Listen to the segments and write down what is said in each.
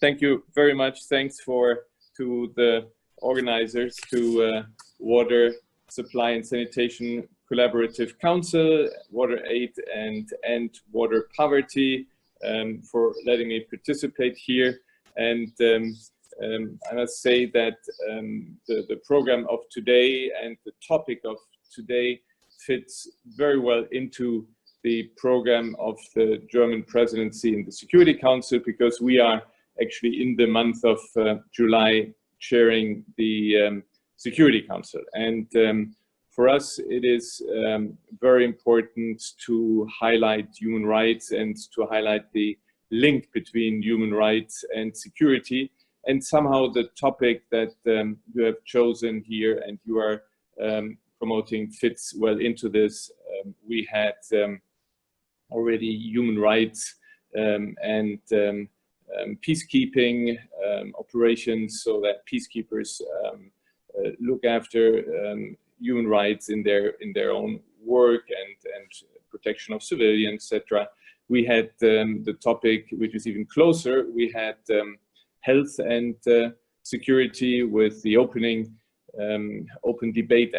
thank you very much. Thanks to the organizers, to Water Supply and Sanitation Collaborative Council, Water Aid and End Water Poverty, for letting me participate here. And I must say that the program of today and the topic of today fits very well into the program of the German presidency in the Security Council, because we are actually in the month of July chairing the Security Council. And for us, it is very important to highlight human rights and to highlight the link between human rights and security. And somehow the topic that you have chosen here and you are promoting fits well into this. We had already human rights and peacekeeping operations, so that peacekeepers look after human rights in their own work and protection of civilians, etc. We had the topic, which is even closer. We had health and security with the open debate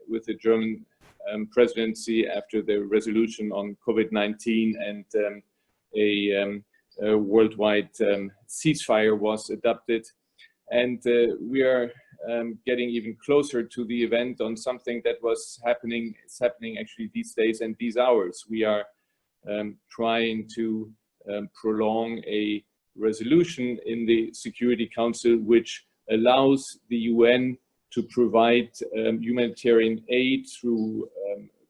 with the German presidency after the resolution on COVID-19, and a worldwide ceasefire was adopted. And we are getting even closer to the event on something that was happening. It's happening actually these days and these hours. We are trying to prolong a resolution in the Security Council which allows the UN to provide humanitarian aid through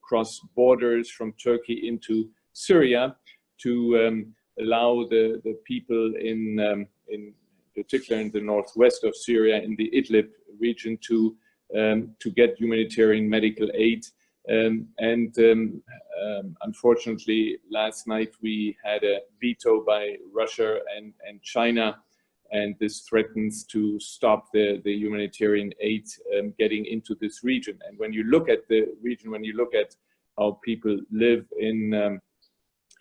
cross borders from Turkey into Syria, to allow the people in particular in the northwest of Syria, in the Idlib region, to get humanitarian medical aid. Unfortunately, last night we had a veto by Russia and China, and this threatens to stop the humanitarian aid getting into this region. And when you look at the region, when you look at how people live in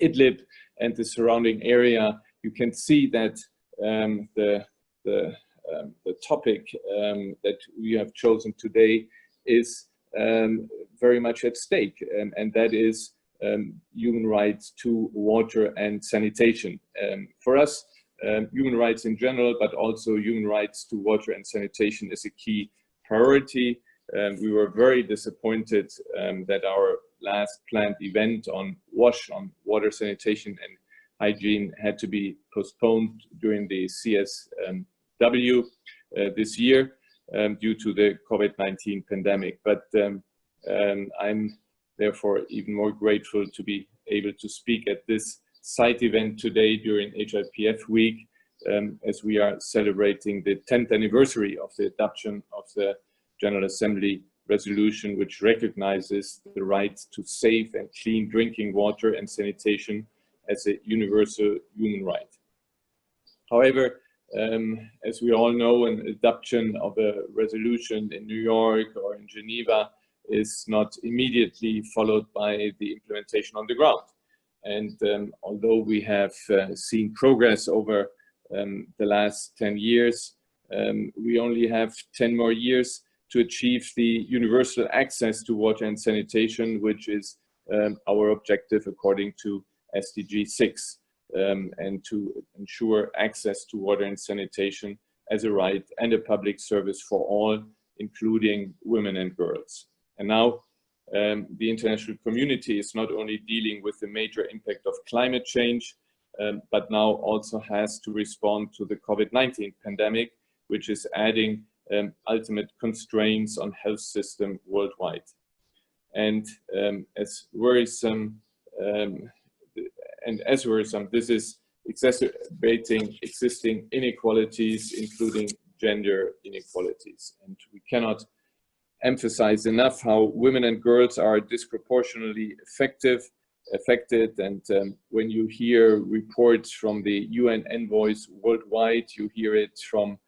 Idlib and the surrounding area, you can see that the topic that we have chosen today is very much at stake, and that is human rights to water and sanitation. For us, human rights in general, but also human rights to water and sanitation is a key priority. We were very disappointed that our last planned event on WASH, on water, sanitation and hygiene, had to be postponed during the CSW this year due to the COVID-19 pandemic. But I'm therefore even more grateful to be able to speak at this site event today during HIPF week, as we are celebrating the 10th anniversary of the adoption of the General Assembly resolution, which recognizes the right to safe and clean drinking water and sanitation as a universal human right. However, as we all know, an adoption of a resolution in New York or in Geneva is not immediately followed by the implementation on the ground. And although we have seen progress over the last 10 years, we only have 10 more years to achieve the universal access to water and sanitation, which is our objective according to SDG 6, and to ensure access to water and sanitation as a right and a public service for all, including women and girls. And now the international community is not only dealing with the major impact of climate change, but now also has to respond to the COVID-19 pandemic, which is adding ultimate constraints on health system worldwide. And as worrisome, this is exacerbating existing inequalities, including gender inequalities. And we cannot emphasize enough how women and girls are disproportionately affected. And when you hear reports from the UN envoys worldwide, you hear it from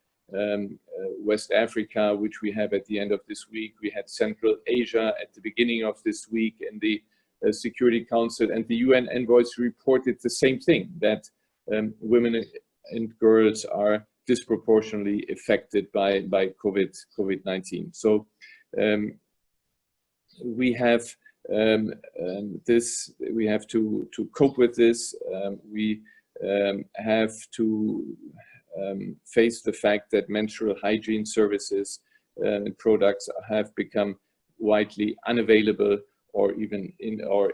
West Africa, which we have at the end of this week. We had Central Asia at the beginning of this week in the Security Council, and the UN envoys reported the same thing, that women and girls are disproportionately affected by COVID-19. So we have we have to cope with this. We have to face the fact that menstrual hygiene services and products have become widely unavailable or even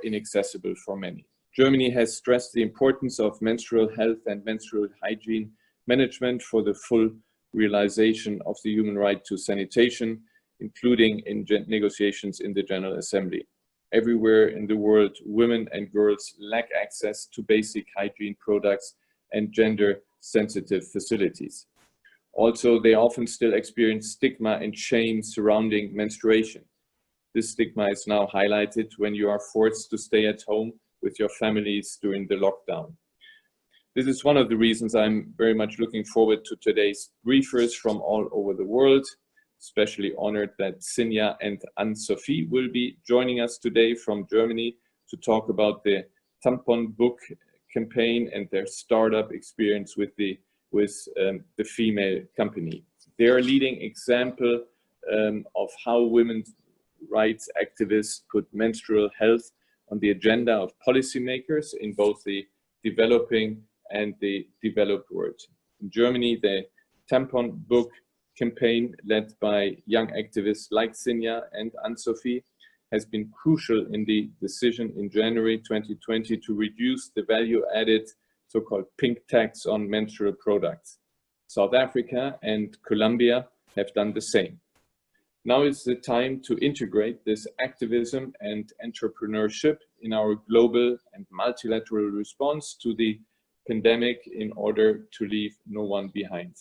inaccessible for many. Germany has stressed the importance of menstrual health and menstrual hygiene management for the full realization of the human right to sanitation, including in negotiations in the General Assembly. Everywhere in the world, women and girls lack access to basic hygiene products and gender-sensitive facilities. Also, they often still experience stigma and shame surrounding menstruation. This stigma is now highlighted when you are forced to stay at home with your families during the lockdown. This is one of the reasons I'm very much looking forward to today's briefers from all over the world. Especially honored that Sinja and Anne-Sophie will be joining us today from Germany to talk about the tampon book campaign and their startup experience with the female company. They are a leading example of how women's rights activists put menstrual health on the agenda of policymakers in both the developing and the developed world. In Germany, the tampon book campaign led by young activists like Sinja and Anne-Sophie has been crucial in the decision in January 2020 to reduce the value-added so-called pink tax on menstrual products. South Africa and Colombia have done the same. Now is the time to integrate this activism and entrepreneurship in our global and multilateral response to the pandemic in order to leave no one behind.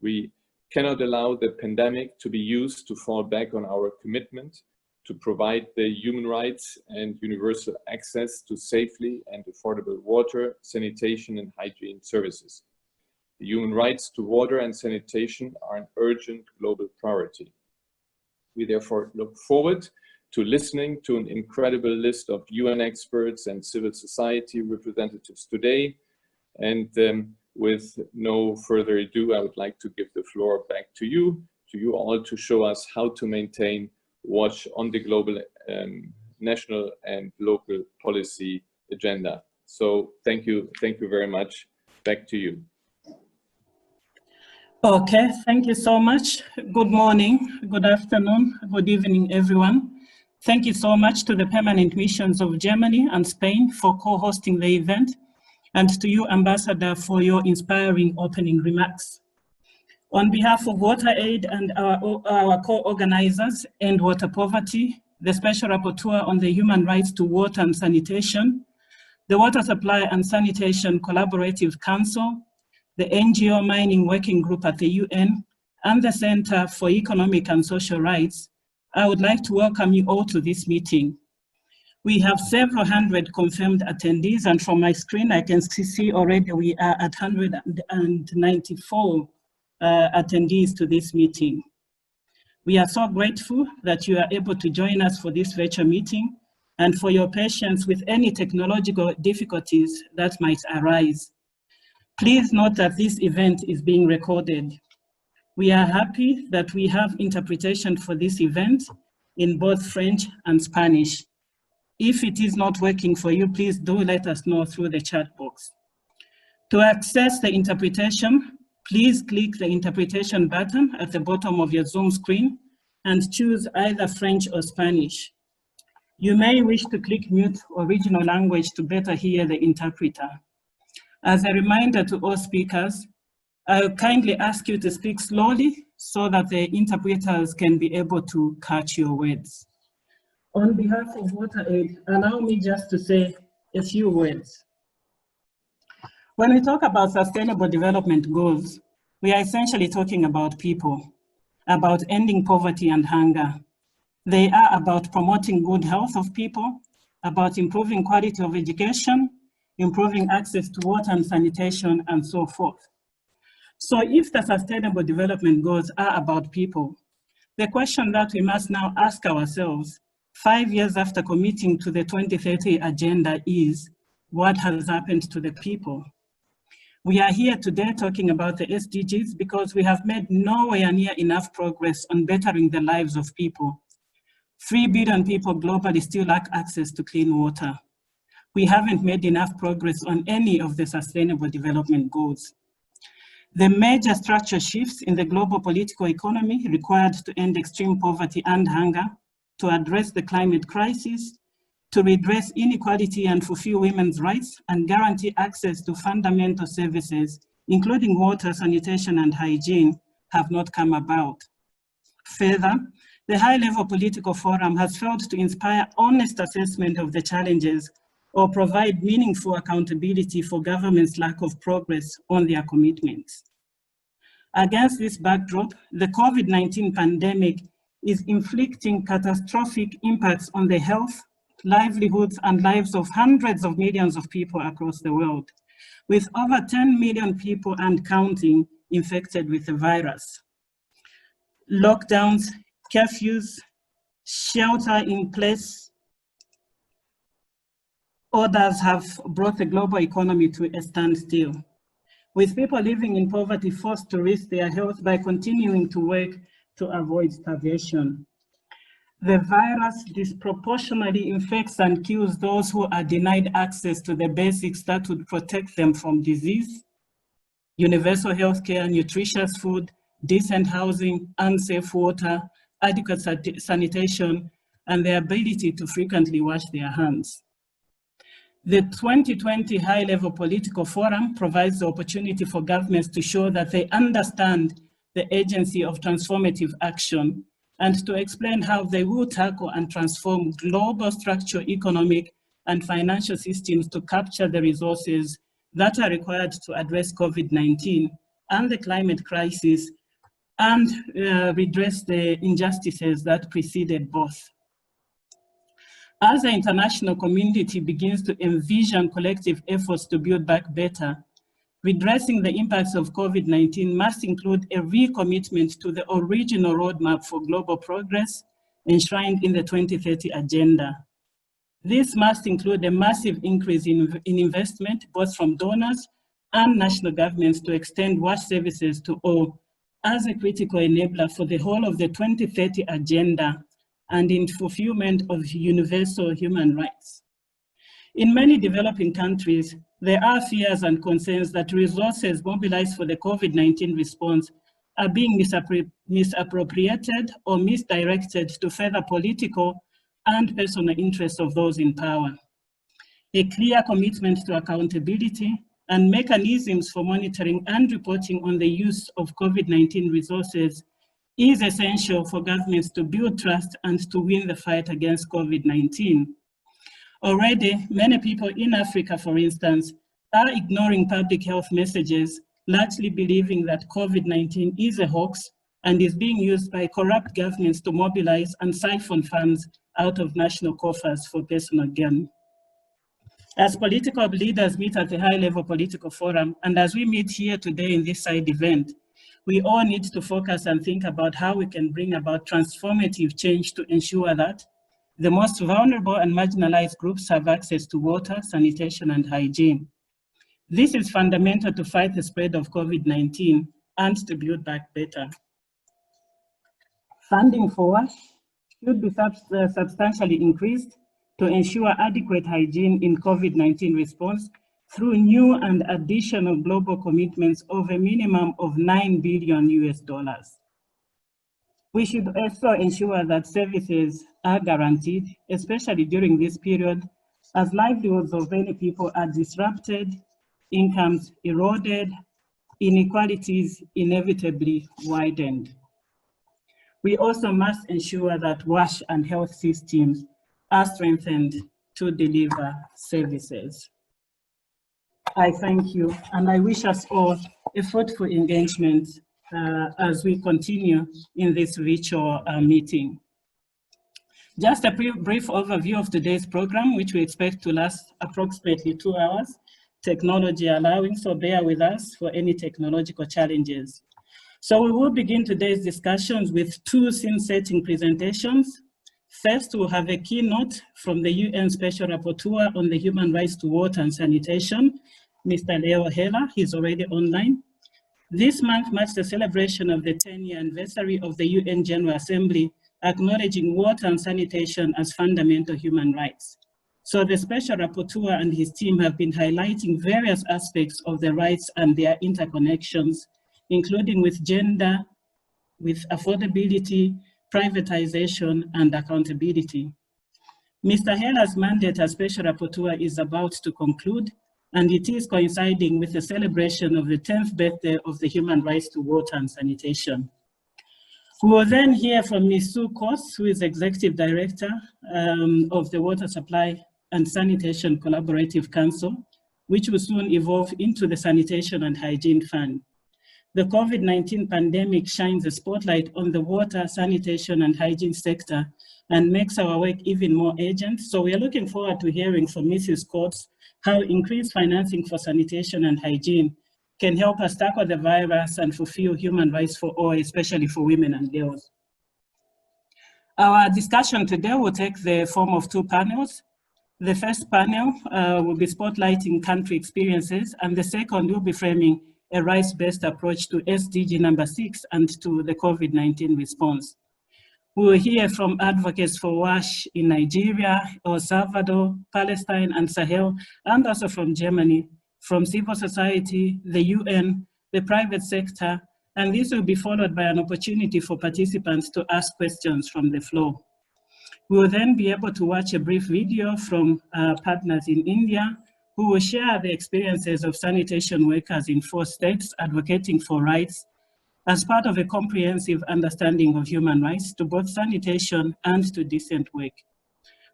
We cannot allow the pandemic to be used to fall back on our commitment to provide the human rights and universal access to safely and affordable water, sanitation, and hygiene services. The human rights to water and sanitation are an urgent global priority. We therefore look forward to listening to an incredible list of UN experts and civil society representatives today. And with no further ado, I would like to give the floor back to you all to show us how to maintain watch on the global, national and local policy agenda. So thank you very much. Back to you. Okay, thank you so much. Good morning, good afternoon, good evening, everyone. Thank you so much to the permanent missions of Germany and Spain for co-hosting the event, and to you, Ambassador, for your inspiring opening remarks. On behalf of WaterAid and our co-organizers, End Water Poverty, the Special Rapporteur on the Human Rights to Water and Sanitation, the Water Supply and Sanitation Collaborative Council, the NGO Mining Working Group at the UN, and the Center for Economic and Social Rights, I would like to welcome you all to this meeting. We have several hundred confirmed attendees, and from my screen I can see already we are at 194 attendees to this meeting. We are so grateful that you are able to join us for this virtual meeting and for your patience with any technological difficulties that might arise. Please note that this event is being recorded. We are happy that we have interpretation for this event in both French and Spanish. If it is not working for you, please do let us know through the chat box. To access the interpretation, please click the interpretation button at the bottom of your Zoom screen and choose either French or Spanish. You may wish to click mute original language to better hear the interpreter. As a reminder to all speakers, I kindly ask you to speak slowly so that the interpreters can be able to catch your words. On behalf of WaterAid, allow me just to say a few words. When we talk about sustainable development goals, we are essentially talking about people, about ending poverty and hunger. They are about promoting good health of people, about improving quality of education, improving access to water and sanitation, and so forth. So if the sustainable development goals are about people, the question that we must now ask ourselves 5 years after committing to the 2030 agenda is, what has happened to the people? We are here today talking about the SDGs because we have made nowhere near enough progress on bettering the lives of people. 3 billion people globally still lack access to clean water. We haven't made enough progress on any of the Sustainable Development Goals. The major structural shifts in the global political economy required to end extreme poverty and hunger, to address the climate crisis, to redress inequality and fulfill women's rights, and guarantee access to fundamental services, including water, sanitation, and hygiene, have not come about. Further, the high-level political forum has failed to inspire honest assessment of the challenges or provide meaningful accountability for governments' lack of progress on their commitments. Against this backdrop, the COVID-19 pandemic is inflicting catastrophic impacts on the health, livelihoods, and lives of hundreds of millions of people across the world, with over 10 million people and counting infected with the virus. Lockdowns, curfews, shelter-in-place orders have brought the global economy to a standstill, with people living in poverty forced to risk their health by continuing to work to avoid starvation. The virus disproportionately infects and kills those who are denied access to the basics that would protect them from disease: universal healthcare, nutritious food, decent housing, unsafe water, adequate sanitation, and the ability to frequently wash their hands. The 2020 High-Level Political Forum provides the opportunity for governments to show that they understand the agency of transformative action and to explain how they will tackle and transform global structural, economic, and financial systems to capture the resources that are required to address COVID-19 and the climate crisis and redress the injustices that preceded both. As the international community begins to envision collective efforts to build back better, redressing the impacts of COVID-19 must include a recommitment to the original roadmap for global progress enshrined in the 2030 Agenda. This must include a massive increase in investment, both from donors and national governments, to extend wash services to all as a critical enabler for the whole of the 2030 Agenda and in fulfillment of universal human rights. In many developing countries, there are fears and concerns that resources mobilized for the COVID-19 response are being misappropriated or misdirected to further political and personal interests of those in power. A clear commitment to accountability and mechanisms for monitoring and reporting on the use of COVID-19 resources is essential for governments to build trust and to win the fight against COVID-19. Already, many people in Africa, for instance, are ignoring public health messages, largely believing that COVID-19 is a hoax and is being used by corrupt governments to mobilize and siphon funds out of national coffers for personal gain. As political leaders meet at the high-level political forum, and as we meet here today in this side event, we all need to focus and think about how we can bring about transformative change to ensure that the most vulnerable and marginalized groups have access to water, sanitation, and hygiene. This is fundamental to fight the spread of COVID-19 and to build back better. Funding for WASH should be substantially increased to ensure adequate hygiene in COVID-19 response through new and additional global commitments of a minimum of $9 billion US. We should also ensure that services are guaranteed, especially during this period, as livelihoods of many people are disrupted, incomes eroded, inequalities inevitably widened. We also must ensure that WASH and health systems are strengthened to deliver services. I thank you, and I wish us all a fruitful engagement as we continue in this virtual meeting. Just a brief overview of today's program, which we expect to last approximately 2 hours, technology allowing, so bear with us for any technological challenges. So we will begin today's discussions with 2 scene-setting presentations. First, we'll have a keynote from the UN Special Rapporteur on the human rights to water and sanitation, Mr. Leo Hela. He's already online. This month marks the celebration of the 10-year anniversary of the UN General Assembly, acknowledging water and sanitation as fundamental human rights. So the Special Rapporteur and his team have been highlighting various aspects of the rights and their interconnections, including with gender, with affordability, privatization, and accountability. Mr. Hela's mandate as Special Rapporteur is about to conclude, and it is coinciding with the celebration of the 10th birthday of the human rights to water and sanitation. We will then hear from Ms. Sue Kos, who is Executive Director of the Water Supply and Sanitation Collaborative Council, which will soon evolve into the Sanitation and Hygiene Fund. The COVID-19 pandemic shines a spotlight on the water, sanitation, and hygiene sector and makes our work even more urgent. So we are looking forward to hearing from Mrs. Coates how increased financing for sanitation and hygiene can help us tackle the virus and fulfill human rights for all, especially for women and girls. Our discussion today will take the form of two panels. The first panel will be spotlighting country experiences, and the second will be framing a rights-based approach to SDG number 6 and to the COVID-19 response. We will hear from advocates for WASH in Nigeria, El Salvador, Palestine, and Sahel, and also from Germany, from civil society, the UN, the private sector, and this will be followed by an opportunity for participants to ask questions from the floor. We will then be able to watch a brief video from our partners in India, who will share the experiences of sanitation workers in 4 states advocating for rights as part of a comprehensive understanding of human rights to both sanitation and to decent work.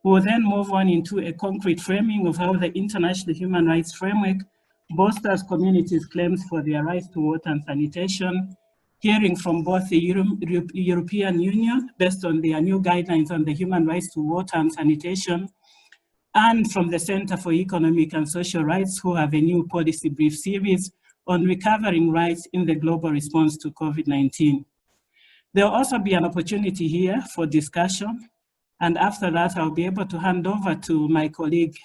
We will then move on into a concrete framing of how the International Human Rights Framework bolsters communities' claims for their rights to water and sanitation, hearing from both the European Union based on their new guidelines on the human rights to water and sanitation, and from the Center for Economic and Social Rights, who have a new policy brief series on recovering rights in the global response to COVID-19. There will also be an opportunity here for discussion, and after that, I'll be able to hand over to my colleague,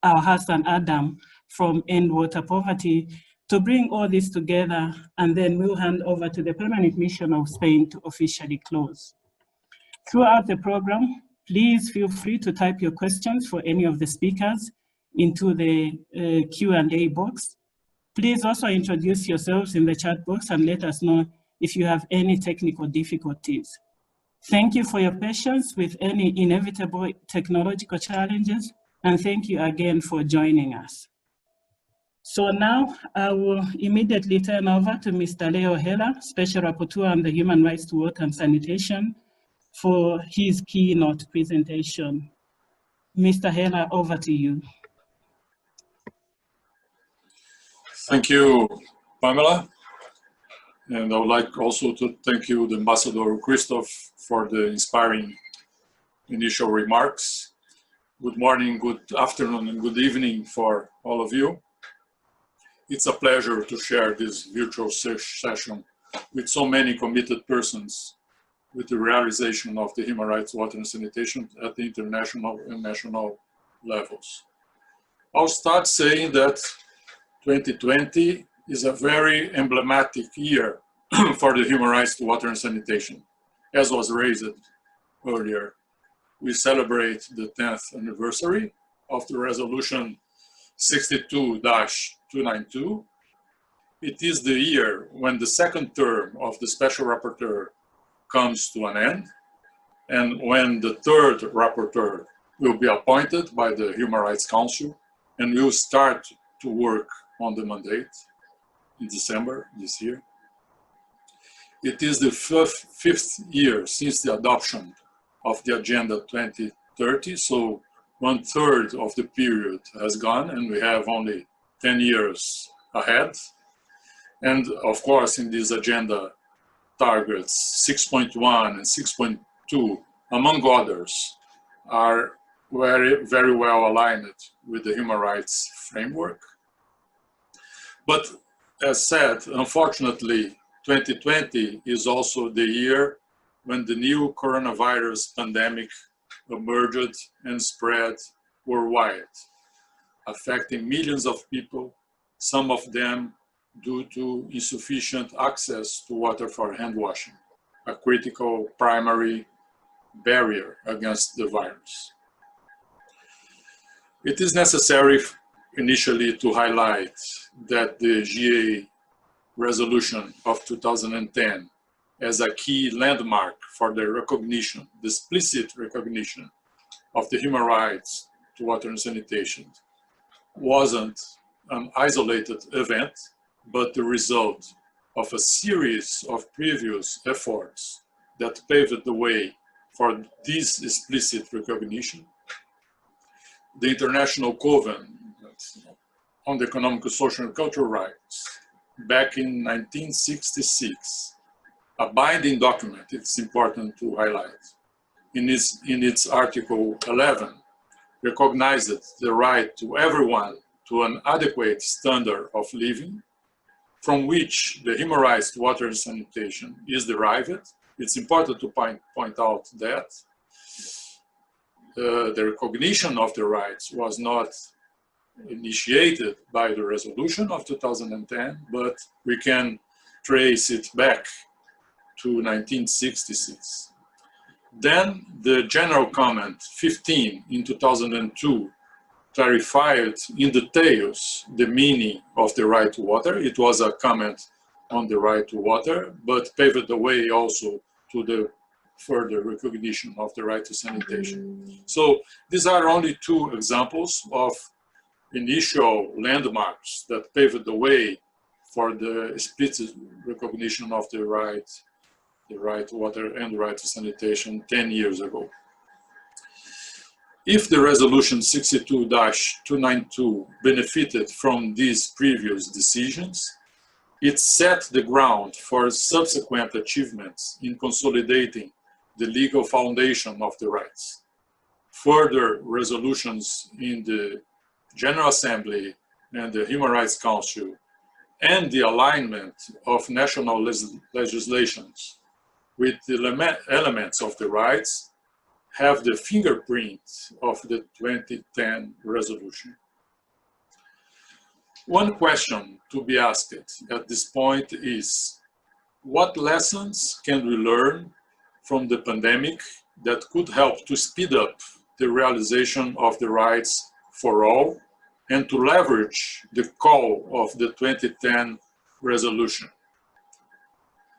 our Hassan Adam from End Water Poverty, to bring all this together, and then we'll hand over to the Permanent Mission of Spain to officially close. Throughout the program, please feel free to type your questions for any of the speakers into the Q&A box. Please also introduce yourselves in the chat box and let us know if you have any technical difficulties. Thank you for your patience with any inevitable technological challenges, and thank you again for joining us. So now I will immediately turn over to Mr. Leo Hela, Special Rapporteur on the Human Rights to Water and Sanitation, for his keynote presentation. Mr. Hela, over to you. Thank you, Pamela. And I would like also to thank you, the Ambassador Christoph, for the inspiring initial remarks. Good morning, good afternoon, and good evening for all of you. It's a pleasure to share this virtual session with so many committed persons with the realization of the human rights, water, and sanitation at the international and national levels. I'll start saying that 2020 is a very emblematic year for the human rights to water and sanitation. As was raised earlier, we celebrate the 10th anniversary of the resolution 62-292. It is the year when the second term of the Special Rapporteur comes to an end, and when the third rapporteur will be appointed by the Human Rights Council and will start to work on the mandate in December this year. It is the fifth year since the adoption of the Agenda 2030, so 1/3 of the period has gone and we have only 10 years ahead. And of course, in this agenda, targets 6.1 and 6.2, among others, are very well aligned with the human rights framework. But as said, unfortunately, 2020 is also the year when the new coronavirus pandemic emerged and spread worldwide, affecting millions of people, some of them due to insufficient access to water for hand washing, a critical primary barrier against the virus. It is necessary initially to highlight that the GA resolution of 2010 as a key landmark for the recognition, the explicit recognition of the human rights to water and sanitation wasn't an isolated event, but the result of a series of previous efforts that paved the way for this explicit recognition. The International Covenant on the Economic, Social, and Cultural Rights back in 1966, a binding document, it's important to highlight. In its Article 11, recognized the right to everyone to an adequate standard of living, from which the human rights to water and sanitation is derived. It's important to point out that the recognition of the rights was not initiated by the resolution of 2010, but we can trace it back to 1966. Then the General Comment 15 in 2002 clarified in details the meaning of the right to water. It was a comment on the right to water, but paved the way also to the further recognition of the right to sanitation. So these are only two examples of initial landmarks that paved the way for the explicit recognition of the right to water and the right to sanitation 10 years ago. If the resolution 62-292 benefited from these previous decisions, it set the ground for subsequent achievements in consolidating the legal foundation of the rights. Further resolutions in the General Assembly and the Human Rights Council and the alignment of national legislations with the elements of the rights have the fingerprint of the 2010 resolution. One question to be asked at this point is, what lessons can we learn from the pandemic that could help to speed up the realization of the rights for all and to leverage the call of the 2010 resolution?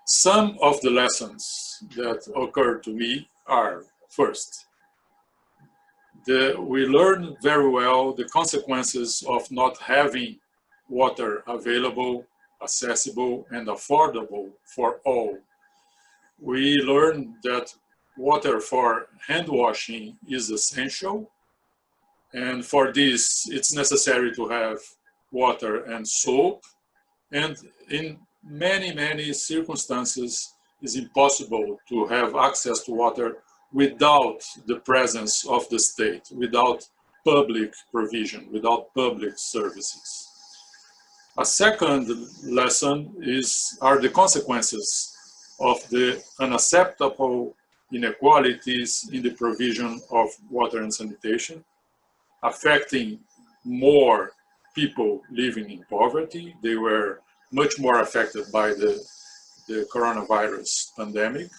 Some of the lessons that occurred to me are, first, we learn very well the consequences of not having water available, accessible, and affordable for all. We learned that water for hand washing is essential, and for this it's necessary to have water and soap, and in many circumstances it's impossible to have access to water without the presence of the state, without public provision, without public services. A second lesson are the consequences of the unacceptable inequalities in the provision of water and sanitation, affecting more people living in poverty. They were much more affected by the coronavirus pandemic,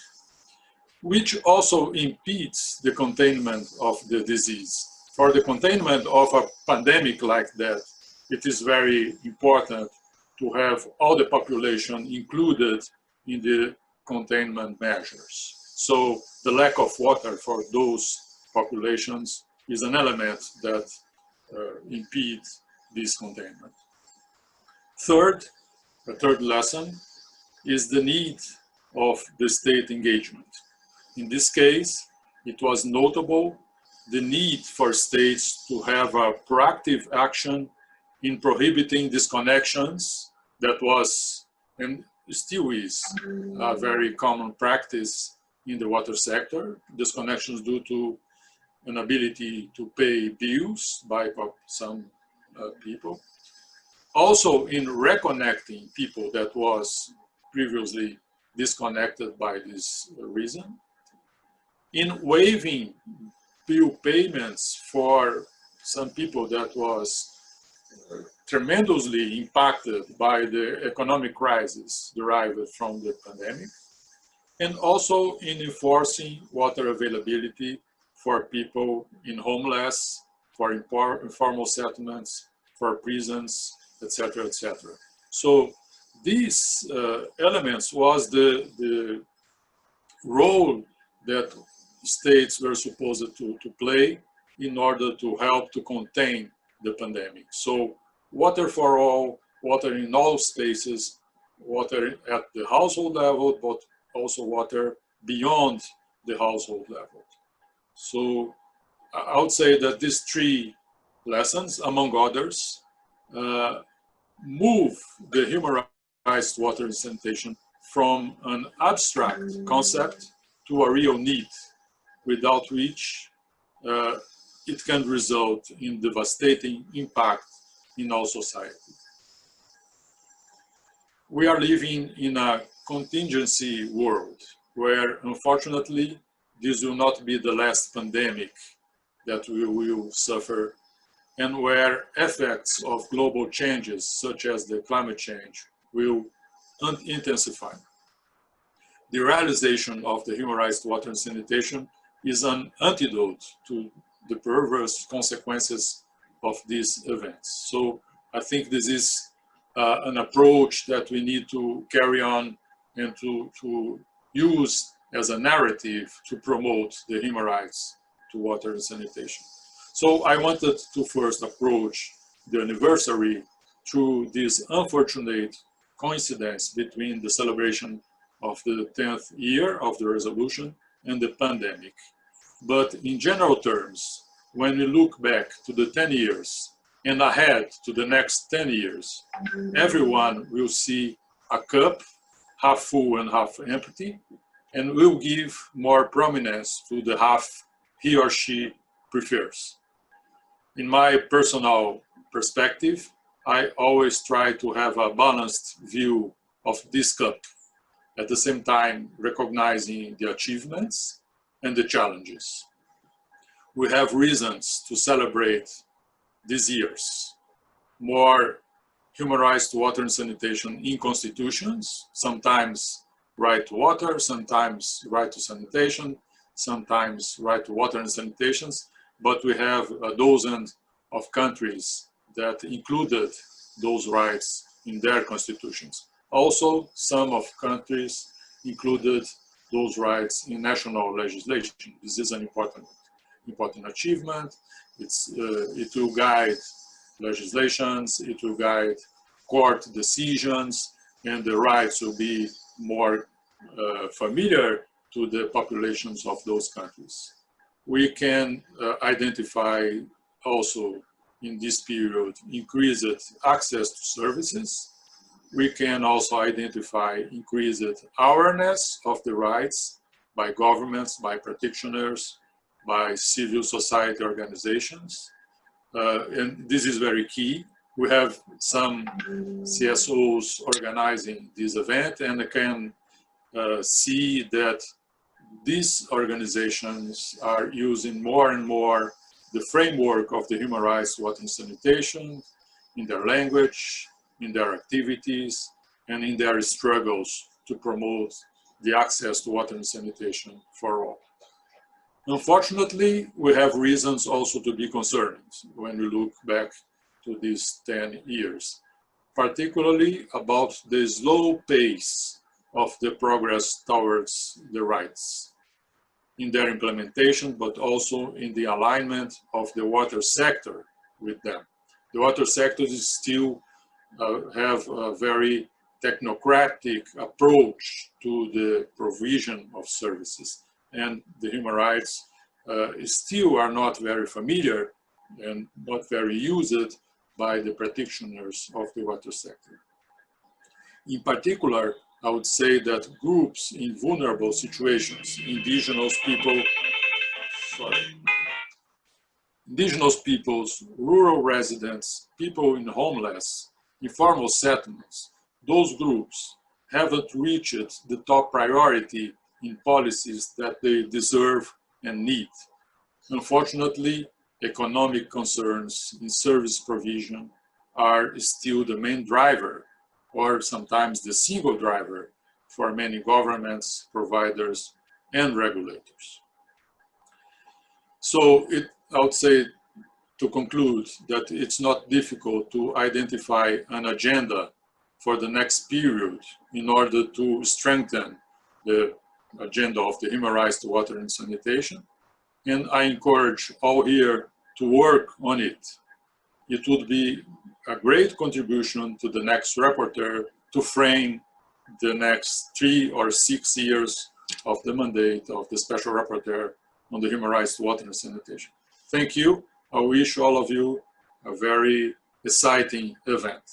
which also impedes the containment of the disease. For the containment of a pandemic like that, it is very important to have all the population included in the containment measures. So the lack of water for those populations is an element that impedes this containment. A third lesson is the need of the state engagement. In this case, it was notable the need for states to have a proactive action in prohibiting disconnections that was and still is a very common practice in the water sector. Disconnections due to inability to pay bills by some people. Also in reconnecting people that was previously disconnected by this reason. In waiving bill payments for some people that was tremendously impacted by the economic crisis derived from the pandemic, and also in enforcing water availability for people in homeless, for informal settlements, for prisons, etc., etc. So these elements was the role that states were supposed to play in order to help to contain the pandemic. So water for all, water in all spaces, water at the household level, but also water beyond the household level. So I would say that these three lessons, among others, move the human rights water and sanitation from an abstract concept to a real need, without which it can result in devastating impact in our society. We are living in a contingency world where, unfortunately, this will not be the last pandemic that we will suffer, and where effects of global changes, such as the climate change, will intensify. The realization of the human rights to water and sanitation is an antidote to the perverse consequences of these events. So I think this is an approach that we need to carry on and to use as a narrative to promote the human rights to water and sanitation. So I wanted to first approach the anniversary through this unfortunate coincidence between the celebration of the 10th year of the resolution and the pandemic. But in general terms, when we look back to the 10 years and ahead to the next 10 years, everyone will see a cup half full and half empty, and will give more prominence to the half he or she prefers. In my personal perspective, I always try to have a balanced view of this cup, at the same time recognizing the achievements and the challenges. We have reasons to celebrate these years. More human rights to water and sanitation in constitutions, sometimes right to water, sometimes right to sanitation, sometimes right to water and sanitation, but we have a dozen of countries that included those rights in their constitutions. Also, some of countries included those rights in national legislation. This is an important achievement. It will guide legislations, it will guide court decisions, and the rights will be more familiar to the populations of those countries. We can identify also in this period increased access to services. We can also identify increased awareness of the rights by governments, by practitioners, by civil society organizations. And this is very key. We have some CSOs organizing this event, and I can see that these organizations are using more and more the framework of the human rights, water and sanitation in their language, in their activities, and in their struggles to promote the access to water and sanitation for all. Unfortunately, we have reasons also to be concerned when we look back to these 10 years, particularly about the slow pace of the progress towards the rights in their implementation, but also in the alignment of the water sector with them. The water sector is still have a very technocratic approach to the provision of services, and the human rights still are not very familiar and not very used by the practitioners of the water sector. In particular, I would say that groups in vulnerable situations, indigenous peoples, rural residents, people in homeless, informal settlements, those groups haven't reached the top priority in policies that they deserve and need. Unfortunately, economic concerns in service provision are still the main driver, or sometimes the single driver, for many governments, providers, and regulators. So I would say, to conclude, that it's not difficult to identify an agenda for the next period in order to strengthen the agenda of the human rights to water and sanitation. And I encourage all here to work on it. It would be a great contribution to the next rapporteur to frame the next 3 or 6 years of the mandate of the Special Rapporteur on the human rights to water and sanitation. Thank you. I wish all of you a very exciting event.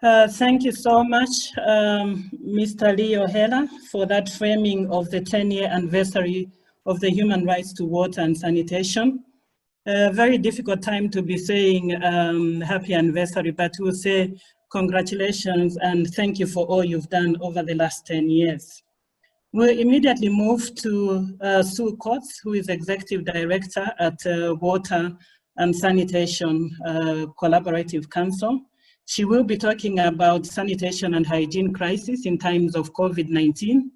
Thank you so much, Mr. Leo Heller, for that framing of the 10-year anniversary of the human rights to water and sanitation. A very difficult time to be saying happy anniversary, but we'll say congratulations and thank you for all you've done over the last 10 years. We'll immediately move to Sue Coates, who is Executive Director at Water and Sanitation Collaborative Council. She will be talking about sanitation and hygiene crisis in times of COVID-19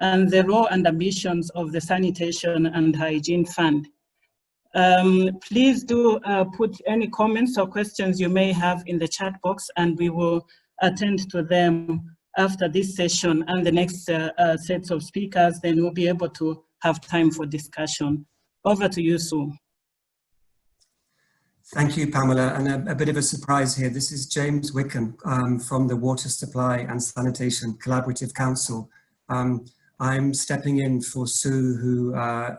and the role and ambitions of the Sanitation and Hygiene Fund. Please do put any comments or questions you may have in the chat box, and we will attend to them after this session and the next sets of speakers. Then we'll be able to have time for discussion. Over to you, Sue. Thank you, Pamela, and a bit of a surprise here. This is James Wickham from the Water Supply and Sanitation Collaborative Council. I'm stepping in for Sue, who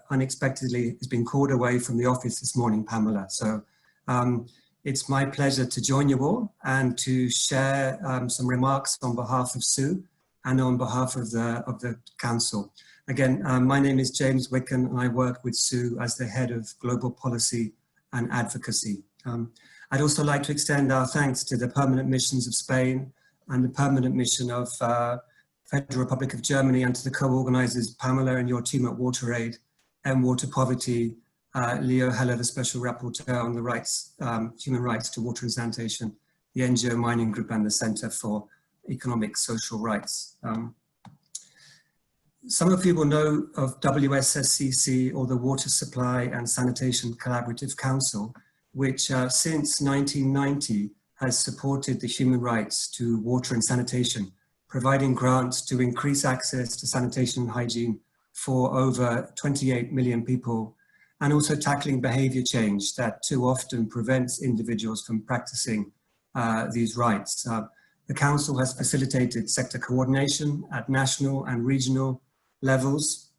unexpectedly has been called away from the office this morning, Pamela. So it's my pleasure to join you all and to share some remarks on behalf of Sue and on behalf of the Council. Again, my name is James Wickham, and I work with Sue as the Head of Global Policy and Advocacy. I'd also like to extend our thanks to the Permanent Missions of Spain and the Permanent Mission of Federal Republic of Germany, and to the co-organizers, Pamela and your team at WaterAid, and Water Poverty, Leo Heller, the Special Rapporteur on the rights, human rights to water and sanitation, the NGO Mining Group, and the Center for Economic Social Rights. Some of you will know of WSSCC, or the Water Supply and Sanitation Collaborative Council, which since 1990 has supported the human rights to water and sanitation, providing grants to increase access to sanitation and hygiene for over 28 million people, and also tackling behavior change that too often prevents individuals from practicing these rights. The Council has facilitated sector coordination at national and regional levels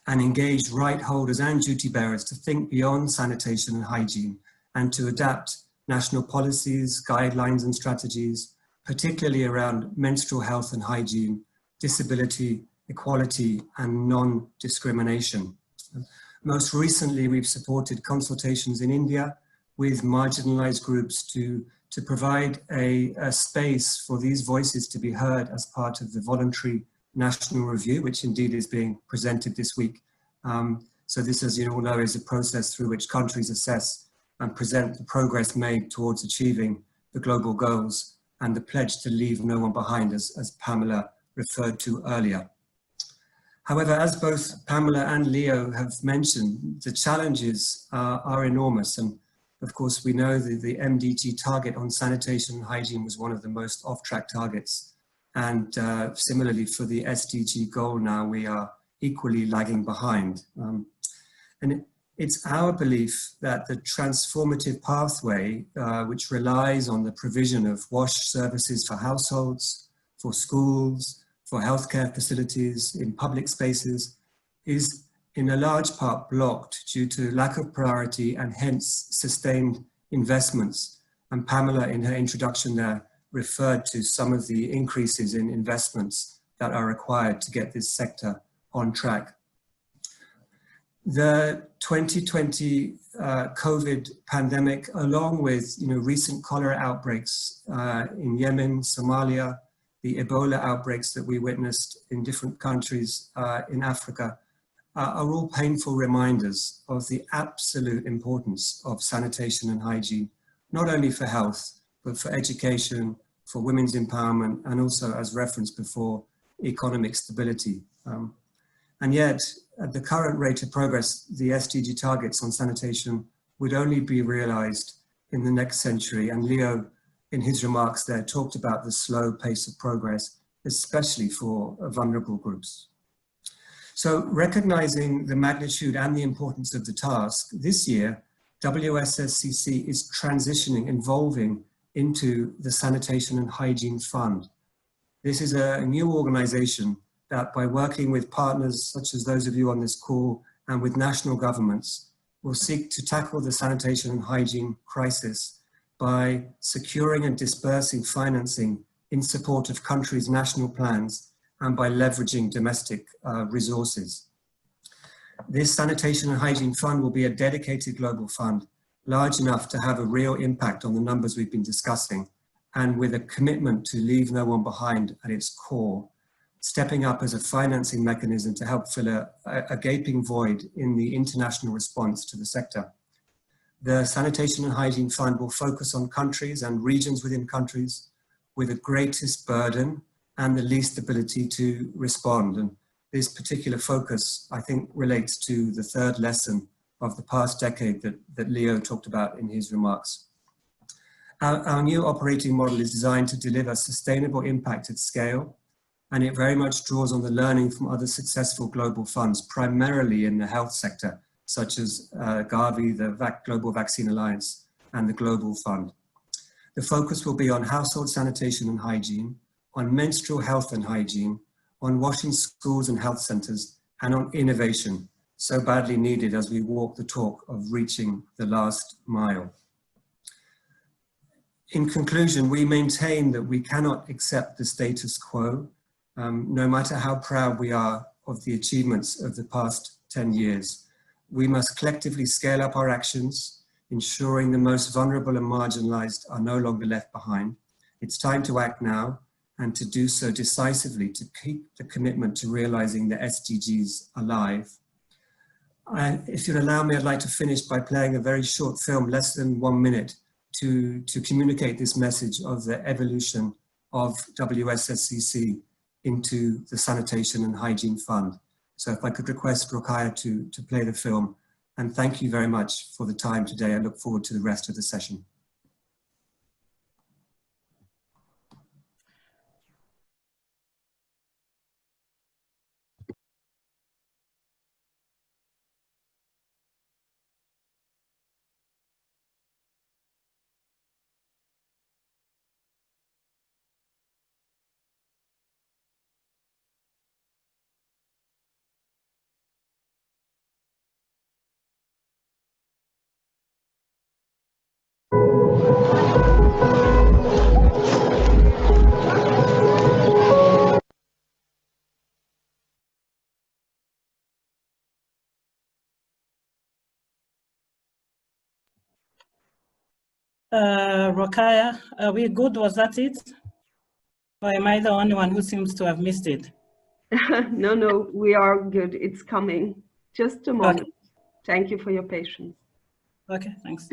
and engaged right holders and duty bearers to think beyond sanitation and hygiene and to adapt national policies, guidelines and strategies, particularly around menstrual health and hygiene, disability, equality and non-discrimination. Most recently, we've supported consultations in India with marginalized groups to provide a space for these voices to be heard as part of the voluntary national review, which indeed is being presented this week. So this, as you all know, is a process through which countries assess and present the progress made towards achieving the global goals and the pledge to leave no one behind, as Pamela referred to earlier. However, as both Pamela and Leo have mentioned, the challenges are enormous. And of course, we know that the MDG target on sanitation and hygiene was one of the most off-track targets. And similarly for the SDG goal now, we are equally lagging behind. And it's our belief that the transformative pathway, which relies on the provision of wash services for households, for schools, for healthcare facilities, in public spaces, is in a large part blocked due to lack of priority and hence sustained investments. And Pamela, in her introduction there, referred to some of the increases in investments that are required to get this sector on track. The 2020 COVID pandemic, along with recent cholera outbreaks in Yemen, Somalia, the Ebola outbreaks that we witnessed in different countries in Africa, are all painful reminders of the absolute importance of sanitation and hygiene, not only for health, but for education, for women's empowerment, and also, as referenced before, economic stability. And yet, at the current rate of progress, the SDG targets on sanitation would only be realized in the next century. And Leo, in his remarks there, talked about the slow pace of progress, especially for vulnerable groups. So recognizing the magnitude and the importance of the task, this year, WSSCC is evolving into the Sanitation and Hygiene Fund. This is a new organization that, by working with partners such as those of you on this call and with national governments, will seek to tackle the sanitation and hygiene crisis by securing and dispersing financing in support of countries' national plans and by leveraging domestic resources. This Sanitation and Hygiene Fund will be a dedicated global fund, large enough to have a real impact on the numbers we've been discussing, and with a commitment to leave no one behind at its core, stepping up as a financing mechanism to help fill a gaping void in the international response to the sector. The Sanitation and Hygiene Fund will focus on countries and regions within countries with the greatest burden and the least ability to respond. And this particular focus, I think, relates to the third lesson of the past decade that Leo talked about in his remarks. Our new operating model is designed to deliver sustainable impact at scale, and it very much draws on the learning from other successful global funds, primarily in the health sector, such as Gavi, the Global Vaccine Alliance, and the Global Fund. The focus will be on household sanitation and hygiene, on menstrual health and hygiene, on washing schools and health centers, and on innovation, so badly needed as we walk the talk of reaching the last mile. In conclusion, we maintain that we cannot accept the status quo, no matter how proud we are of the achievements of the past 10 years. We must collectively scale up our actions, ensuring the most vulnerable and marginalized are no longer left behind. It's time to act now, and to do so decisively to keep the commitment to realizing the SDGs alive. If you'd allow me, I'd like to finish by playing a very short film, less than 1 minute, to communicate this message of the evolution of WSSCC into the Sanitation and Hygiene Fund. So if I could request Rokhaya to play the film, and thank you very much for the time today. I look forward to the rest of the session. Rokhaya, are we good? Was that it? Or am I the only one who seems to have missed it? No, we are good. It's coming. Just a moment. Okay. Thank you for your patience. Okay, thanks.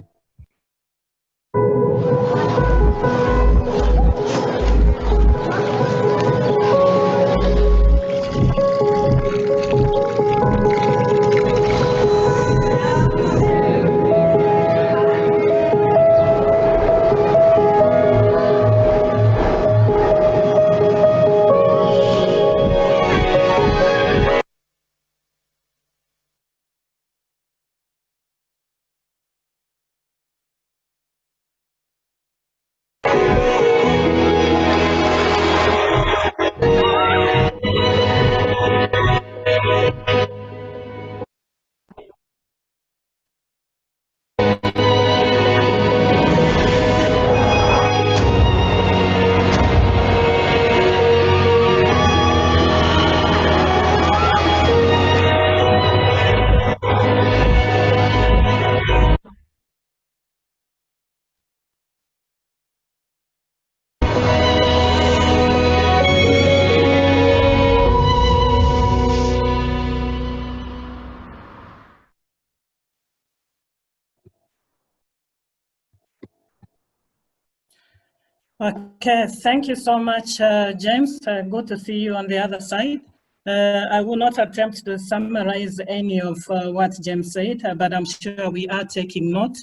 Okay, thank you so much, James. Good to see you on the other side. I will not attempt to summarize any of what James said, but I'm sure we are taking note.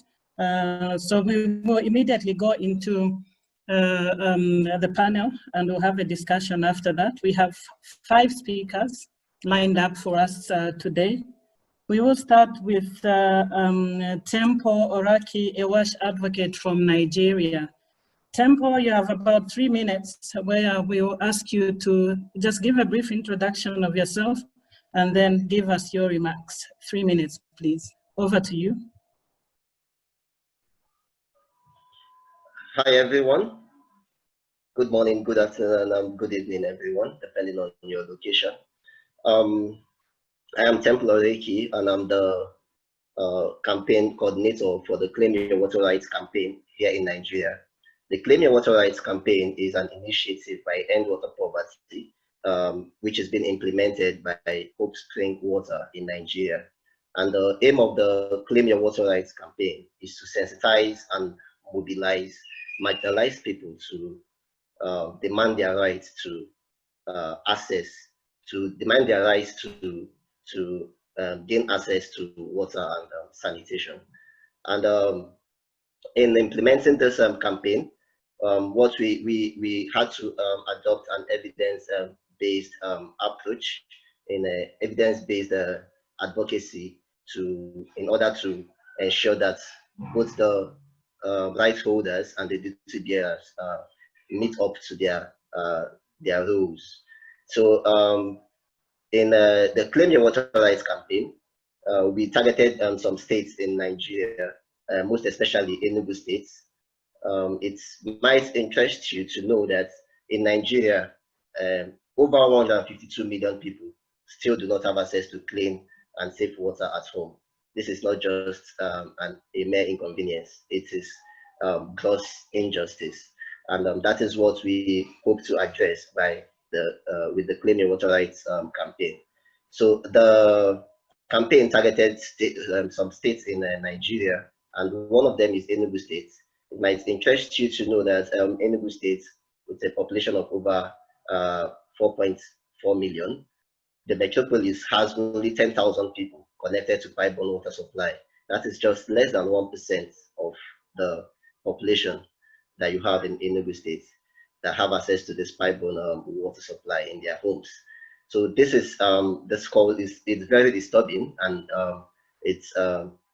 So we will immediately go into the panel and we'll have a discussion after that. We have 5 speakers lined up for us today. We will start with Tempo Oraki, a WASH advocate from Nigeria. Tempo, you have about 3 minutes where we will ask you to just give a brief introduction of yourself and then give us your remarks. 3 minutes, please. Over to you. Hi, everyone. Good morning, good afternoon, and good evening, everyone, depending on your location. I am Tempo Oraki, and I'm the campaign coordinator for the Claim Your Water Rights campaign here in Nigeria. The Claim Your Water Rights campaign is an initiative by End Water Poverty, which has been implemented by Hope Spring Water in Nigeria. And the aim of the Claim Your Water Rights campaign is to sensitize and mobilize marginalized people to demand their rights to access, to demand their rights to gain access to water and sanitation. And in implementing this campaign, what we had to adopt an evidence-based approach in evidence-based advocacy in order to ensure that both the rights holders and the duty bearers meet up to their roles. So in the Claim Your Water Rights campaign, we targeted some states in Nigeria, most especially Enugu State. It might interest you to know that in Nigeria, over 152 million people still do not have access to clean and safe water at home. This is not just a mere inconvenience, it is gross injustice. And that is what we hope to address by with the Claim Your Water Rights campaign. So the campaign targeted some states in Nigeria, and one of them is Enugu State. It might interest you to know that Enugu State, with a population of over 4.4 million, the metropolis has only 10,000 people connected to pipe-borne water supply. That is just less than 1% of the population that you have in Enugu State that have access to this pipe-borne water supply in their homes. So this is this call is very disturbing, and it's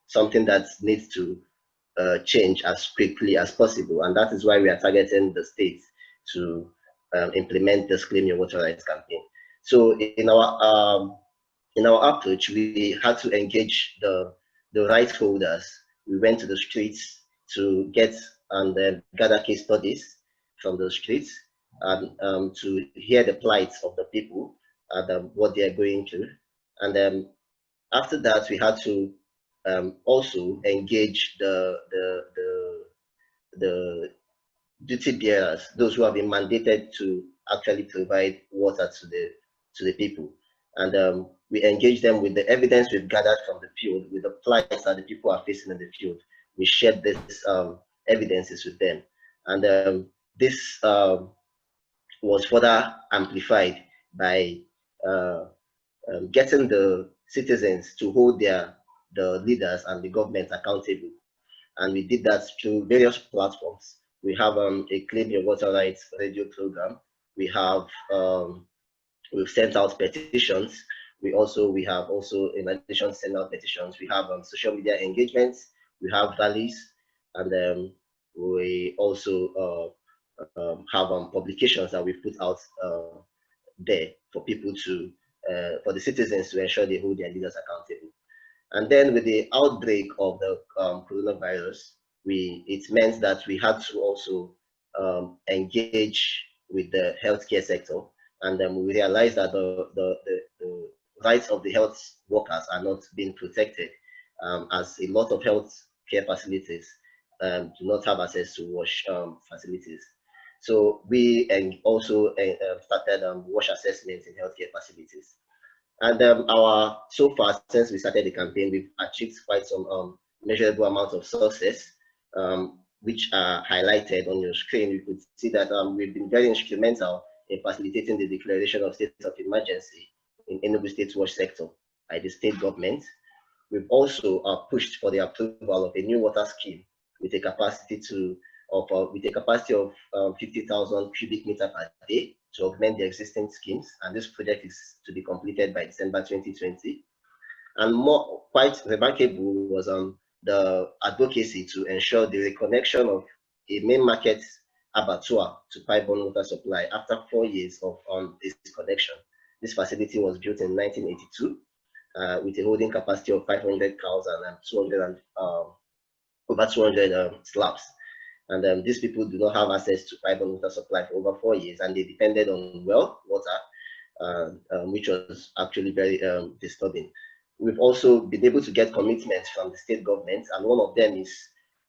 something that needs to change as quickly as possible, and that is why we are targeting the states to implement this Claim Your Water Rights campaign. So in our approach, we had to engage the rights holders. We went to the streets to get and gather case studies from the streets and to hear the plights of the people and what they are going through. And then after that, we had to also engage the duty bearers, those who have been mandated to actually provide water to the people. And we engage them with the evidence we've gathered from the field, with the plights that the people are facing in the field. We shared this evidences with them. And this was further amplified by getting the citizens to hold the leaders and the government accountable. And we did that through various platforms. We have a Claim Your Water Rights radio program. We have we've sent out petitions. We have also, in addition to sending out petitions, we have social media engagements. We have rallies, and we also have publications that we put out there for people to, for the citizens to ensure they hold their leaders accountable. And then with the outbreak of the coronavirus, it meant that we had to also engage with the healthcare sector, and we realized that the rights of the health workers are not being protected, as a lot of healthcare facilities do not have access to wash facilities. So we also started wash assessments in healthcare facilities. And so far, since we started the campaign, we've achieved quite some measurable amount of success. which are highlighted on your screen, you could see that we've been very instrumental in facilitating the declaration of state of emergency in Enugu State's water sector by the state government. We've also pushed for the approval of a new water scheme with a capacity of 50,000 cubic meters per day to augment the existing schemes, and this project is to be completed by December 2020. And quite remarkable was the advocacy to ensure the reconnection of a main market abattoir to pipe-borne water supply after 4 years of this connection. This facility was built in 1982 with a holding capacity of 500 cows and over 200 slabs. And these people do not have access to pipe-borne water supply for over 4 years, and they depended on well water, which was actually very disturbing. We've also been able to get commitments from the state government, and one of them is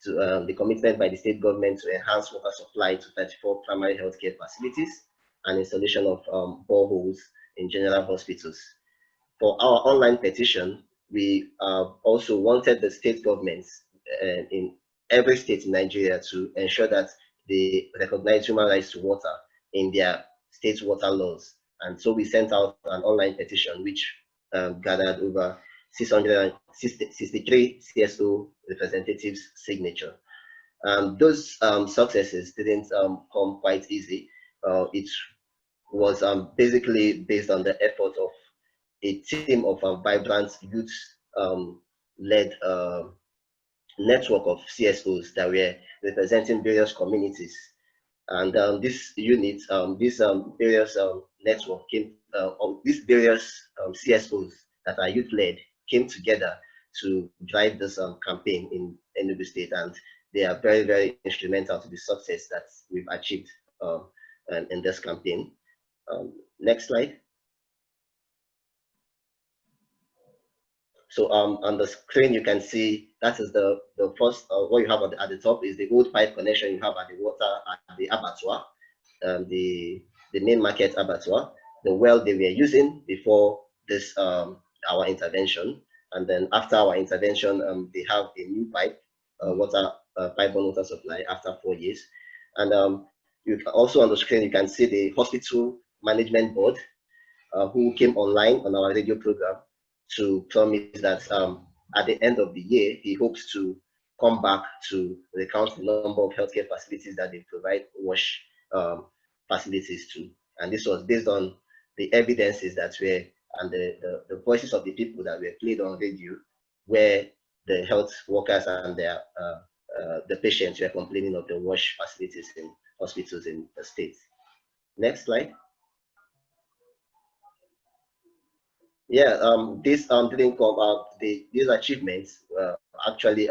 to the commitment by the state government to enhance water supply to 34 primary healthcare facilities and installation of boreholes in general hospitals. For our online petition, we also wanted the state governments in every state in Nigeria to ensure that they recognize human rights to water in their state water laws. And so we sent out an online petition which gathered over 663 CSO representatives' signature. Those successes didn't come quite easy. It was basically based on the effort of a team of vibrant youth-led network of CSOs that were representing various communities. And this unit, various network came, these various CSOs that are youth-led came together to drive this campaign in Enugu State, and they are very, very instrumental to the success that we've achieved in this campaign. Next slide. So on the screen, you can see that is the first, what you have at the top is the old pipe connection you have at the water, at the abattoir, the main market abattoir, the well they were using before this, our intervention. And then after our intervention, they have a new pipe, pipe-borne water supply after 4 years. And you also on the screen, you can see the hospital management board who came online on our radio program to promise that at the end of the year, he hopes to come back to recount the number of healthcare facilities that they provide wash facilities to. And this was based on the evidences that were, and the voices of the people that were played on radio, where the health workers and their the patients were complaining of the wash facilities in hospitals in the state. Next slide. Yeah, this didn't come out. These achievements actually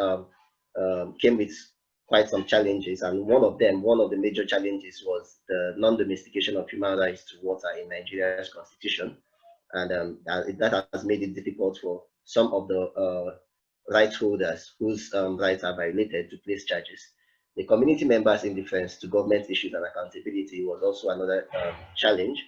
came with quite some challenges, and one of the major challenges was the non-domestication of human rights to water in Nigeria's constitution, and that has made it difficult for some of the rights holders whose rights are violated to place charges. The community members' indifference to government issues and accountability was also another challenge.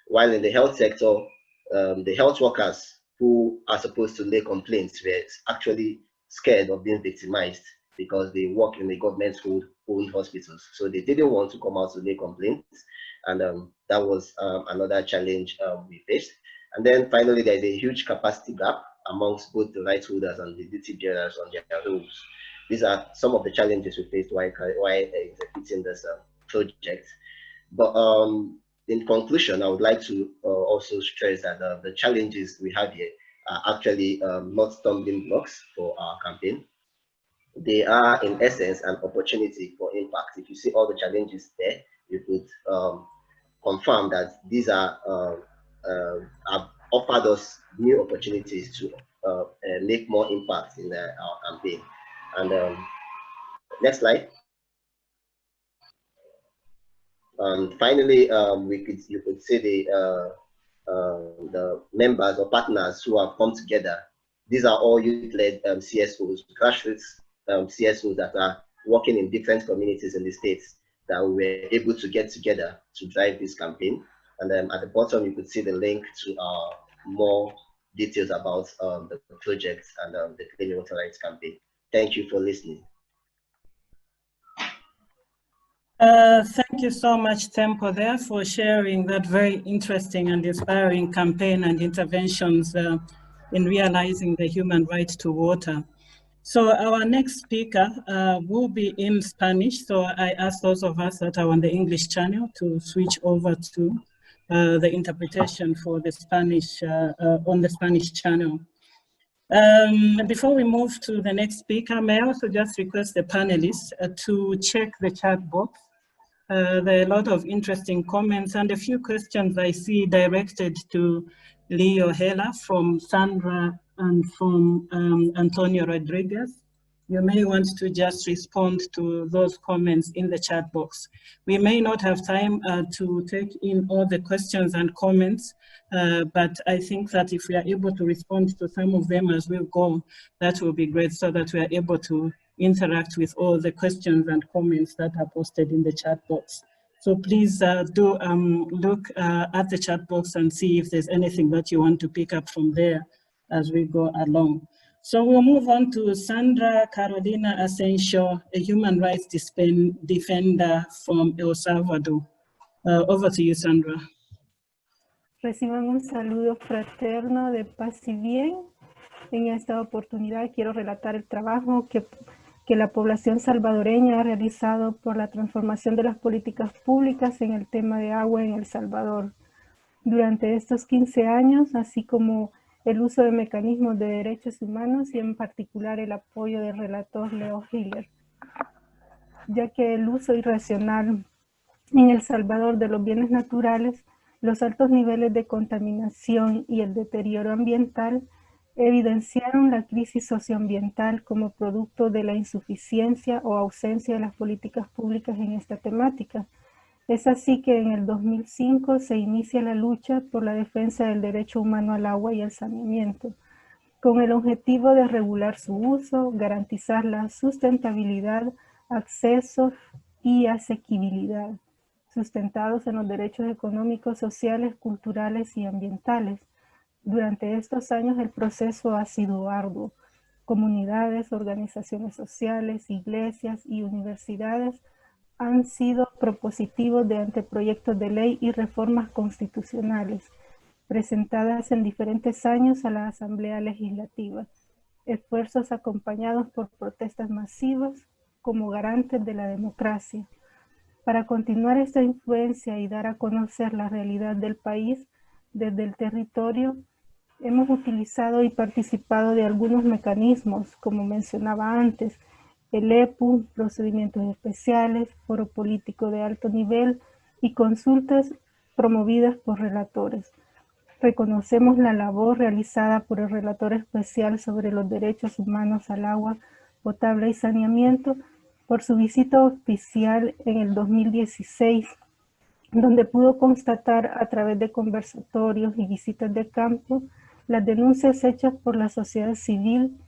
While in the health sector, the health workers who are supposed to lay complaints were actually scared of being victimized because they work in the government-owned hospitals. So they didn't want to come out to lay complaints. And that was another challenge we faced. And then finally, there's a huge capacity gap amongst both the rights holders and the duty bearers on their roles. These are some of the challenges we faced while executing this project. But in conclusion, I would like to also stress that the challenges we have here are actually not stumbling blocks for our campaign. They are, in essence, an opportunity for impact. If you see all the challenges there, you could confirm that these are have offered us new opportunities to make more impact in our campaign. And next slide. Finally, you could see the members or partners who have come together. These are all youth-led CSOs, grassroots CSOs that are working in different communities in the states that we were able to get together to drive this campaign. And at the bottom, you could see the link to more details about the project and the Clean Water Rights campaign. Thank you for listening. Thank you so much, Tempo, there for sharing that very interesting and inspiring campaign and interventions in realizing the human right to water. So our next speaker will be in Spanish. So I ask those of us that are on the English channel to switch over to the interpretation for the Spanish, on the Spanish channel. Before we move to the next speaker, may I also just request the panelists to check the chat box. There are a lot of interesting comments and a few questions I see directed to Leo Hela from Sandra and from Antonio Rodriguez. You may want to just respond to those comments in the chat box. We may not have time to take in all the questions and comments, but I think that if we are able to respond to some of them as we go, that will be great so that we are able to interact with all the questions and comments that are posted in the chat box. So please do look at the chat box and see if there's anything that you want to pick up from there as we go along. So we'll move on to Sandra Carolina Asensio, a human rights defender from El Salvador. Over to you, Sandra. Reciban un saludo fraterno de paz y bien. En esta oportunidad quiero relatar el trabajo que la población salvadoreña ha realizado por la transformación de las políticas públicas en el tema de agua en El Salvador. Durante estos 15 años, así como el uso de mecanismos de derechos humanos y en particular el apoyo del relator Leo Hiller, ya que el uso irracional en El Salvador de los bienes naturales, los altos niveles de contaminación y el deterioro ambiental evidenciaron la crisis socioambiental como producto de la insuficiencia o ausencia de las políticas públicas en esta temática. Es así que en el 2005 se inicia la lucha por la defensa del derecho humano al agua y al saneamiento, con el objetivo de regular su uso, garantizar la sustentabilidad, acceso y asequibilidad, sustentados en los derechos económicos, sociales, culturales y ambientales. Durante estos años el proceso ha sido arduo. Comunidades, organizaciones sociales, iglesias y universidades han sido propositivos de anteproyectos de ley y reformas constitucionales, presentadas en diferentes años a la Asamblea Legislativa, esfuerzos acompañados por protestas masivas como garantes de la democracia. Para continuar esta influencia y dar a conocer la realidad del país desde el territorio, hemos utilizado y participado de algunos mecanismos, como mencionaba antes, el EPU, procedimientos especiales, foro político de alto nivel y consultas promovidas por relatores. Reconocemos la labor realizada por el relator especial sobre los derechos humanos al agua potable y saneamiento por su visita oficial en el 2016, donde pudo constatar a través de conversatorios y visitas de campo las denuncias hechas por la sociedad civil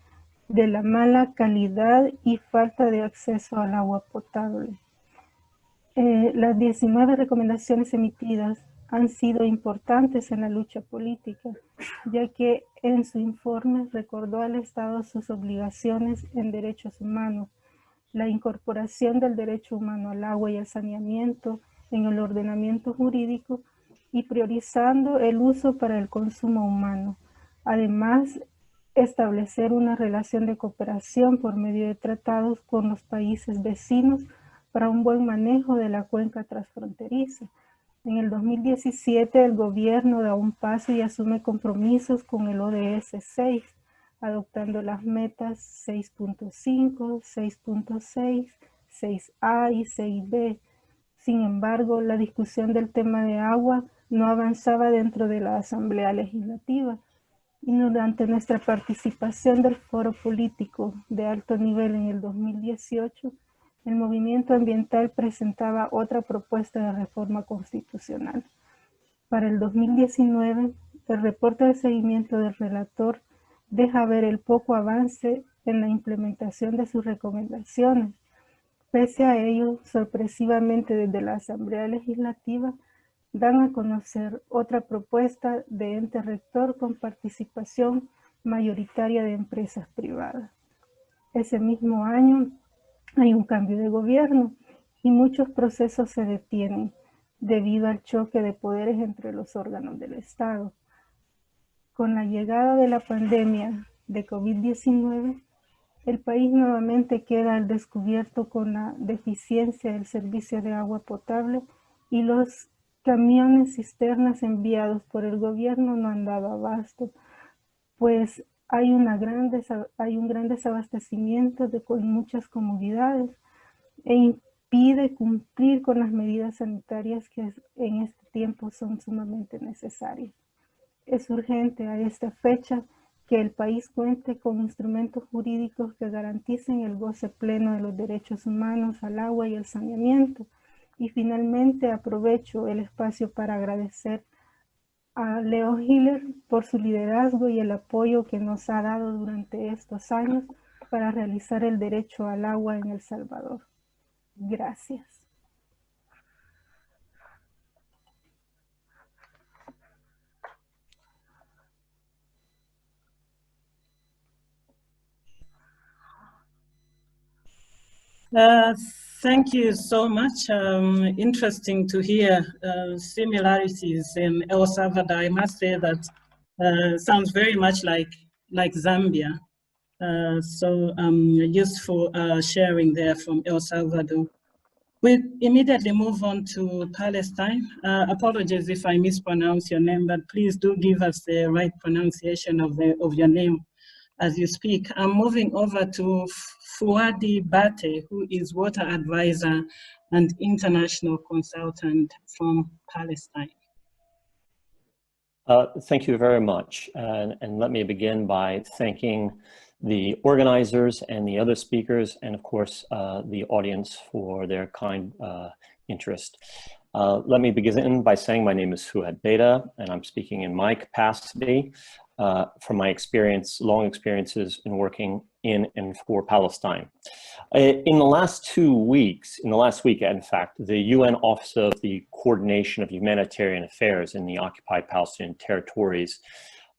de la mala calidad y falta de acceso al agua potable. Las 19 recomendaciones emitidas han sido importantes en la lucha política, ya que en su informe recordó al Estado sus obligaciones en derechos humanos, la incorporación del derecho humano al agua y al saneamiento en el ordenamiento jurídico y priorizando el uso para el consumo humano. Además, establecer una relación de cooperación por medio de tratados con los países vecinos para un buen manejo de la cuenca transfronteriza. En el 2017 el gobierno da un paso y asume compromisos con el ODS 6, adoptando las metas 6.5, 6.6, 6A y 6B. Sin embargo, la discusión del tema de agua no avanzaba dentro de la Asamblea Legislativa. Y durante nuestra participación del foro político de alto nivel en el 2018, el movimiento ambiental presentaba otra propuesta de reforma constitucional. Para el 2019, el reporte de seguimiento del relator deja ver el poco avance en la implementación de sus recomendaciones. Pese a ello, sorpresivamente desde la Asamblea Legislativa, dan a conocer otra propuesta de ente rector con participación mayoritaria de empresas privadas. Ese mismo año hay un cambio de gobierno y muchos procesos se detienen debido al choque de poderes entre los órganos del Estado. Con la llegada de la pandemia de COVID-19, el país nuevamente queda al descubierto con la deficiencia del servicio de agua potable y los camiones cisternas enviados por el gobierno no han dado abasto, pues hay un gran desabastecimiento en muchas comunidades e impide cumplir con las medidas sanitarias que en este tiempo son sumamente necesarias. Es urgente a esta fecha que el país cuente con instrumentos jurídicos que garanticen el goce pleno de los derechos humanos al agua y al saneamiento. Y finalmente aprovecho el espacio para agradecer a Leo Hiller por su liderazgo y el apoyo que nos ha dado durante estos años para realizar el derecho al agua en El Salvador. Gracias. Thank you so much. Interesting to hear similarities in El Salvador. I must say that sounds very much like Zambia. So useful sharing there from El Salvador. We immediately move on to Palestine. Apologies if I mispronounce your name, but please do give us the right pronunciation of your name as you speak. I'm moving over to Fuadi Bate, who is water advisor and international consultant from Palestine. Thank you very much. And let me begin by thanking the organizers and the other speakers, and of course, the audience for their kind interest. Let me begin by saying my name is Fuad Beta, and I'm speaking in my capacity from my long experiences in working in and for Palestine. In the last 2 weeks, in the last week, in fact, the UN Office of the Coordination of Humanitarian Affairs in the occupied Palestinian territories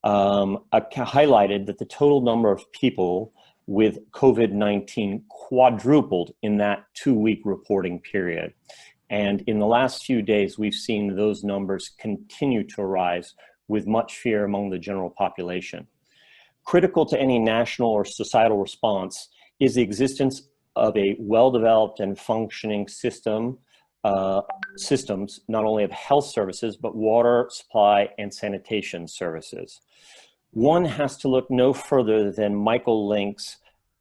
highlighted that the total number of people with COVID-19 quadrupled in that 2-week reporting period. And in the last few days, we've seen those numbers continue to rise with much fear among the general population. Critical to any national or societal response is the existence of a well-developed and functioning systems, not only of health services, but water supply and sanitation services. One has to look no further than Michael Link's,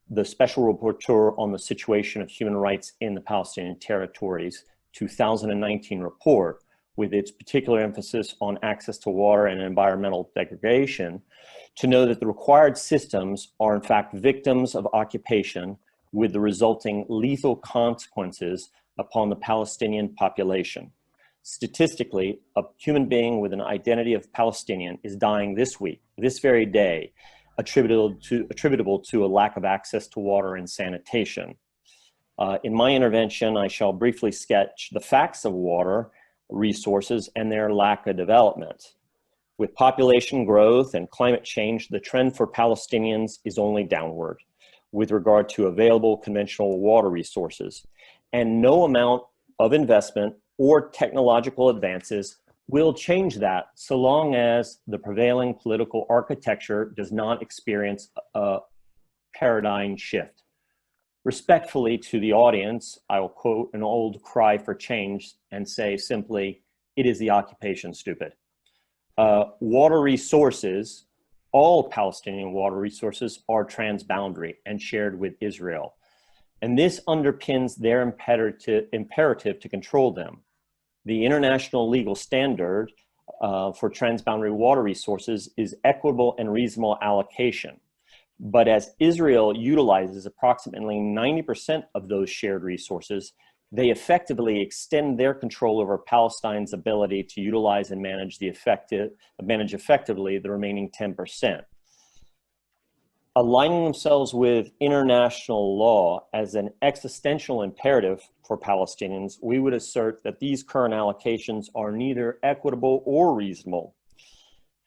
the Special Rapporteur on the Situation of Human Rights in the Palestinian Territories, 2019 report, with its particular emphasis on access to water and environmental degradation, to know that the required systems are in fact victims of occupation with the resulting lethal consequences upon the Palestinian population. Statistically, a human being with an identity of Palestinian is dying this week, this very day, attributable to a lack of access to water and sanitation. In my intervention, I shall briefly sketch the facts of water resources and their lack of development. With population growth and climate change, the trend for Palestinians is only downward with regard to available conventional water resources, and no amount of investment or technological advances will change that so long as the prevailing political architecture does not experience a paradigm shift. Respectfully to the audience, I will quote an old cry for change and say simply, it is the occupation, stupid. Water resources, all Palestinian water resources are transboundary and shared with Israel. And this underpins their imperative to control them. The international legal standard for transboundary water resources is equitable and reasonable allocation. But as Israel utilizes approximately 90% of those shared resources, they effectively extend their control over Palestine's ability to utilize and manage effectively the remaining 10%. Aligning themselves with international law as an existential imperative for Palestinians, we would assert that these current allocations are neither equitable or reasonable.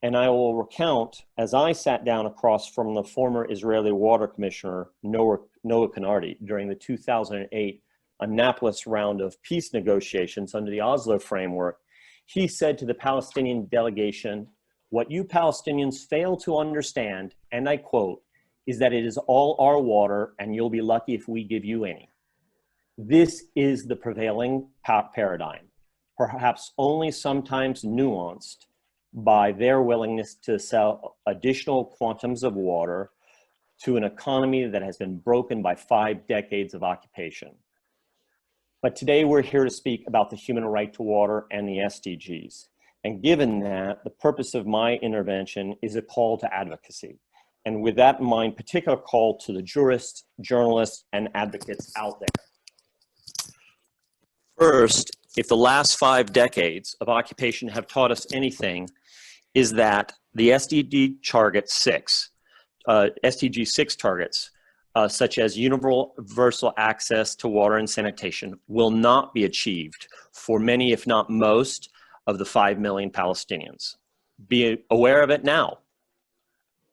And I will recount, as I sat down across from the former Israeli Water Commissioner, Noah Canardi, during the 2008 Annapolis round of peace negotiations under the Oslo framework, he said to the Palestinian delegation, "What you Palestinians fail to understand," and I quote, "is that it is all our water and you'll be lucky if we give you any." This is the prevailing paradigm, perhaps only sometimes nuanced by their willingness to sell additional quantums of water to an economy that has been broken by 5 decades of occupation. But today we're here to speak about the human right to water and the SDGs. And given that, the purpose of my intervention is a call to advocacy. And with that in mind, particular call to the jurists, journalists, and advocates out there. First, if the last 5 decades of occupation have taught us anything, is that the SDG 6 targets, such as universal access to water and sanitation, will not be achieved for many, if not most, of the 5 million Palestinians. Be aware of it now.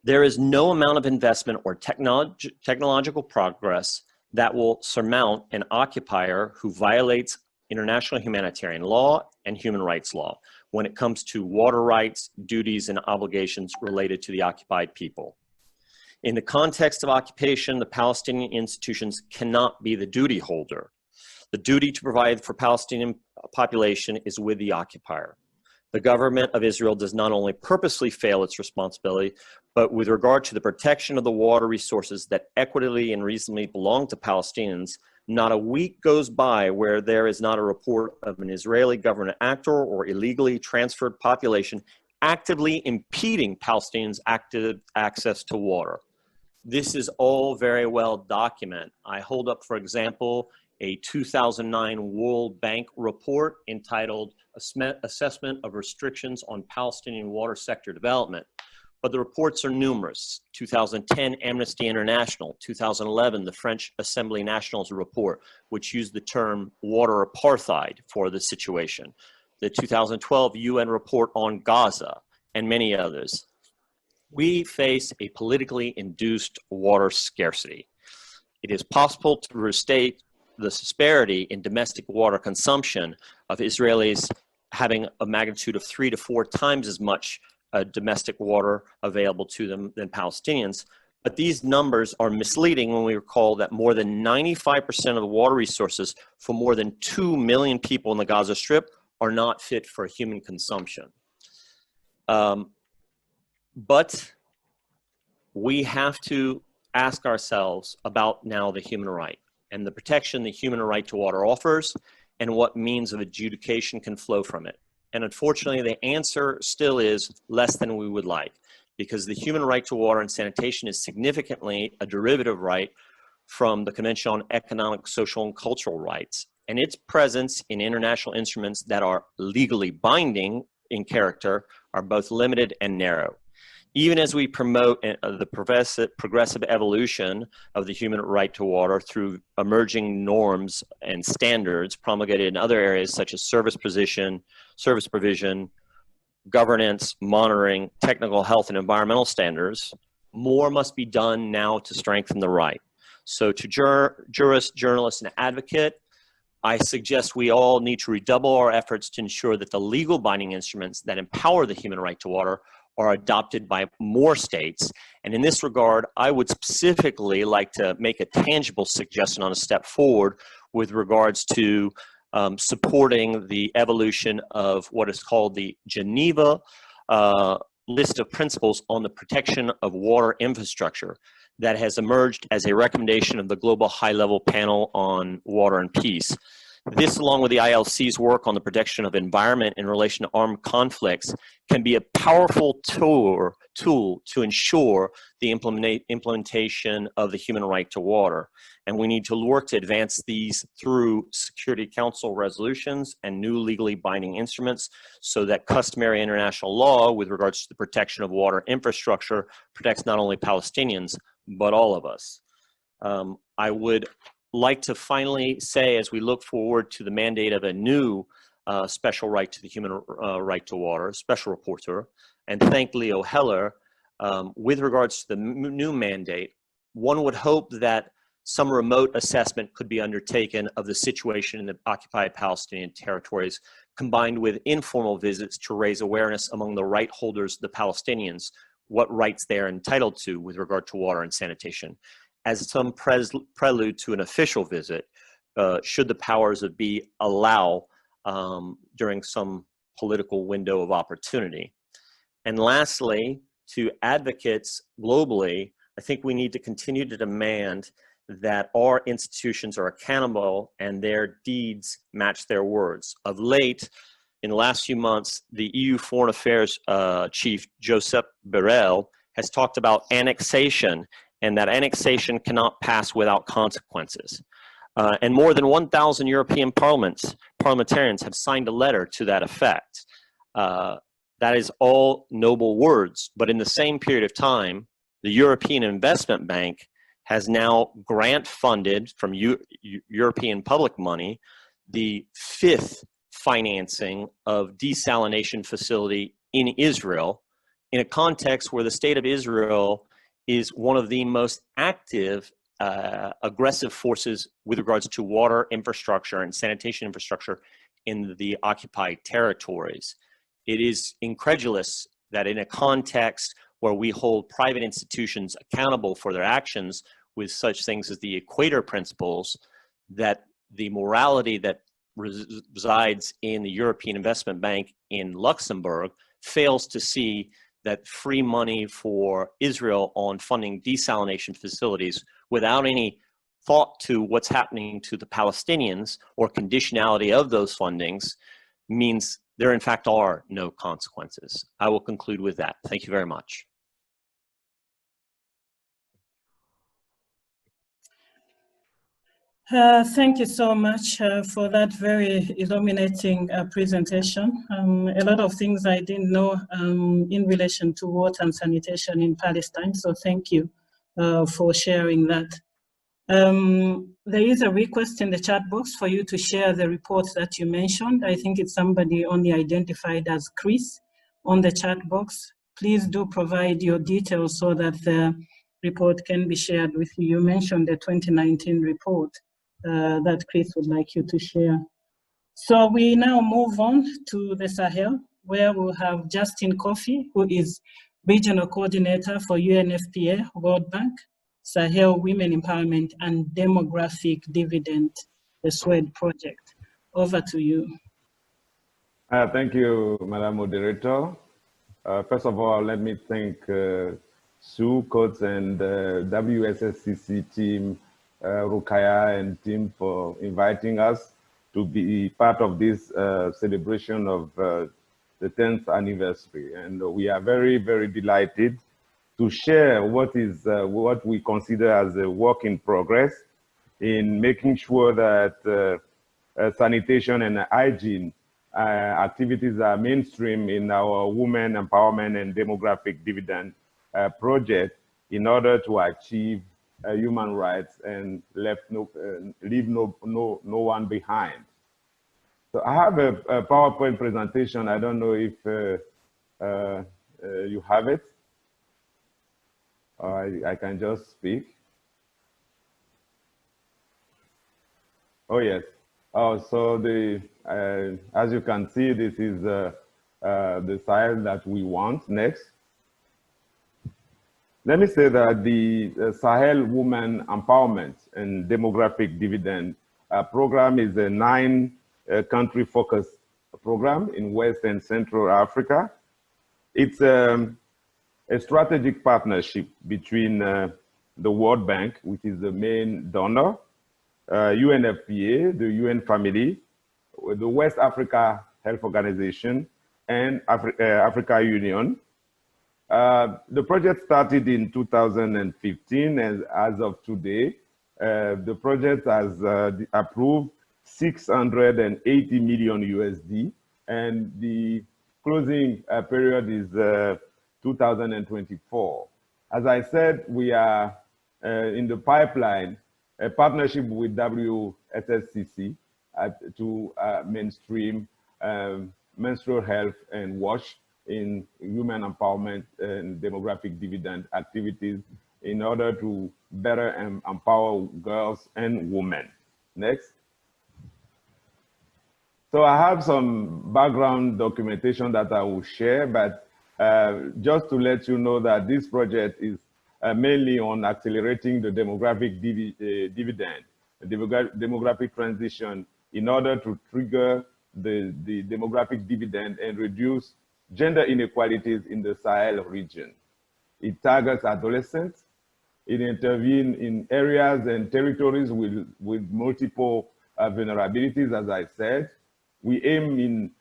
There is no amount of investment or technological progress that will surmount an occupier who violates international humanitarian law and human rights law when it comes to water rights, duties, and obligations related to the occupied people. In the context of occupation, the Palestinian institutions cannot be the duty holder. The duty to provide for Palestinian population is with the occupier. The government of Israel does not only purposely fail its responsibility, but with regard to the protection of the water resources that equitably and reasonably belong to Palestinians, not a week goes by where there is not a report of an Israeli government actor or illegally transferred population actively impeding Palestinians' active access to water. This is all very well documented. I hold up, for example, a 2009 World Bank report entitled Assessment of Restrictions on Palestinian Water Sector Development. But the reports are numerous. 2010 Amnesty International, 2011 the French Assembly National's report, which used the term water apartheid for the situation. The 2012 UN report on Gaza, and many others. We face a politically induced water scarcity. It is possible to restate the disparity in domestic water consumption of Israelis having a magnitude of 3 to 4 times as much domestic water available to them than Palestinians. But these numbers are misleading when we recall that more than 95% of the water resources for more than 2 million people in the Gaza Strip are not fit for human consumption. But we have to ask ourselves about now the human right and the protection the human right to water offers and what means of adjudication can flow from it. And unfortunately, the answer still is less than we would like, because the human right to water and sanitation is significantly a derivative right from the Convention on Economic, Social, and Cultural Rights. And its presence in international instruments that are legally binding in character are both limited and narrow. Even as we promote the progressive evolution of the human right to water through emerging norms and standards promulgated in other areas such as service provision, governance, monitoring, technical health, and environmental standards, more must be done now to strengthen the right. So to jurists, journalists, and advocates, I suggest we all need to redouble our efforts to ensure that the legal binding instruments that empower the human right to water are adopted by more states. And in this regard, I would specifically like to make a tangible suggestion on a step forward with regards to supporting the evolution of what is called the Geneva list of principles on the protection of water infrastructure that has emerged as a recommendation of the Global High-Level Panel on Water and Peace. This, along with the ILC's work on the protection of environment in relation to armed conflicts, can be a powerful tool to ensure the implementation of the human right to water. And we need to work to advance these through Security Council resolutions and new legally binding instruments so that customary international law with regards to the protection of water infrastructure protects not only Palestinians, but all of us. I would like to finally say, as we look forward to the mandate of a new special right to the human right to water, special rapporteur, and thank Leo Heller, with regards to the new mandate, one would hope that some remote assessment could be undertaken of the situation in the occupied Palestinian territories, combined with informal visits to raise awareness among the right holders, the Palestinians, what rights they are entitled to with regard to water and sanitation, as some prelude to an official visit, should the powers that be allow during some political window of opportunity. And lastly, to advocates globally, I think we need to continue to demand that our institutions are accountable and their deeds match their words. Of late, in the last few months, the EU Foreign Affairs Chief, Josep Borrell, has talked about annexation, and that annexation cannot pass without consequences. And more than 1,000 European parliamentarians have signed a letter to that effect. That is all noble words, but in the same period of time, the European Investment Bank has now grant funded from European public money the 5th financing of desalination facility in Israel, in a context where the state of Israel is one of the most active aggressive forces with regards to water infrastructure and sanitation infrastructure in the occupied territories. It is incredulous that in a context where we hold private institutions accountable for their actions with such things as the Equator Principles, that the morality that resides in the European Investment Bank in Luxembourg fails to see that free money for Israel on funding desalination facilities without any thought to what's happening to the Palestinians or conditionality of those fundings means there in fact are no consequences. I will conclude with that. Thank you very much. Thank you so much for that very illuminating presentation. A lot of things I didn't know in relation to water and sanitation in Palestine, so thank you for sharing that. There is a request in the chat box for you to share the report that you mentioned. I think it's somebody only identified as Chris on the chat box. Please do provide your details so that the report can be shared with you. You mentioned the 2019 report that Chris would like you to share. So we now move on to the Sahel, where we'll have Justin Coffey, who is Regional Coordinator for UNFPA, World Bank, Sahel Women Empowerment and Demographic Dividend, the SWED project. Over to you. Thank you, Madam Moderator. First of all, let me thank Sue Coates and WSSCC team, Rukaya and team for inviting us to be part of this celebration of the 10th anniversary. And we are very, very delighted to share what we consider as a work in progress in making sure that sanitation and hygiene activities are mainstream in our women empowerment and demographic dividend project in order to achieve human rights and leave no one behind. So I have a PowerPoint presentation. I don't know if you have it. I can just speak. Oh yes. Oh, so as you can see, this is the Sahel that we want. Next. Let me say that the Sahel Women Empowerment and Demographic Dividend program is a 9-country focused program in West and Central Africa. It's a strategic partnership between the World Bank, which is the main donor, UNFPA, the UN family, the West Africa Health Organization, and Africa Union. The project started in 2015, and as of today, the project has approved 680 million USD, and the closing period is 2024. As I said, we are in the pipeline, a partnership with WSSCC to mainstream menstrual health and WASH in human empowerment and demographic dividend activities in order to better empower girls and women. Next. So I have some background documentation that I will share, but just to let you know that this project is mainly on accelerating the demographic dividend, the demographic transition in order to trigger the demographic dividend and reduce gender inequalities in the Sahel region. It targets adolescents. It intervenes in areas and territories with multiple vulnerabilities, as I said. We aim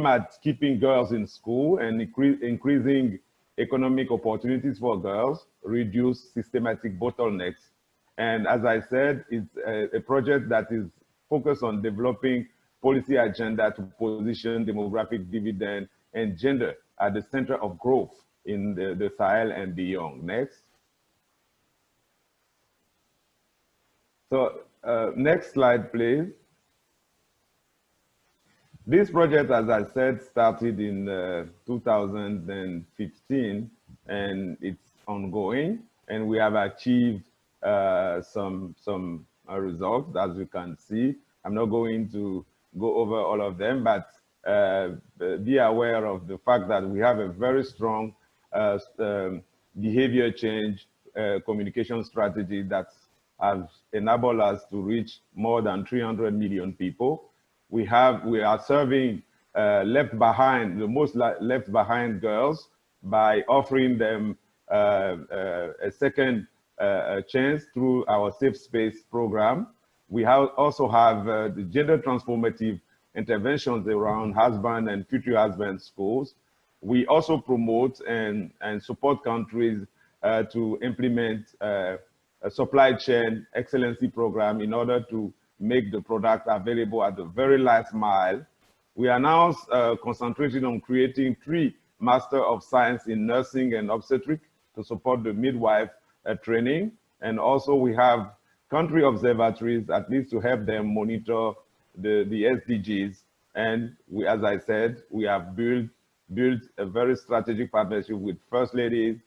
at keeping girls in school and increasing economic opportunities for girls, reduce systematic bottlenecks. And as I said, it's a project that is focused on developing policy agenda to position demographic dividend and gender at the center of growth in the Sahel and beyond. Next. So next slide, please. This project, as I said, started in 2015, and it's ongoing, and we have achieved some results, as you can see. I'm not going to go over all of them, but be aware of the fact that we have a very strong behavior change communication strategy that has enabled us to reach more than 300 million people. We are serving the most left behind girls by offering them a second chance through our Safe Space program. We also have the gender transformative interventions around husband and future husband schools. We also promote and support countries to implement a supply chain excellency program in order to make the product available at the very last mile. We are now concentrating on creating 3 Master of Science in Nursing and Obstetric to support the midwife training. And also we have country observatories, at least to help them monitor the SDGs. And we, as I said, we have built a very strategic partnership with First Ladies,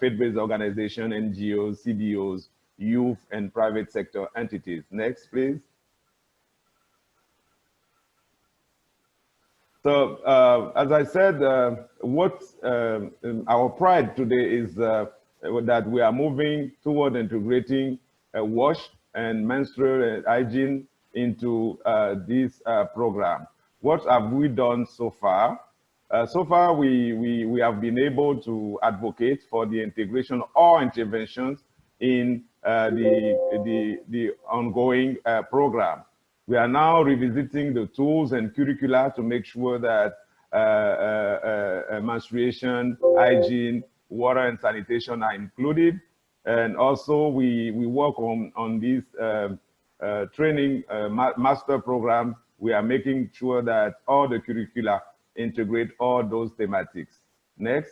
faith-based organizations, NGOs, CBOs, youth and private sector entities. Next, please. So, as I said, our pride today is that we are moving toward integrating wash and menstrual hygiene into this program. What have we done so far? So far, we have been able to advocate for the integration of all interventions in the ongoing program. We are now revisiting the tools and curricula to make sure that menstruation, hygiene, water and sanitation are included. And also we work on these training master programs. We are making sure that all the curricula integrate all those thematics. Next.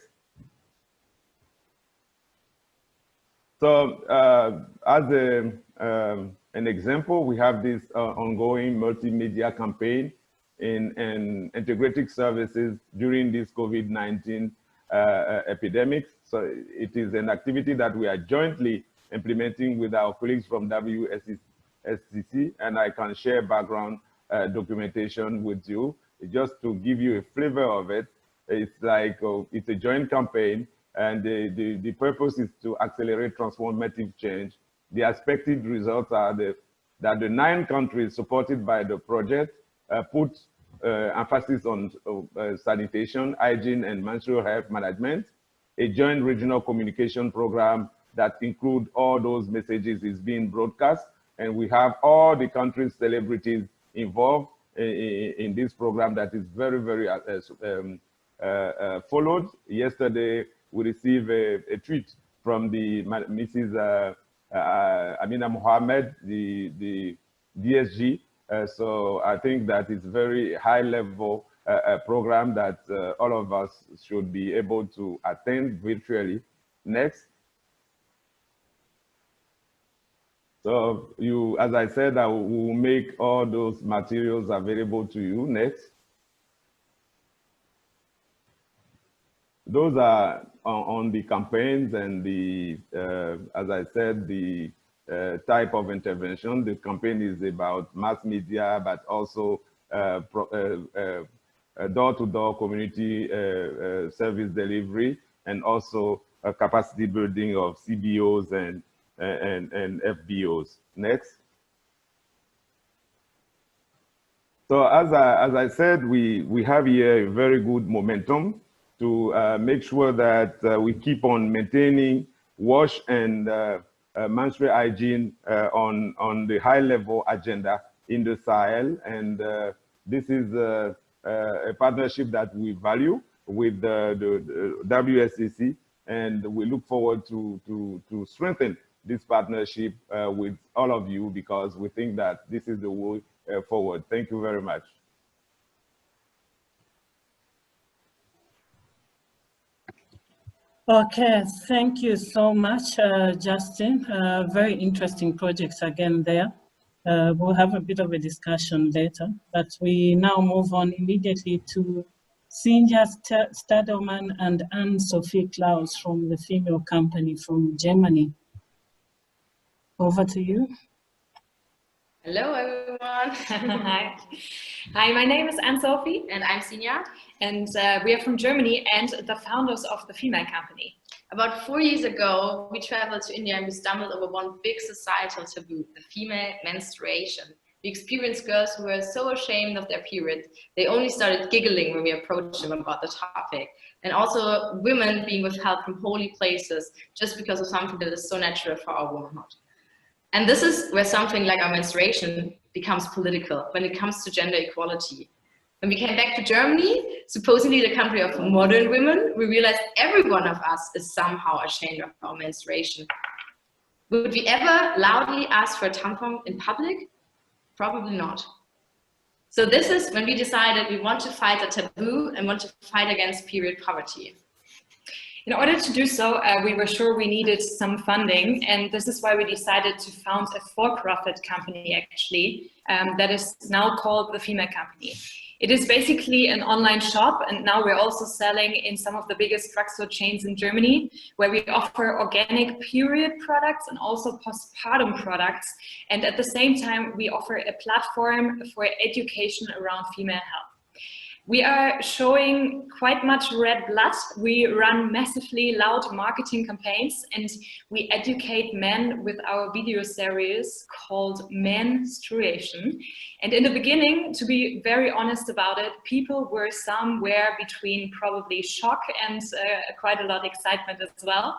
So as an example, we have this ongoing multimedia campaign in integrating services during this COVID-19 epidemic. So it is an activity that we are jointly implementing with our colleagues from WSCC, and I can share background documentation with you. Just to give you a flavor of it, it's like it's a joint campaign, and the purpose is to accelerate transformative change. The expected results are that the 9 countries supported by the project put emphasis on sanitation, hygiene, and menstrual health management. A joint regional communication program that includes all those messages is being broadcast, and we have all the countries' celebrities involved in this program that is very, very followed. Yesterday, we received a tweet from the Mrs. Amina Mohammed, the DSG. So I think that is very high level program that all of us should be able to attend virtually. Next. So as I said, I will make all those materials available to you. Next. Those are on the campaigns and the, as I said, the type of intervention. The campaign is about mass media, but also door-to-door community service delivery, and also capacity building of CBOs and FBOs. Next. So as I said, we have here a very good momentum to make sure that we keep on maintaining wash and menstrual hygiene on the high-level agenda in the Sahel. And this is a partnership that we value with the WSCC, and we look forward to strengthen this partnership with all of you, because we think that this is the way forward. Thank you very much. Okay, thank you so much, Justin. Very interesting projects again there. We'll have a bit of a discussion later, but we now move on immediately to Sinja Stadelman and Anne-Sophie Klaus from the female company from Germany. Over to you. Hello, everyone. Hi. Hi, my name is Anne-Sophie. And I'm Sinja. And we are from Germany and the founders of the female company. About 4 years ago, we traveled to India and we stumbled over one big societal taboo, the female menstruation. We experienced girls who were so ashamed of their period, they only started giggling when we approached them about the topic. And also women being withheld from holy places just because of something that is so natural for our womanhood. And this is where something like our menstruation becomes political, when it comes to gender equality. When we came back to Germany, supposedly the country of modern women, we realized every one of us is somehow ashamed of our menstruation. Would we ever loudly ask for a tampon in public? Probably not. So this is when we decided we want to fight a taboo and want to fight against period poverty. In order to do so, we were sure we needed some funding, and this is why we decided to found a for-profit company, actually, that is now called the Female Company. It is basically an online shop, and now we're also selling in some of the biggest drugstore chains in Germany, where we offer organic period products and also postpartum products. And at the same time, we offer a platform for education around female health. We are showing quite much red blood. We run massively loud marketing campaigns, and we educate men with our video series called Menstruation. And in the beginning, to be very honest about it, people were somewhere between probably shock and quite a lot of excitement as well.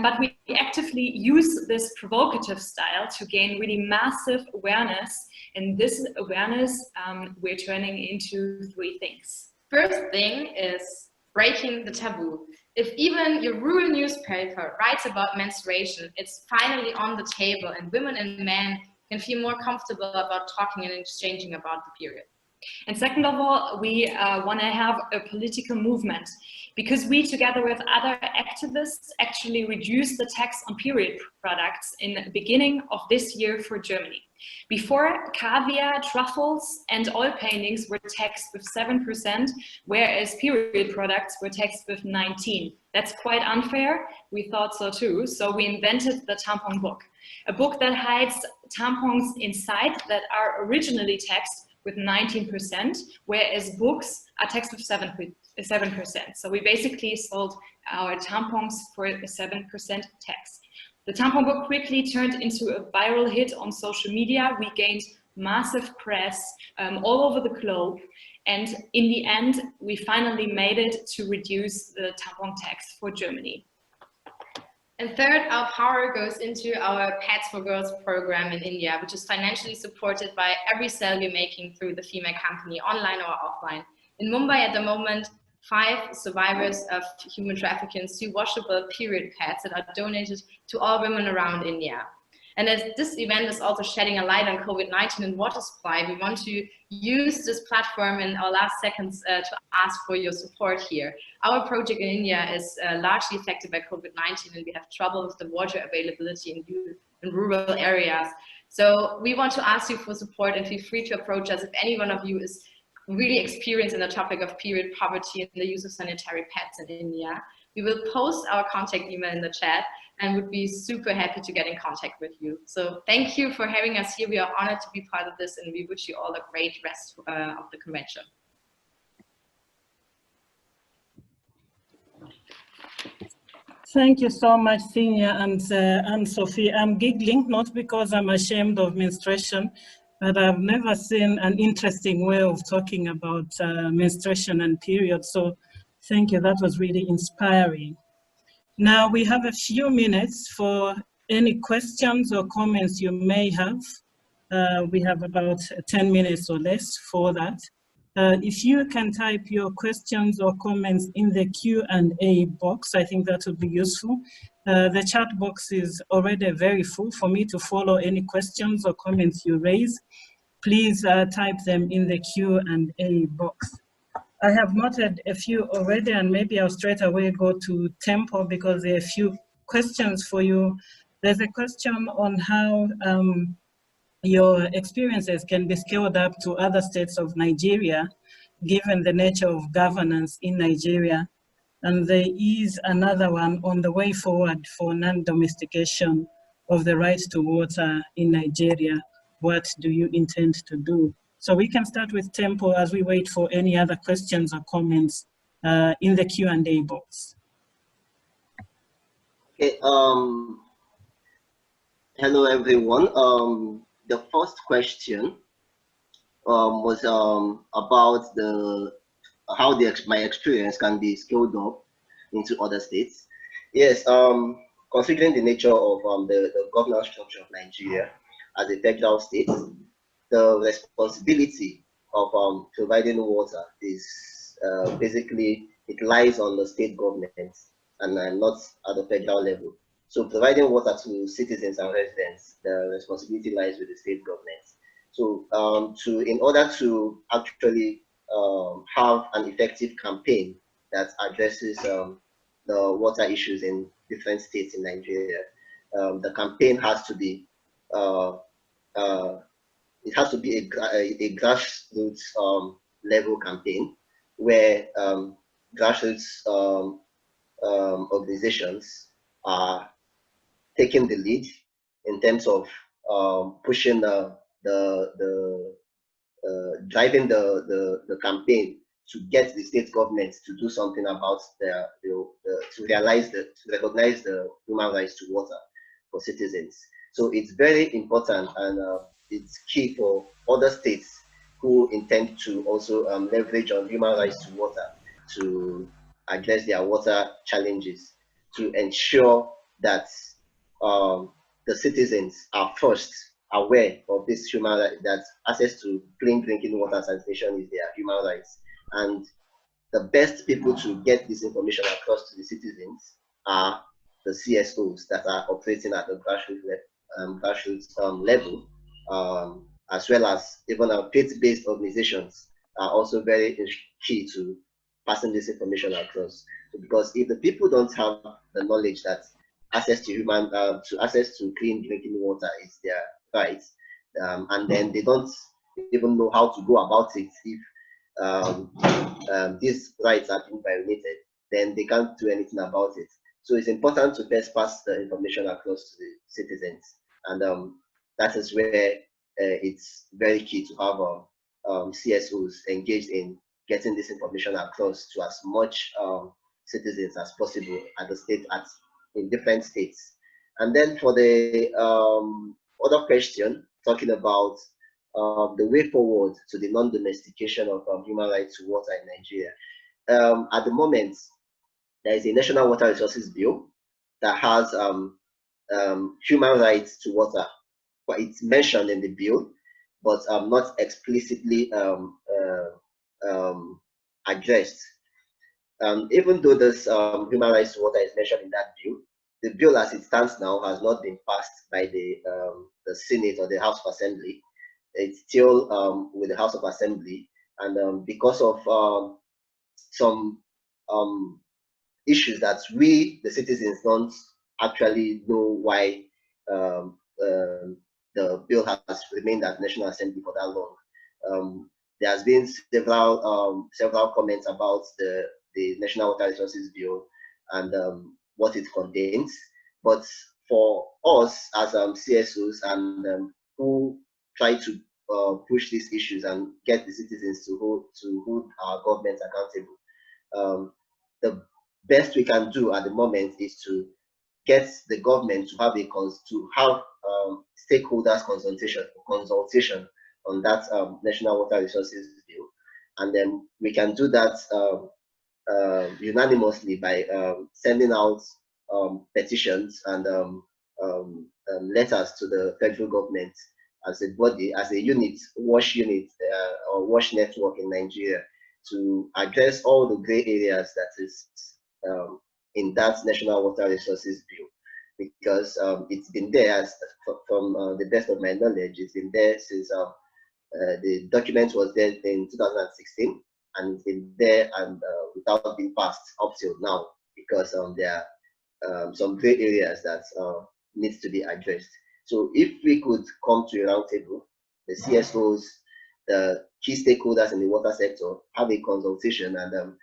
But we actively use this provocative style to gain really massive awareness. And this awareness we're turning into 3 things. First thing is breaking the taboo. If even your rural newspaper writes about menstruation, it's finally on the table, and women and men can feel more comfortable about talking and exchanging about the period. And second of all, we want to have a political movement, because we, together with other activists, actually reduced the tax on period products in the beginning of this year for Germany. Before, caviar, truffles, and oil paintings were taxed with 7%, whereas period products were taxed with 19%. That's quite unfair. We thought so too. So we invented the tampon book, a book that hides tampons inside that are originally taxed with 19%, whereas books are taxed with 7%. So we basically sold our tampons for a 7% tax. The tampon book quickly turned into a viral hit on social media. We gained massive press all over the globe. And in the end, we finally made it to reduce the tampon tax for Germany. And third, our power goes into our Pads for Girls program in India, which is financially supported by every sale we're making through the Female Company, online or offline. In Mumbai at the moment, 5 survivors of human trafficking see washable period pads that are donated to all women around India. And as this event is also shedding a light on COVID-19 and water supply, we want to use this platform in our last seconds to ask for your support here. Our project in India is largely affected by COVID-19, and we have trouble with the water availability in rural areas. So we want to ask you for support, and feel free to approach us if any one of you is really experienced in the topic of period poverty and the use of sanitary pads in India. We will post our contact email in the chat and would be super happy to get in contact with you. So thank you for having us here. We are honored to be part of this, and we wish you all a great rest of the convention. Thank you so much, Senior and Sophie. I'm giggling, not because I'm ashamed of menstruation, but I've never seen an interesting way of talking about menstruation and periods. So thank you, that was really inspiring. Now we have a few minutes for any questions or comments you may have. We have about 10 minutes or less for that. If you can type your questions or comments in the Q&A box, I think that would be useful. The chat box is already very full for me to follow any questions or comments you raise. Please type them in the Q&A box. I have noted a few already, and maybe I'll straight away go to Tempo because there are a few questions for you. There's a question on how your experiences can be scaled up to other states of Nigeria, given the nature of governance in Nigeria. And there is another one on the way forward for non-domestication of the right to water in Nigeria. What do you intend to do? So we can start with Tempo as we wait for any other questions or comments in the Q&A box. Okay, hello everyone. The first question was about how my experience can be scaled up into other states. Yes, considering the nature of the governance structure of Nigeria as a federal state, the responsibility of providing water is basically, it lies on the state government and not at the federal level. So providing water to citizens and residents, the responsibility lies with the state government. So in order to actually have an effective campaign that addresses the water issues in different states in Nigeria, the campaign has to be it has to be a grassroots level campaign where grassroots organizations are taking the lead in terms of pushing driving the campaign to get the state government to do something about to recognize the human rights to water for citizens. So it's very important, and it's key for other states who intend to also leverage on human rights to water to address their water challenges, to ensure that the citizens are first aware of this human right, that access to clean drinking water and sanitation is their human rights. And the best people to get this information across to the citizens are the CSOs that are operating at the grassroots level, as well as even our faith-based organizations are also very key to passing this information across. So because if the people don't have the knowledge that access to clean drinking water is their right, and then they don't even know how to go about it if these rights are being violated, then they can't do anything about it. So it's important to first pass the information across to the citizens, and that is where it's very key to have CSOs engaged in getting this information across to as much citizens as possible at the state, in different states. And then for the other question, talking about the way forward to the non-domestication of human rights to water in Nigeria. At the moment, there is a National Water Resources Bill that has human rights to water, but it's mentioned in the bill, but not explicitly addressed. Even though this human rights to water is mentioned in that bill, the bill as it stands now has not been passed by the Senate or the House of Assembly. It's still with the House of Assembly, and because of some issues that we, the citizens, don't actually know why the bill has remained at National Assembly for that long. there has been several comments about the National Water Resources Bill and what it contains. But for us as CSOs and who try to push these issues and get the citizens to hold our government accountable, the best we can do at the moment is to get the government to have stakeholders consultation on that National Water Resources Bill, and then we can do that unanimously by sending out petitions and letters to the federal government as a body, as a unit, WASH unit or WASH network in Nigeria, to address all the gray areas that is in that National Water Resources Bill, because it's been there, from the best of my knowledge, it's been there since the document was there in 2016, and it's been there and without being passed up till now, because there are some gray areas that needs to be addressed. So if we could come to a round table, the CSOs, the key stakeholders in the water sector, have a consultation and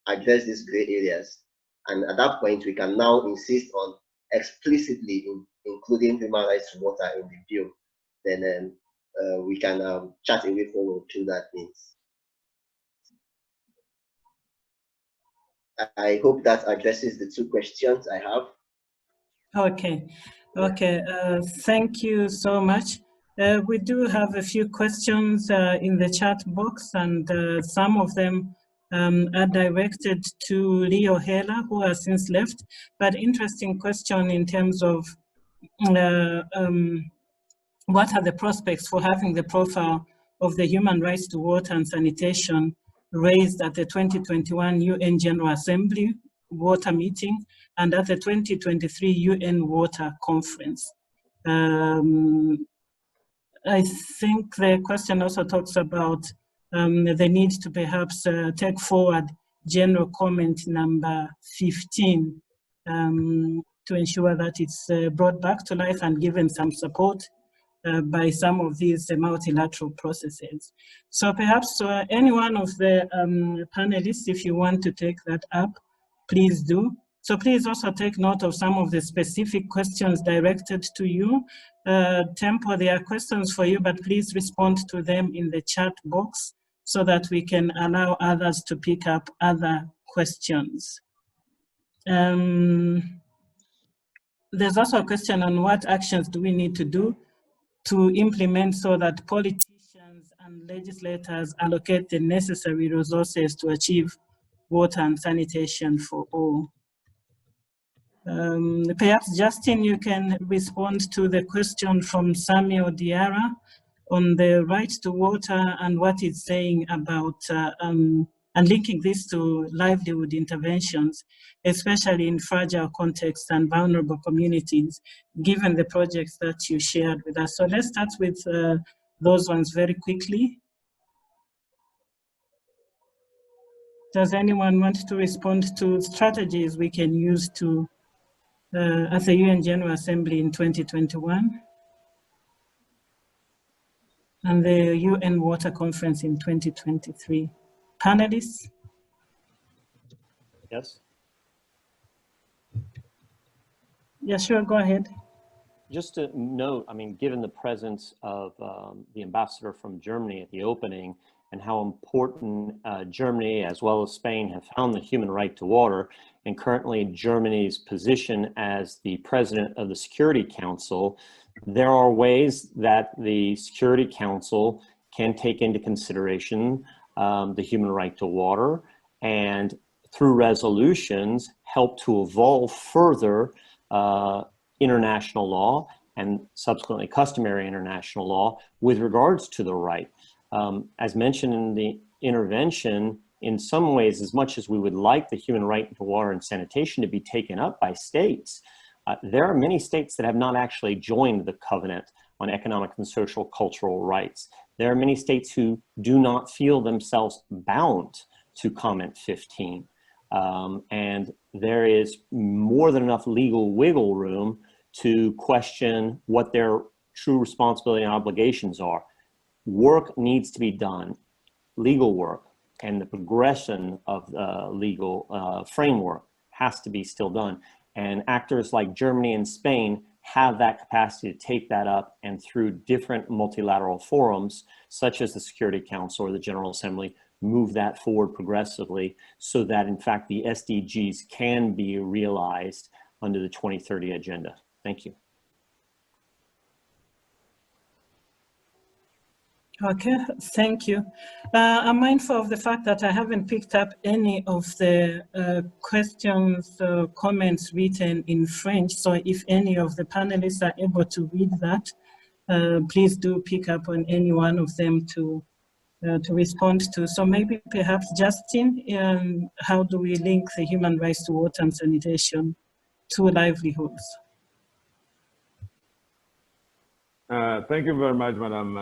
address these gray areas, and at that point we can now insist on explicitly including human rights to water in the bill, then we can chart a way forward through that means. I hope that addresses the two questions I have. Okay, thank you so much. We do have a few questions in the chat box, and some of them are directed to Leo Hela, who has since left, but interesting question in terms of what are the prospects for having the profile of the human rights to water and sanitation raised at the 2021 UN General Assembly water meeting and at the 2023 UN Water Conference. I think the question also talks about the need to perhaps take forward general comment number 15 to ensure that it's brought back to life and given some support by some of these multilateral processes. So perhaps any one of the panelists, if you want to take that up, please do. So please also take note of some of the specific questions directed to you. Tempo, there are questions for you, but please respond to them in the chat box so that we can allow others to pick up other questions. There's also a question on what actions do we need to do to implement so that politicians and legislators allocate the necessary resources to achieve water and sanitation for all. Perhaps Justin, you can respond to the question from Samuel Diarra on the right to water and what it's saying about, and linking this to livelihood interventions, especially in fragile contexts and vulnerable communities, given the projects that you shared with us. So let's start with those ones very quickly. Does anyone want to respond to strategies we can use to at the UN General Assembly in 2021 and the UN Water Conference in 2023? Panelists? Yes. Yeah, sure, go ahead. Just to note, I mean, given the presence of the ambassador from Germany at the opening and how important Germany as well as Spain have found the human right to water, and currently Germany's position as the president of the Security Council, there are ways that the Security Council can take into consideration the human right to water, and through resolutions help to evolve further international law and subsequently customary international law with regards to the right. As mentioned in the intervention, in some ways, as much as we would like the human right to water and sanitation to be taken up by states, there are many states that have not actually joined the Covenant on Economic and Social Cultural Rights. There are many states who do not feel themselves bound to Comment 15. And there is more than enough legal wiggle room to question what their true responsibility and obligations are. Work needs to be done legal work and the progression of the legal framework has to be still done. And actors like Germany and Spain have that capacity to take that up, and through different multilateral forums, such as the Security Council or the General Assembly, move that forward progressively so that in fact the SDGs can be realized under the 2030 agenda. Thank you. Okay, thank you. I'm mindful of the fact that I haven't picked up any of the questions, comments written in French. So if any of the panelists are able to read that, please do pick up on any one of them to respond to. So maybe perhaps Justin, how do we link the human rights to water and sanitation to livelihoods? Thank you very much, Madam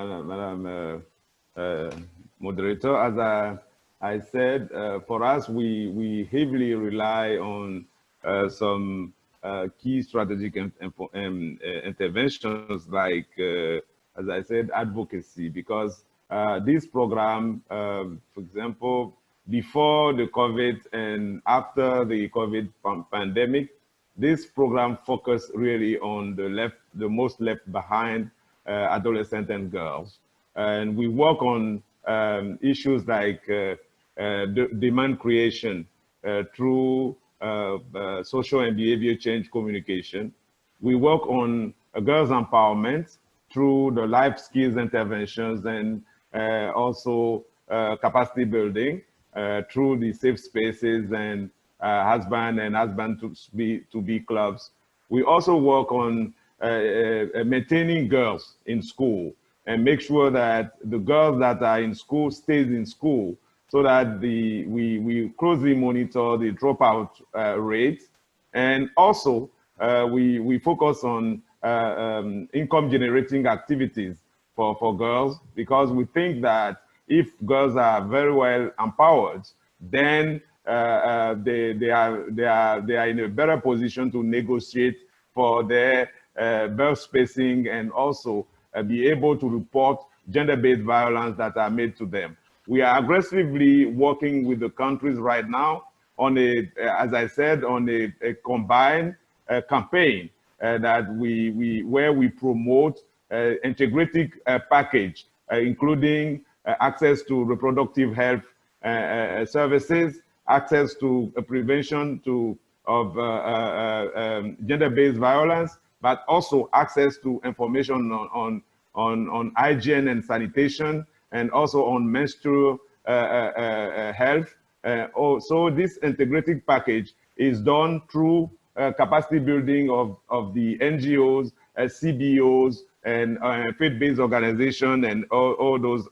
Moderator. As I said, for us, we heavily rely on some key strategic interventions like, as I said, advocacy, because this program, for example, before the COVID and after the COVID pandemic, this program focused really on the most left behind adolescents and girls. And we work on issues like demand creation through social and behavior change communication. We work on girls' empowerment through the life skills interventions and also capacity building through the safe spaces and husband to be clubs. We also work on maintaining girls in school and make sure that the girls that are in school stays in school, so that we closely monitor the dropout rate. And also we focus on income generating activities for girls, because we think that if girls are very well empowered, then they are in a better position to negotiate for their birth spacing and also be able to report gender-based violence that are made to them. We are aggressively working with the countries right now on as I said, on a combined campaign that where we promote integrated package, including access to reproductive health services, access to prevention of gender-based violence, but also access to information on hygiene and sanitation, and also on menstrual health. So this integrated package is done through capacity building of the NGOs, CBOs, and faith-based organizations, and all those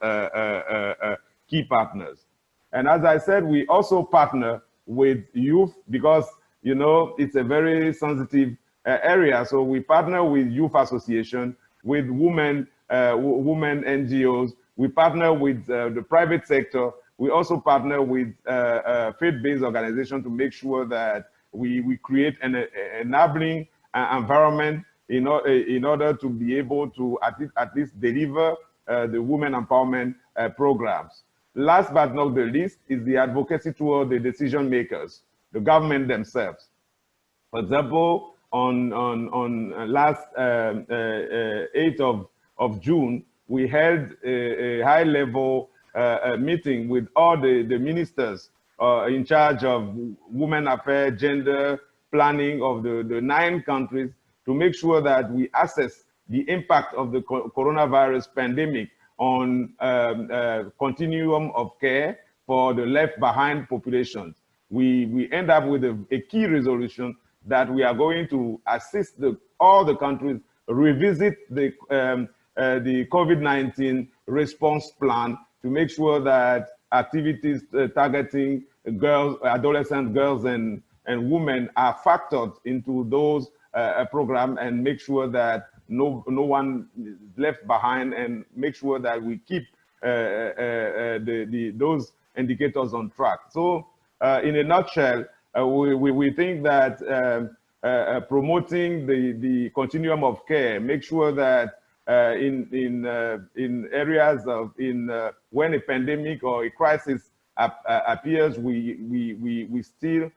key partners. And as I said, we also partner with youth, because it's a very sensitive area. So we partner with youth association, with women NGOs. We partner with the private sector. We also partner with faith-based organizations to make sure that we create an enabling environment in order to be able to at least deliver the women empowerment programs. Last but not the least is the advocacy toward the decision makers, the government themselves. For example, on last 8th of June, we held a high-level meeting with all the ministers in charge of women affairs, gender planning of the 9 countries, to make sure that we assess the impact of the coronavirus pandemic on continuum of care for the left behind populations. We end up with a key resolution that we are going to assist all the countries revisit the COVID-19 response plan to make sure that activities targeting girls, adolescent girls and women are factored into those programs, and make sure that no one is left behind, and make sure that we keep those indicators on track. So in a nutshell, we think that promoting the continuum of care, make sure that in areas of when a pandemic or a crisis appears, we still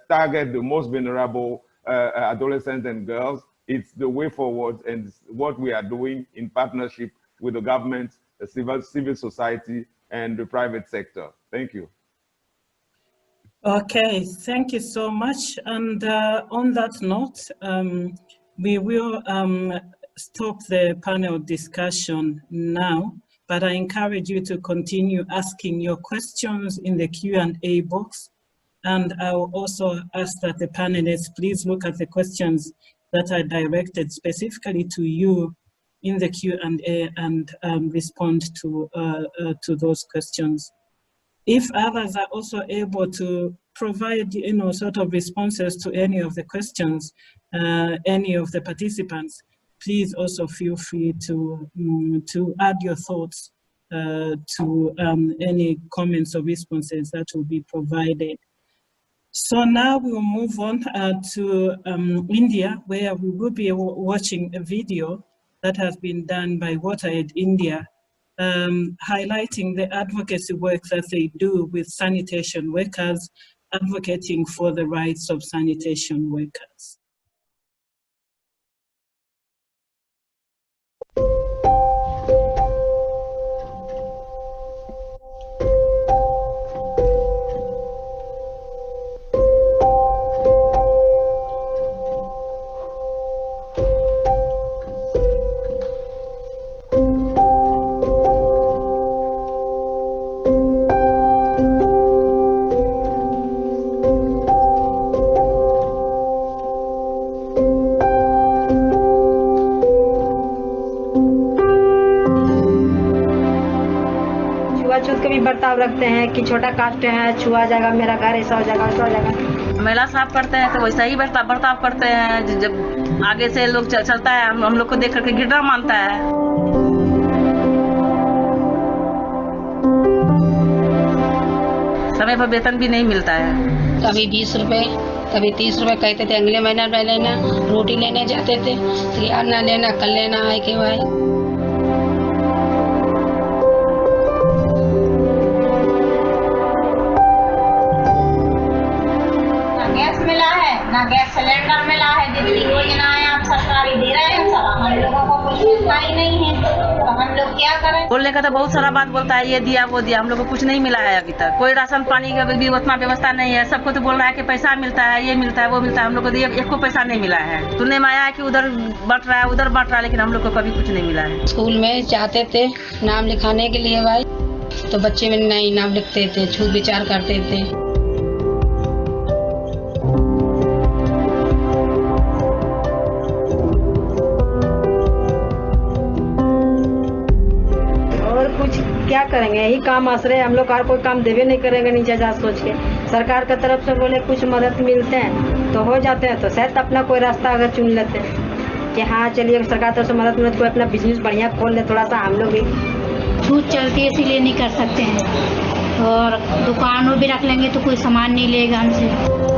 target the most vulnerable adolescents and girls. It's the way forward, and what we are doing in partnership with the government, the civil society, and the private sector. Thank you. Okay, thank you so much. And on that note, we will stop the panel discussion now, but I encourage you to continue asking your questions in the Q&A box. And I will also ask that the panelists please look at the questions that are directed specifically to you in the Q&A and respond to those questions. If others are also able to provide, sort of responses to any of the questions, any of the participants, please also feel free to add your thoughts to any comments or responses that will be provided. So now we will move on to India, where we will be watching a video that has been done by WaterAid India, highlighting the advocacy work that they do with sanitation workers, advocating for the rights of sanitation workers. बर्ताव रखते हैं कि छोटा काटते हैं, छुआ जाएगा मेरा घर, ऐसा हो जाएगा, ऐसा हो जाएगा। मेला साफ करते हैं तो वैसा ही बर्ताव करते हैं। जब आगे से लोग चलता है, हम लोग को देख करके गिरना मानता है। समय पर वेतन भी नहीं मिलता है। कभी 20 रुपए, कभी 30 रुपए कहते थे। अगले महीना लेना, रोटी लेने जाते थे तो यार ना लेना, कल लेना है कि भाई। ना गैस सिलेंडर मिला है, जितनी योजनाएं आप सरकारी दे रहे हैं सब हम लोगों को कुछ मिलता ही नहीं है, तो हम लोग क्या करें। बोलने का तो बहुत सारा बात बोलता है, ये दिया वो दिया, हम लोग को कुछ नहीं मिला है अभी तक। कोई राशन पानी का भी उतना व्यवस्था नहीं है। सबको तो बोल रहा है कि पैसा मिलता है, ये मिलता है, वो मिलता है। हम लोग को एक को पैसा नहीं मिला है। सुनने में आया है कि उधर बंट रहा है, उधर बंट रहा है, लेकिन हम लोग को कभी कुछ नहीं मिला है। स्कूल में चाहते थे नाम लिखाने के लिए भाई, तो बच्चे में नहीं नाम लिखते थे, छूट विचार करते थे। क्या करेंगे, यही काम आश्रय, हम लोग और कोई काम देवे नहीं करेंगे नीचे जा सोच के। सरकार की तरफ से बोले कुछ मदद मिलते हैं तो हो जाते हैं, तो शायद अपना कोई रास्ता अगर चुन लेते हैं कि हाँ चलिए सरकार तरफ से मदद मिले, कोई अपना बिजनेस बढ़िया खोल ले, थोड़ा सा हम लोग भी। छूट चलती है इसीलिए नहीं कर सकते हैं, और दुकानों भी रख लेंगे तो कोई सामान नहीं लेगा हमसे।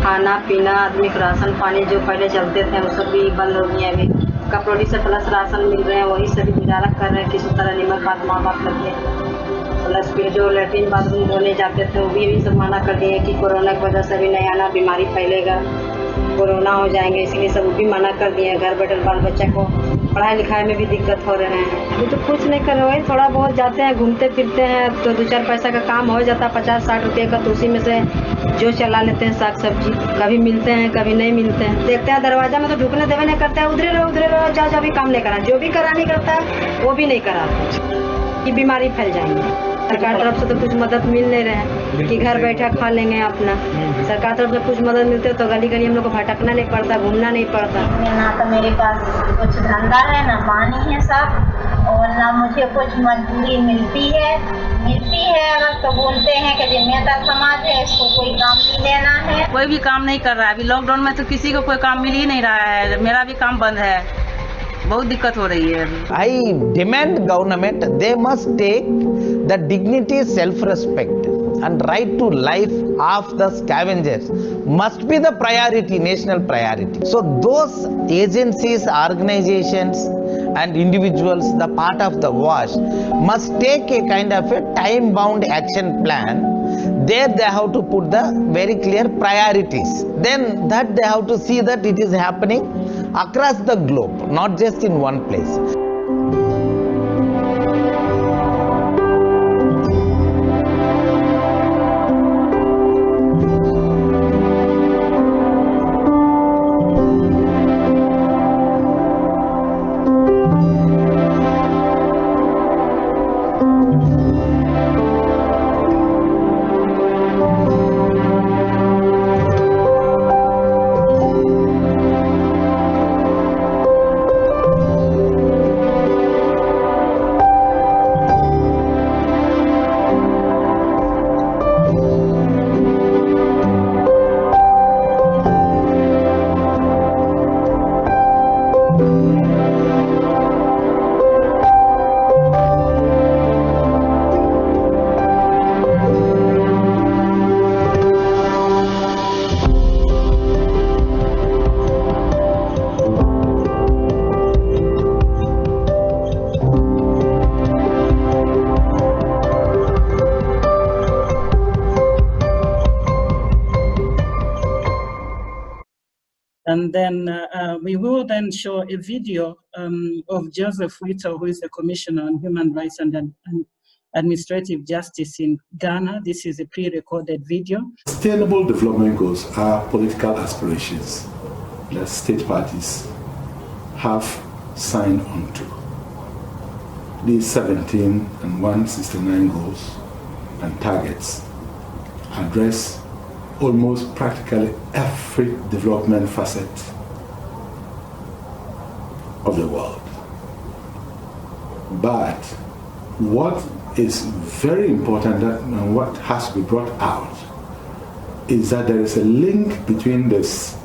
खाना पीना, आदमी का राशन पानी जो पहले चलते थे वो सब भी बंद हो गए। अभी कपड़ों से प्लस राशन मिल रहे हैं, वही से भी गुजारा कर रहे हैं किसी तरह। निमक बात माँ बाप लगे, प्लस फिर जो लेट्रिन बाथरूम धोने जाते थे वो भी सब मना कर दिए कि कोरोना की वजह से भी नहीं आना, बीमारी फैलेगा, कोरोना हो जाएंगे, इसलिए सब भी मना कर दिए। घर बैठे बाल बच्चे को पढ़ाई लिखाई में भी दिक्कत हो रहे हैं। अभी तो कुछ नहीं कर रहे, थोड़ा बहुत जाते हैं घूमते फिरते हैं तो 2-4 पैसा का काम हो जाता है, 50-60 रुपये का, तो उसी में से जो चला लेते हैं साग सब्जी। कभी मिलते हैं कभी नहीं मिलते हैं। देखते हैं दरवाजा में तो ढुकने देवे नहीं करते हैं, उधरे रहो जाओ, भी काम नहीं करा, जो भी करा नहीं करता है वो भी नहीं कराते कि बीमारी फैल जाएंगी। सरकार तरफ से तो कुछ मदद मिल नहीं रहे हैं कि घर बैठा खा लेंगे अपना। सरकार तरफ से कुछ मदद मिलते तो गली गली हम लोग को भटकना नहीं पड़ता, घूमना नहीं पड़ता। ना तो मेरे पास कुछ धंधा है, ना पानी है सब, और और ना मुझे कुछ मजदूरी मिलती है अगर तो बोलते हैं कि जिम्मेदार समाज है, इसको कोई काम नहीं देना है। कोई भी काम नहीं कर रहा है अभी लॉकडाउन में, तो किसी को कोई काम मिल ही नहीं रहा है। मेरा भी काम बंद है, बहुत दिक्कत हो रही है अभी। I demand government they must take the dignity, self-respect and right to life of the scavengers must be the priority, national priority. So those agencies, organizations and individuals, the part of the WASH, must take a kind of a time-bound action plan. There they have to put the very clear priorities. Then that they have to see that it is happening across the globe, not just in one place. And then we will then show a video of Joseph Whittle, who is the Commissioner on Human Rights and Administrative Justice in Ghana. This is a pre-recorded video. Sustainable development goals are political aspirations that state parties have signed on to. These 17 and 169 goals and targets address almost practically every development facet of the world. But what is very important and what has to be brought out is that there is a link between this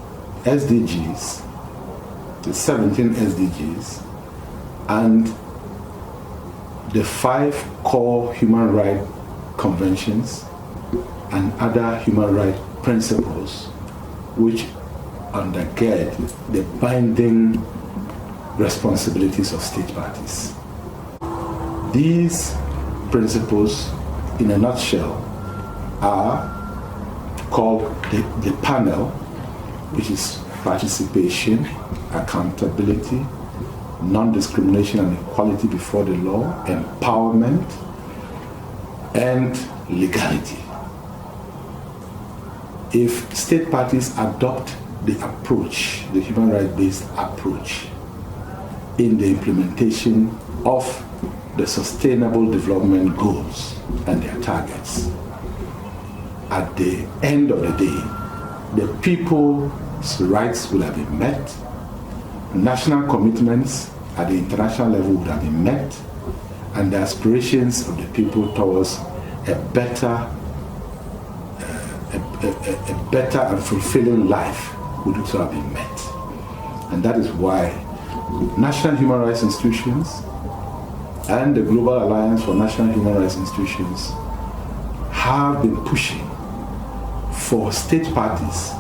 SDGs, the 17 SDGs, and the 5 core human rights conventions and other human rights principles which undergird the binding responsibilities of state parties. These principles, in a nutshell, are called the panel, which is participation, accountability, non-discrimination and equality before the law, empowerment, and legality. If state parties adopt the approach, the human rights-based approach, in the implementation of the Sustainable Development Goals and their targets, at the end of the day, the people's rights will have been met, national commitments at the international level would have been met, and the aspirations of the people towards a better and fulfilling life would also have been met. And that is why national human rights institutions and the Global Alliance for National Human Rights Institutions have been pushing for state parties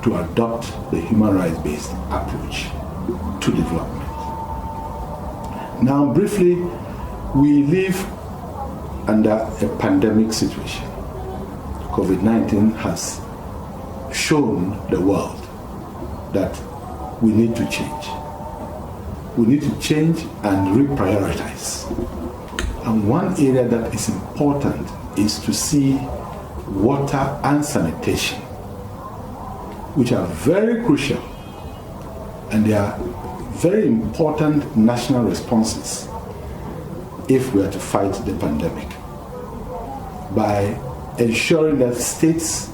to adopt the human rights-based approach to development. Now, briefly, we live under a pandemic situation. COVID-19 has shown the world that we need to change. We need to change and reprioritize. And one area that is important is to see water and sanitation, which are very crucial, and they are very important national responses if we are to fight the pandemic, by ensuring that states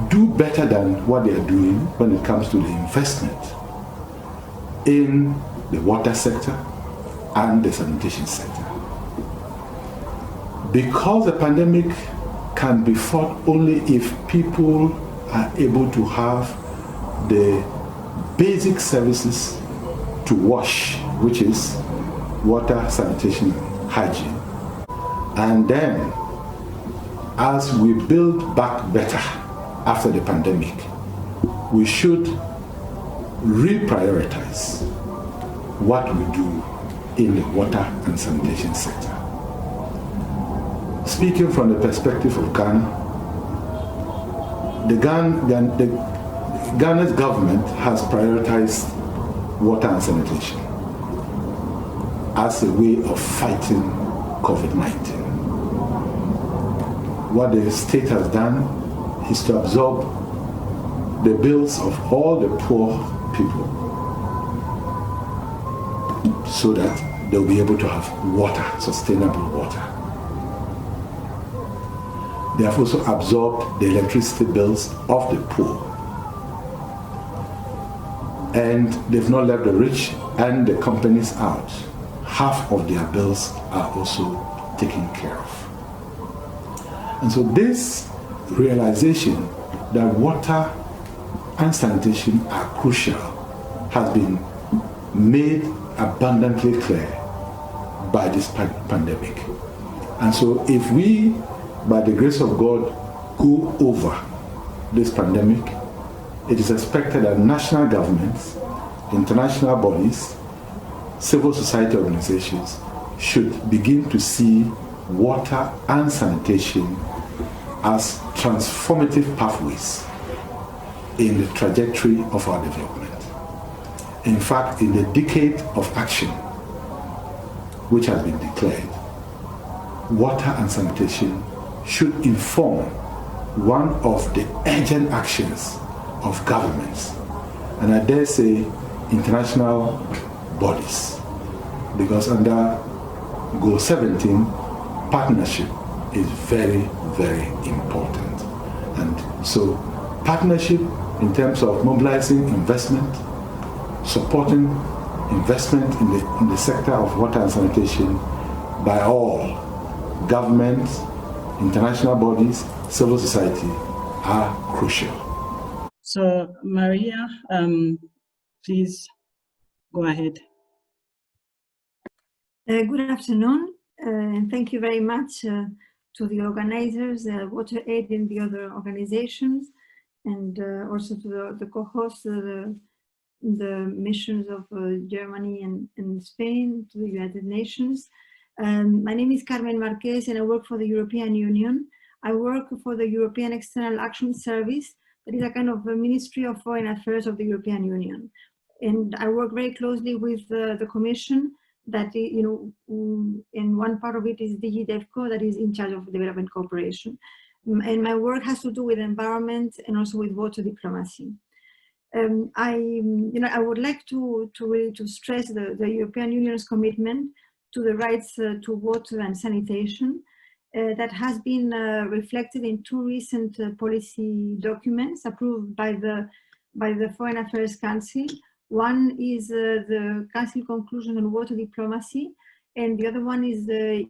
do better than what they are doing when it comes to the investment in the water sector, and the sanitation sector. Because the pandemic can be fought only if people are able to have the basic services to wash, which is water, sanitation, hygiene. And then, as we build back better after the pandemic, we should reprioritize what we do in the water and sanitation sector. Speaking from the perspective of Ghana, Ghana's government has prioritized water and sanitation as a way of fighting COVID-19. What the state has done is to absorb the bills of all the poor people so that they'll be able to have water, sustainable water. They have also absorbed the electricity bills of the poor. And they've not left the rich and the companies out. Half of their bills are also taken care of. And so this realization that water and sanitation are crucial has been made abundantly clear by this pandemic. And so if we, by the grace of God, go over this pandemic, it is expected that national governments, international bodies, civil society organizations should begin to see water and sanitation as transformative pathways in the trajectory of our development. In fact, in the decade of action which has been declared, water and sanitation should inform one of the urgent actions of governments, and I dare say international bodies, because under Goal 17, partnership is very, very important. And so partnership in terms of mobilizing investment, supporting investment in the sector of water and sanitation by all governments, international bodies, civil society are crucial. So Maria, please go ahead. Good afternoon, and thank you very much to the organizers, WaterAid and the other organizations, and also to the co-hosts, the missions of Germany and Spain, to the United Nations. My name is Carmen Marquez and I work for the European Union. I work for the European External Action Service, that is a kind of a Ministry of Foreign Affairs of the European Union. And I work very closely with the Commission, that, you know, and one part of it is DG DevCo, that is in charge of development cooperation. And my work has to do with environment and also with water diplomacy. I would like to really stress the European Union's commitment to the rights to water and sanitation that has been reflected in two recent policy documents approved by the Foreign Affairs Council. One is the Council conclusion on water diplomacy, and the other one is the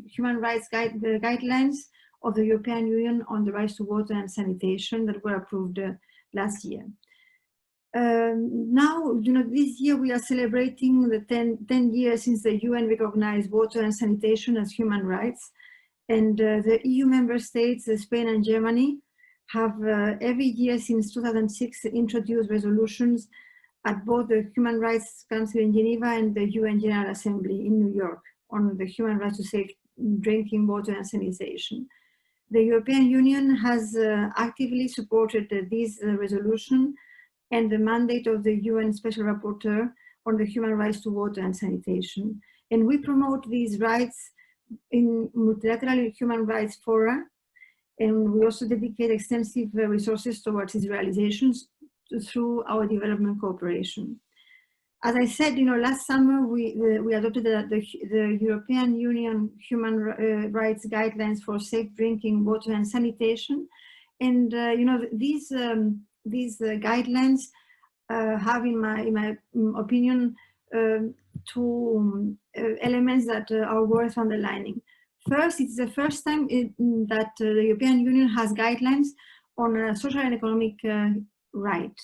human rights guidelines of the European Union on the rights to water and sanitation that were approved last year. Now, this year we are celebrating the 10 years since the UN recognized water and sanitation as human rights, and the EU member states, Spain and Germany, have every year since 2006 introduced resolutions at both the Human Rights Council in Geneva and the UN General Assembly in New York on the human rights to safe drinking water and sanitation. The European Union has actively supported this resolution and the mandate of the UN Special Rapporteur on the human rights to water and sanitation. And we promote these rights in multilateral human rights fora, and we also dedicate extensive resources towards its realizations through our development cooperation. As I said, last summer we adopted the European Union Human Rights Guidelines for Safe Drinking Water and Sanitation, and these guidelines have, in my opinion, two elements that are worth underlining. First, it's the first time that the European Union has guidelines on social and economic right.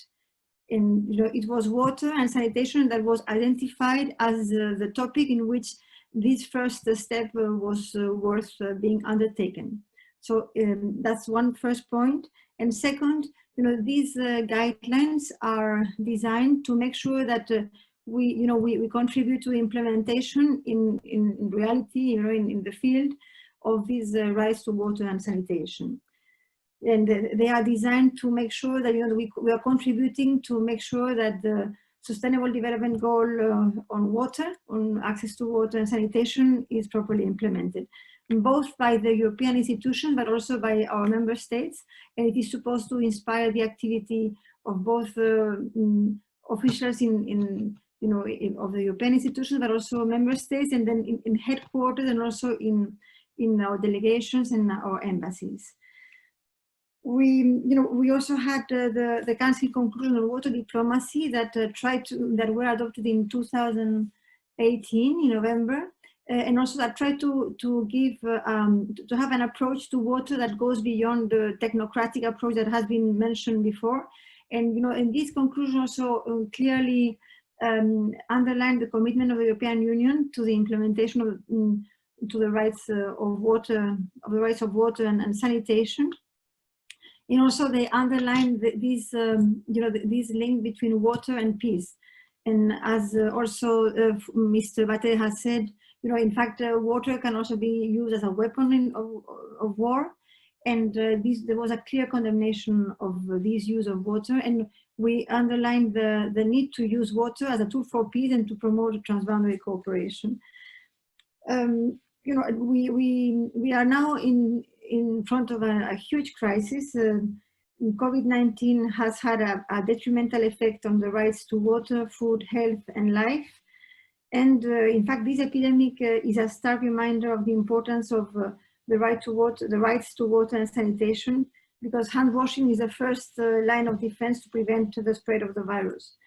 And it was water and sanitation that was identified as the topic in which this first step was worth being undertaken. So that's one first point. And second, these guidelines are designed to make sure that we contribute to implementation in reality, in the field of these rights to water and sanitation. And they are designed to make sure that we are contributing to make sure that the Sustainable Development Goal on water, on access to water and sanitation, is properly implemented, both by the European institutions but also by our member states. And it is supposed to inspire the activity of both officials of the European institutions, but also member states, and then in headquarters, and also in our delegations and our embassies. We also had the Council conclusion on water diplomacy that were adopted in 2018 in November, and also that tried to have an approach to water that goes beyond the technocratic approach that has been mentioned before. And in this conclusion also clearly underlined the commitment of the European Union to the implementation of to the rights of water, and sanitation. And also they underlined this link between water and peace. And as also Mr. Bate has said, in fact, water can also be used as a weapon of war. And there was a clear condemnation of this use of water. And we underlined the need to use water as a tool for peace and to promote transboundary cooperation. We are now in front of a huge crisis. COVID-19 has had a detrimental effect on the rights to water, food, health, and life. And in fact, this epidemic is a stark reminder of the importance of the rights to water and sanitation, because hand washing is the first line of defense to prevent the spread of the virus.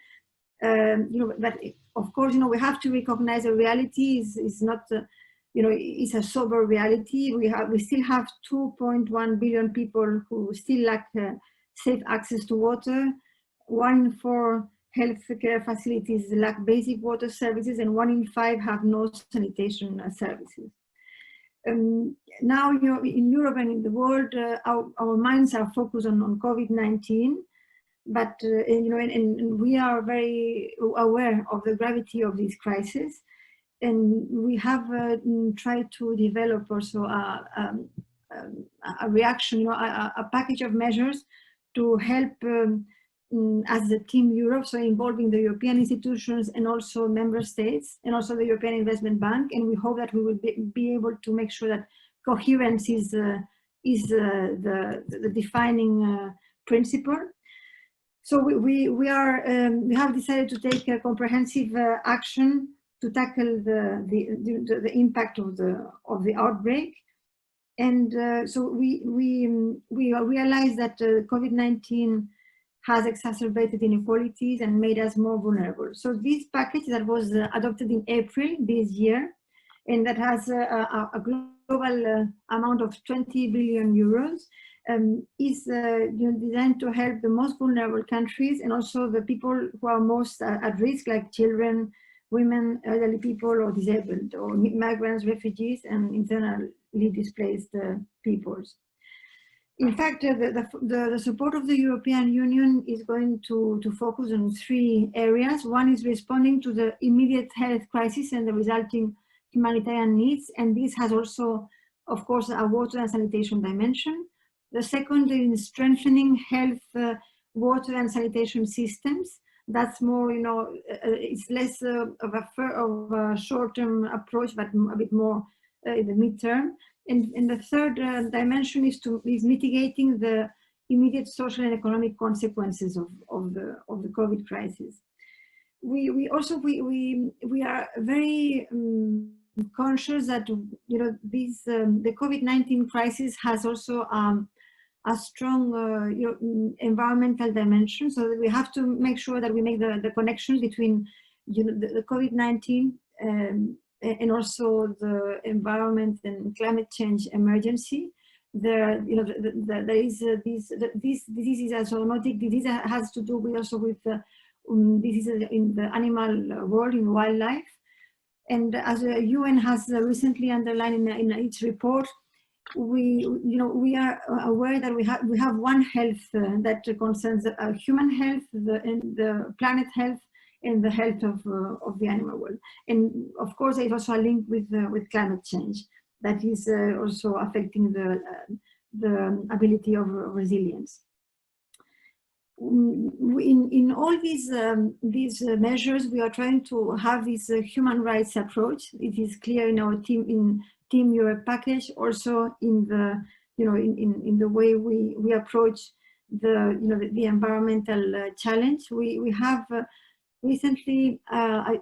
But of course, we have to recognize the reality is not. It's a sober reality. We still have 2.1 billion people who still lack safe access to water. 1 in 4 healthcare facilities lack basic water services, and 1 in 5 have no sanitation services. Now, in Europe and in the world, our minds are focused on COVID-19, but and we are very aware of the gravity of this crisis. And we have tried to develop also a reaction, a package of measures to help as the Team Europe, so involving the European institutions and also member states and also the European Investment Bank. And we hope that we will be able to make sure that coherence is the defining principle. So we have decided to take a comprehensive action to tackle the impact of the outbreak. And so we realize that COVID-19 has exacerbated inequalities and made us more vulnerable. So this package that was adopted in April this year, and that has a global amount of 20 billion euros, is designed to help the most vulnerable countries and also the people who are most at risk, like children, women, elderly people, or disabled, or migrants, refugees, and internally displaced peoples. In fact, the support of the European Union is going to focus on 3 areas. One is responding to the immediate health crisis and the resulting humanitarian needs, and this has also, of course, a water and sanitation dimension. The second is strengthening health, water and sanitation systems. That's more, it's less of a short-term approach, but a bit more in the midterm. And the third dimension is mitigating the immediate social and economic consequences of the COVID crisis. We are very conscious that the COVID-19 crisis has also a strong environmental dimension. So that we have to make sure that we make the connections between the COVID-19 and also the environment and climate change emergency. There is this disease, a zoonotic disease, has to do with also with diseases in the animal world, in wildlife. And as the UN has recently underlined in its report, we are aware that we have one health that concerns human health, the planet health, and the health of the animal world. And of course, there is also a link with climate change that is also affecting the ability of resilience. In all these measures, we are trying to have this human rights approach. It is clear in our Team Europe package, also in the in the way we approach the environmental challenge. We have recently a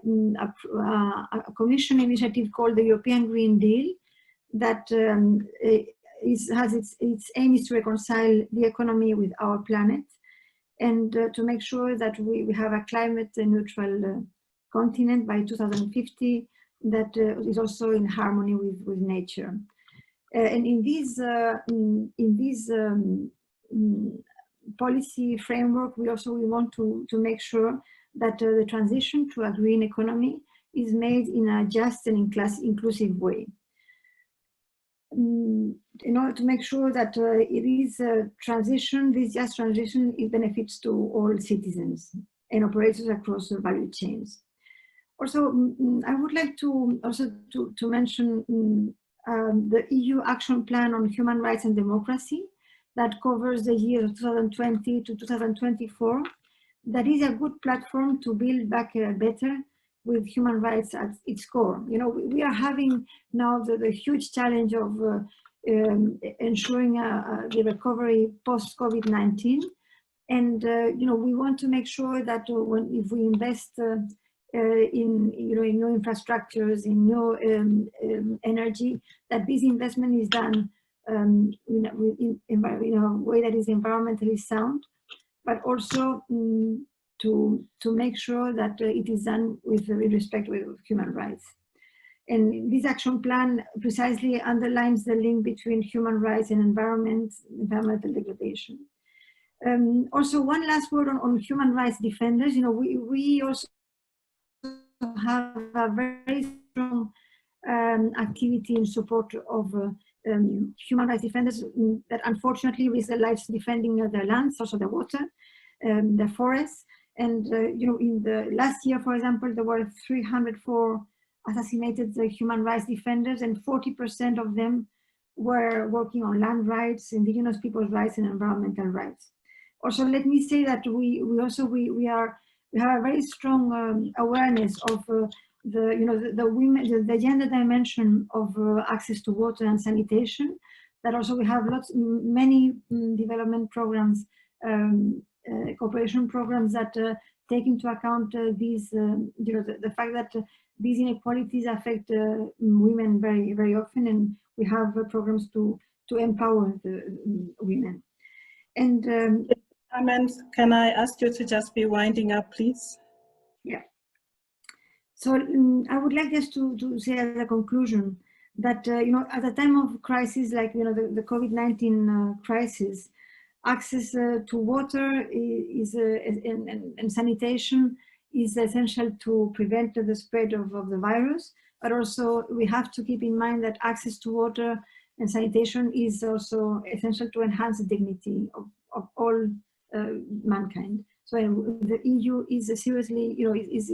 Commission initiative called the European Green Deal that has its aim is to reconcile the economy with our planet, and to make sure that we have a climate neutral continent by 2050 that is also in harmony with nature. And in this policy framework, we want to make sure that the transition to a green economy is made in a just and inclusive way. In order to make sure that it is a transition, this just transition, it benefits to all citizens and operators across the value chains. Also, I would like to mention the EU Action Plan on Human Rights and Democracy that covers the years of 2020 to 2024. That is a good platform to build back better with human rights at its core. We are having now the huge challenge of ensuring the recovery post-COVID-19, and we want to make sure that if we invest in new infrastructures, in new energy, that this investment is done in a way that is environmentally sound, but also to make sure that it is done with respect with human rights. And this action plan precisely underlines the link between human rights and environmental degradation. Also, one last word on human rights defenders. We also have a very strong activity in support of human rights defenders that unfortunately risk their lives defending their lands, also the water, the forests. And in the last year, for example, there were 304 assassinated human rights defenders, and 40% of them were working on land rights, indigenous people's rights, and environmental rights. Also, let me say that we have a very strong awareness of the gender dimension of access to water and sanitation. That also we have many development programs, cooperation programs that take into account these, the fact that these inequalities affect women very, very often, and we have programs to empower the women. And can I ask you to just be winding up, please? Yeah. So I would like just to say as a conclusion that at a time of crisis like the COVID-19 crisis, access to water is and sanitation is essential to prevent the spread of the virus. But also we have to keep in mind that access to water and sanitation is also essential to enhance the dignity of all mankind. So the EU is seriously, is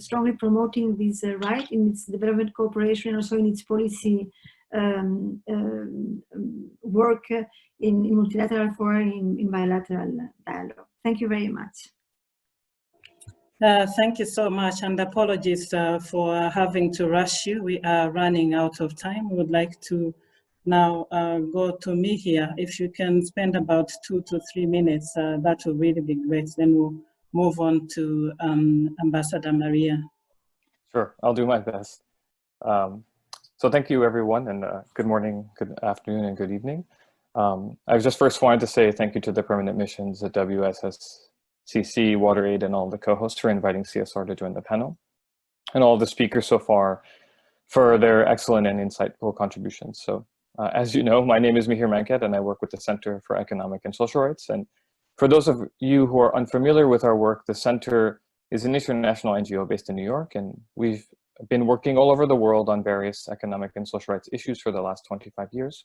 strongly promoting this right in its development cooperation, and also in its policy work in multilateral forum, in bilateral dialogue. Thank you very much. Thank you so much, and apologies for having to rush you. We are running out of time. We would like to now go to Mihia. If you can spend about 2 to 3 minutes, that will really be great. Then we'll move on to Ambassador Maria. Sure, I'll do my best. So thank you everyone, and good morning, good afternoon, and good evening. I just first wanted to say thank you to the permanent missions at WSSCC, WaterAid, and all the co-hosts for inviting CSR to join the panel, and all the speakers so far for their excellent and insightful contributions. So as you know, my name is Mihir Mankat, and I work with the Center for Economic and Social Rights. And for those of you who are unfamiliar with our work, the Center is an international NGO based in New York, and we've been working all over the world on various economic and social rights issues for the last 25 years.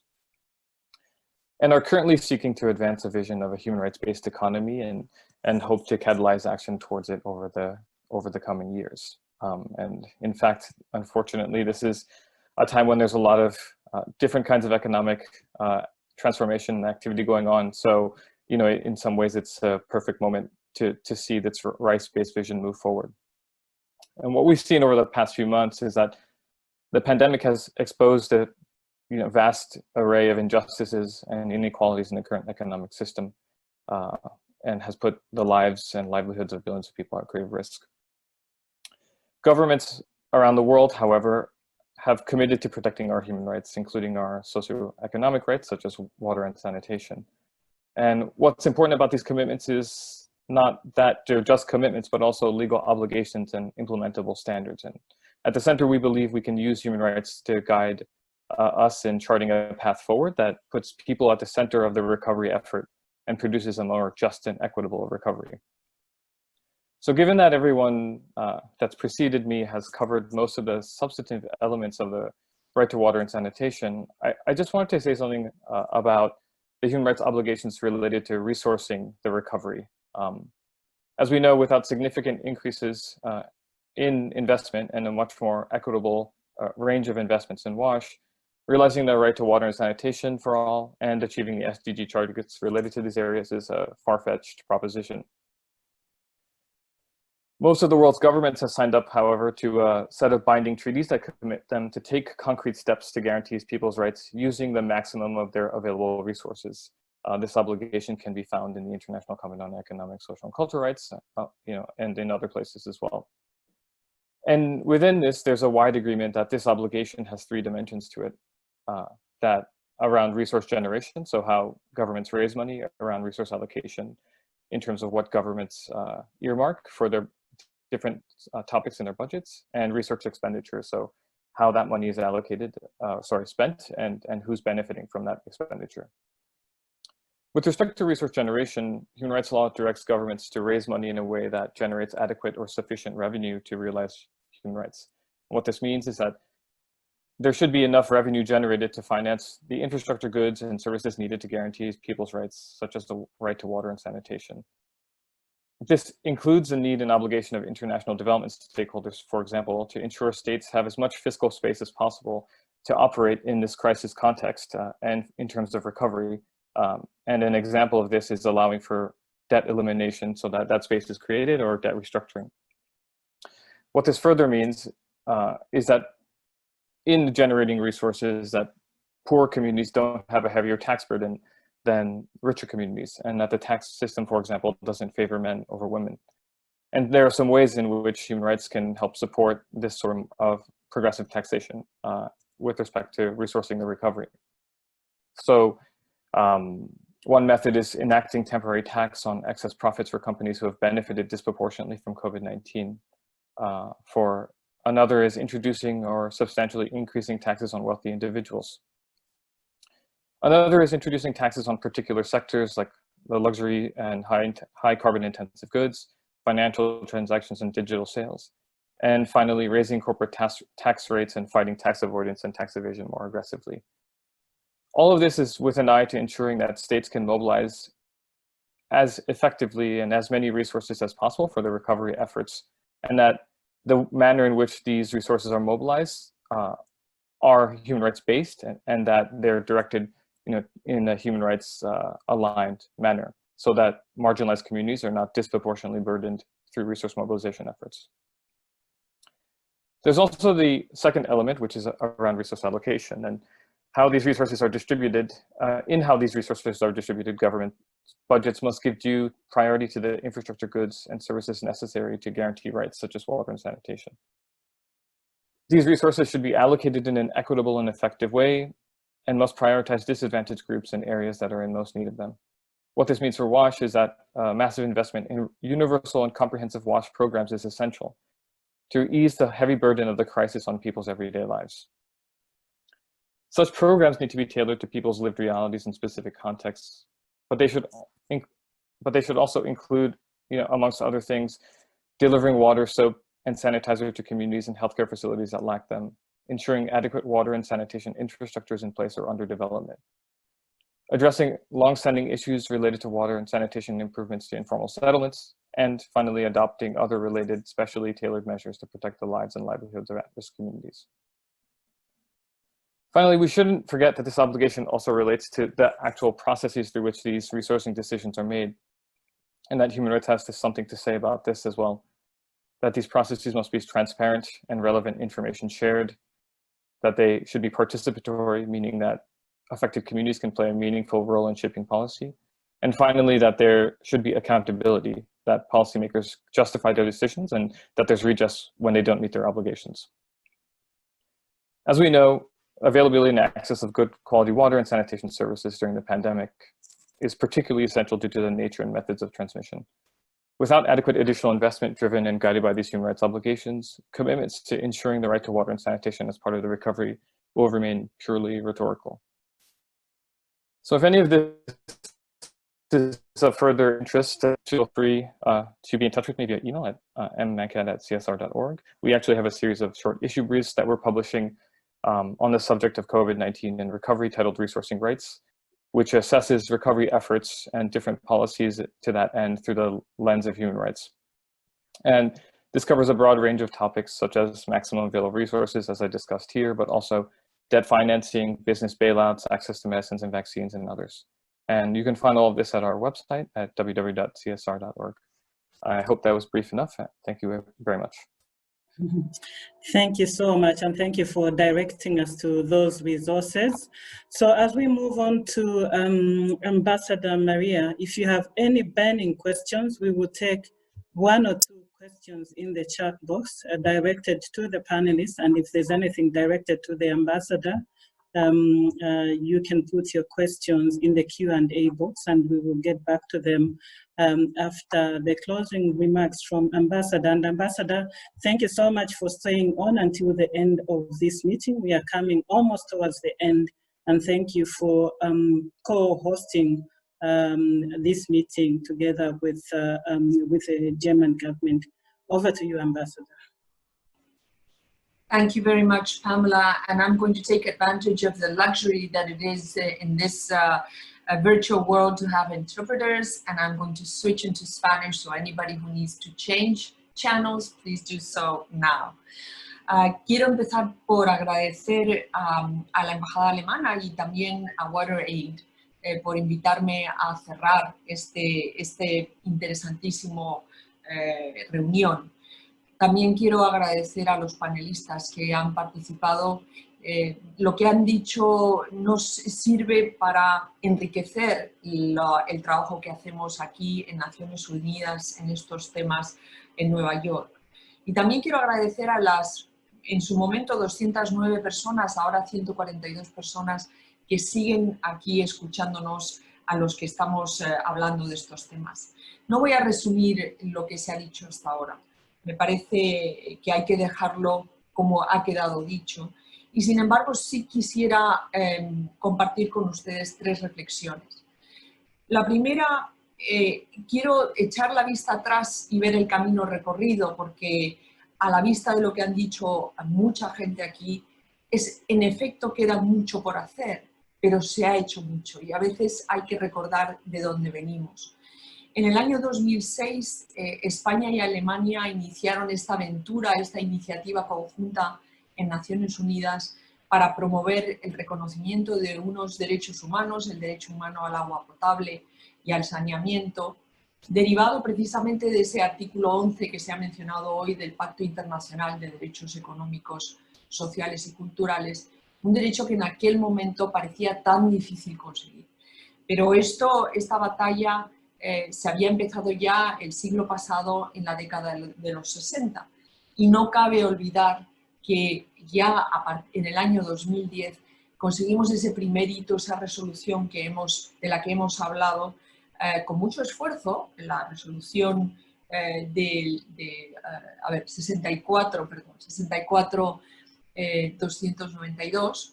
And are currently seeking to advance a vision of a human rights-based economy and hope to catalyze action towards it over the coming years. And in fact, unfortunately, this is a time when there's a lot of different kinds of economic transformation and activity going on. So, you know, in some ways, it's a perfect moment to see this rights-based vision move forward. And what we've seen over the past few months is that the pandemic has exposed a vast array of injustices and inequalities in the current economic system, and has put the lives and livelihoods of billions of people at grave risk. Governments around the world, however, have committed to protecting our human rights, including our socioeconomic rights, such as water and sanitation. And what's important about these commitments is not that they're just commitments, but also legal obligations and implementable standards. And at the Center, we believe we can use human rights to guide us in charting a path forward that puts people at the center of the recovery effort and produces a more just and equitable recovery. So given that everyone that's preceded me has covered most of the substantive elements of the right to water and sanitation, I just wanted to say something about the human rights obligations related to resourcing the recovery. As we know, without significant increases in investment and a much more equitable range of investments in WASH, realizing the right to water and sanitation for all and achieving the SDG targets related to these areas is a far-fetched proposition. Most of the world's governments have signed up, however, to a set of binding treaties that commit them to take concrete steps to guarantee people's rights using the maximum of their available resources. This obligation can be found in the International Covenant on Economic, Social, and Cultural Rights, and in other places as well. And within this, there's a wide agreement that this obligation has three dimensions to it. That around resource generation, so how governments raise money, around resource allocation, in terms of what governments earmark for their different topics in their budgets, and research expenditure, so how that money is allocated, spent, and who's benefiting from that expenditure. With respect to resource generation, human rights law directs governments to raise money in a way that generates adequate or sufficient revenue to realize human rights. What this means is that there should be enough revenue generated to finance the infrastructure, goods, and services needed to guarantee people's rights, such as the right to water and sanitation. This includes the need and obligation of international development stakeholders, for example, to ensure states have as much fiscal space as possible to operate in this crisis context and in terms of recovery. And an example of this is allowing for debt elimination so that that space is created, or debt restructuring. What this further means is that in generating resources, that poor communities don't have a heavier tax burden than richer communities, and that the tax system, for example, doesn't favor men over women. And there are some ways in which human rights can help support this sort of progressive taxation with respect to resourcing the recovery. So one method is enacting temporary tax on excess profits for companies who have benefited disproportionately from COVID-19. For another is introducing or substantially increasing taxes on wealthy individuals. Another is introducing taxes on particular sectors like the luxury and high carbon intensive goods, financial transactions, and digital sales. And finally, raising corporate tax rates and fighting tax avoidance and tax evasion more aggressively. All of this is with an eye to ensuring that states can mobilize as effectively and as many resources as possible for the recovery efforts, and that the manner in which these resources are mobilized are human rights based, and that they're directed in a human rights aligned manner, so that marginalized communities are not disproportionately burdened through resource mobilization efforts. There's also the second element, which is around resource allocation and how these resources are distributed. In how these resources are distributed, government budgets must give due priority to the infrastructure, goods, and services necessary to guarantee rights such as water and sanitation. These resources should be allocated in an equitable and effective way, and must prioritize disadvantaged groups in areas that are in most need of them. What this means for WASH is that massive investment in universal and comprehensive WASH programs is essential to ease the heavy burden of the crisis on people's everyday lives. Such programs need to be tailored to people's lived realities and specific contexts, but they should also include, amongst other things, delivering water, soap, and sanitizer to communities and healthcare facilities that lack them, ensuring adequate water and sanitation infrastructures in place or under development, addressing long-standing issues related to water and sanitation improvements to informal settlements, and finally adopting other related specially tailored measures to protect the lives and livelihoods of at-risk communities. Finally, we shouldn't forget that this obligation also relates to the actual processes through which these resourcing decisions are made, and that human rights has something to say about this as well, that these processes must be transparent and relevant information shared, that they should be participatory, meaning that affected communities can play a meaningful role in shaping policy. And finally, that there should be accountability, that policymakers justify their decisions and that there's redress when they don't meet their obligations. As we know, availability and access of good quality water and sanitation services during the pandemic is particularly essential due to the nature and methods of transmission. Without adequate additional investment driven and guided by these human rights obligations, commitments to ensuring the right to water and sanitation as part of the recovery will remain purely rhetorical. So if any of this is of further interest, feel free to be in touch with me via email at mmancat@csr.org. We actually have a series of short issue briefs that we're publishing on the subject of COVID-19 and recovery titled Resourcing Rights, which assesses recovery efforts and different policies to that end through the lens of human rights. And this covers a broad range of topics such as maximum available resources, as I discussed here, but also debt financing, business bailouts, access to medicines and vaccines, and others. And you can find all of this at our website at www.csr.org. I hope that was brief enough. Thank you very much. Thank you so much, and thank you for directing us to those resources. So as we move on to Ambassador Maria, if you have any burning questions, we will take one or two questions in the chat box directed to the panelists, and if there's anything directed to the ambassador, you can put your questions in the Q&A box and we will get back to them after the closing remarks from Ambassador. And Ambassador, thank you so much for staying on until the end of this meeting. We are coming almost towards the end, and thank you for co-hosting this meeting together with the German government. Over to you, Ambassador. Thank you very much, Pamela. And I'm going to take advantage of the luxury that it is in this virtual world to have interpreters, and I'm going to switch into Spanish, so anybody who needs to change channels, please do so now. Quiero empezar por agradecer a la Embajada Alemana y también a WaterAid por invitarme a cerrar este interesantísimo reunión. También quiero agradecer a los panelistas que han participado. Lo que han dicho nos sirve para enriquecer el trabajo que hacemos aquí en Naciones Unidas en estos temas en Nueva York. Y también quiero agradecer a las, en su momento, 209 personas, ahora 142 personas, que siguen aquí escuchándonos a los que estamos hablando de estos temas. No voy a resumir lo que se ha dicho hasta ahora. Me parece que hay que dejarlo como ha quedado dicho. Y sin embargo, sí quisiera compartir con ustedes tres reflexiones. La primera, quiero echar la vista atrás y ver el camino recorrido, porque a la vista de lo que han dicho mucha gente aquí, en efecto queda mucho por hacer, pero se ha hecho mucho y a veces hay que recordar de dónde venimos. En el año 2006, España y Alemania iniciaron esta aventura, esta iniciativa conjunta en Naciones Unidas para promover el reconocimiento de unos derechos humanos, el derecho humano al agua potable y al saneamiento, derivado precisamente de ese artículo 11 que se ha mencionado hoy del Pacto Internacional de Derechos Económicos, Sociales y Culturales, un derecho que en aquel momento parecía tan difícil conseguir. Pero esta batalla se había empezado ya el siglo pasado, en la década de los 60, y no cabe olvidar que ya en el año 2010 conseguimos ese primer hito, esa resolución de la que hemos hablado con mucho esfuerzo, la resolución 64-292,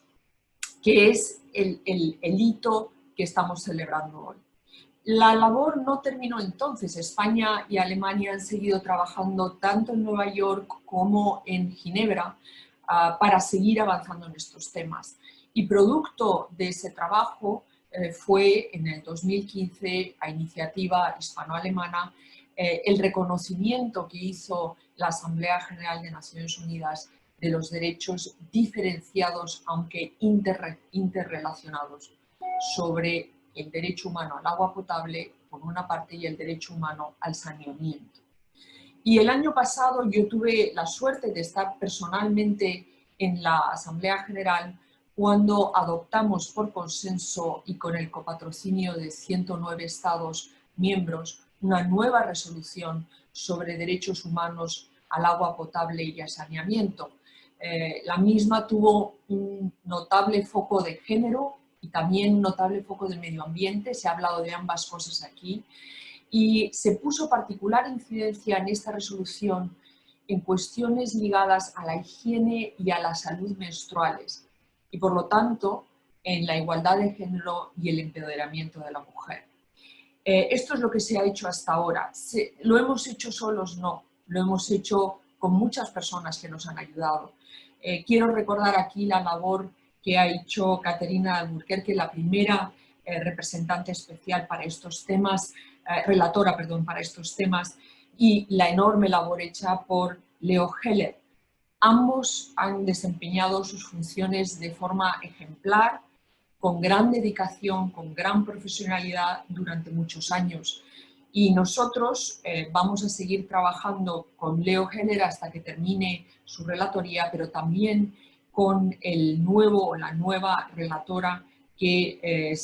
que es el hito que estamos celebrando hoy. La labor no terminó entonces. España y Alemania han seguido trabajando tanto en Nueva York como en Ginebra para seguir avanzando en estos temas. Y producto de ese trabajo fue en el 2015, a iniciativa hispano-alemana, el reconocimiento que hizo la Asamblea General de Naciones Unidas de los derechos diferenciados, aunque interrelacionados, sobre el derecho humano al agua potable por una parte y el derecho humano al saneamiento. Y el año pasado yo tuve la suerte de estar personalmente en la Asamblea General cuando adoptamos por consenso y con el copatrocinio de 109 Estados miembros una nueva resolución sobre derechos humanos al agua potable y al saneamiento. La misma tuvo un notable foco de género y también un notable foco de medio ambiente, se ha hablado de ambas cosas aquí, y se puso particular incidencia en esta resolución en cuestiones ligadas a la higiene y a la salud menstruales, y por lo tanto en la igualdad de género y el empoderamiento de la mujer. Esto es lo que se ha hecho hasta ahora. ¿Lo hemos hecho solos? No, lo hemos hecho con muchas personas que nos han ayudado. Quiero recordar aquí la labor que ha hecho Caterina Alburquerque, la primera representante especial para estos temas, relatora, perdón, para estos temas, y la enorme labor hecha por Leo Heller. Ambos han desempeñado sus funciones de forma ejemplar, con gran dedicación, con gran profesionalidad durante muchos años. Y nosotros vamos a seguir trabajando con Leo Heller hasta que termine su relatoría, pero también con el nuevo o la nueva relatora que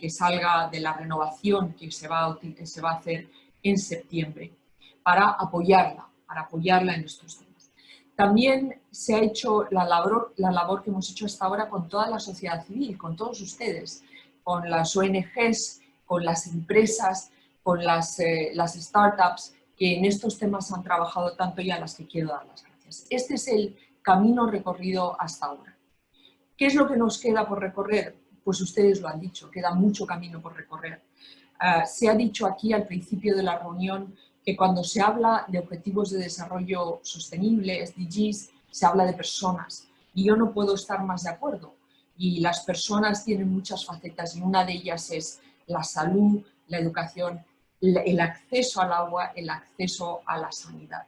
salga de la renovación que se va a hacer en septiembre para apoyarla en estos temas. También se ha hecho la labor que hemos hecho hasta ahora con toda la sociedad civil, con todos ustedes, con las ONGs, con las empresas, con las startups que en estos temas han trabajado tanto y a las que quiero dar las gracias. Este es el camino recorrido hasta ahora. ¿Qué es lo que nos queda por recorrer? Pues ustedes lo han dicho, queda mucho camino por recorrer. Se ha dicho aquí al principio de la reunión que cuando se habla de objetivos de desarrollo sostenible, SDGs, se habla de personas. Y yo no puedo estar más de acuerdo. Y las personas tienen muchas facetas y una de ellas es la salud, la educación, el acceso al agua, el acceso a la sanidad.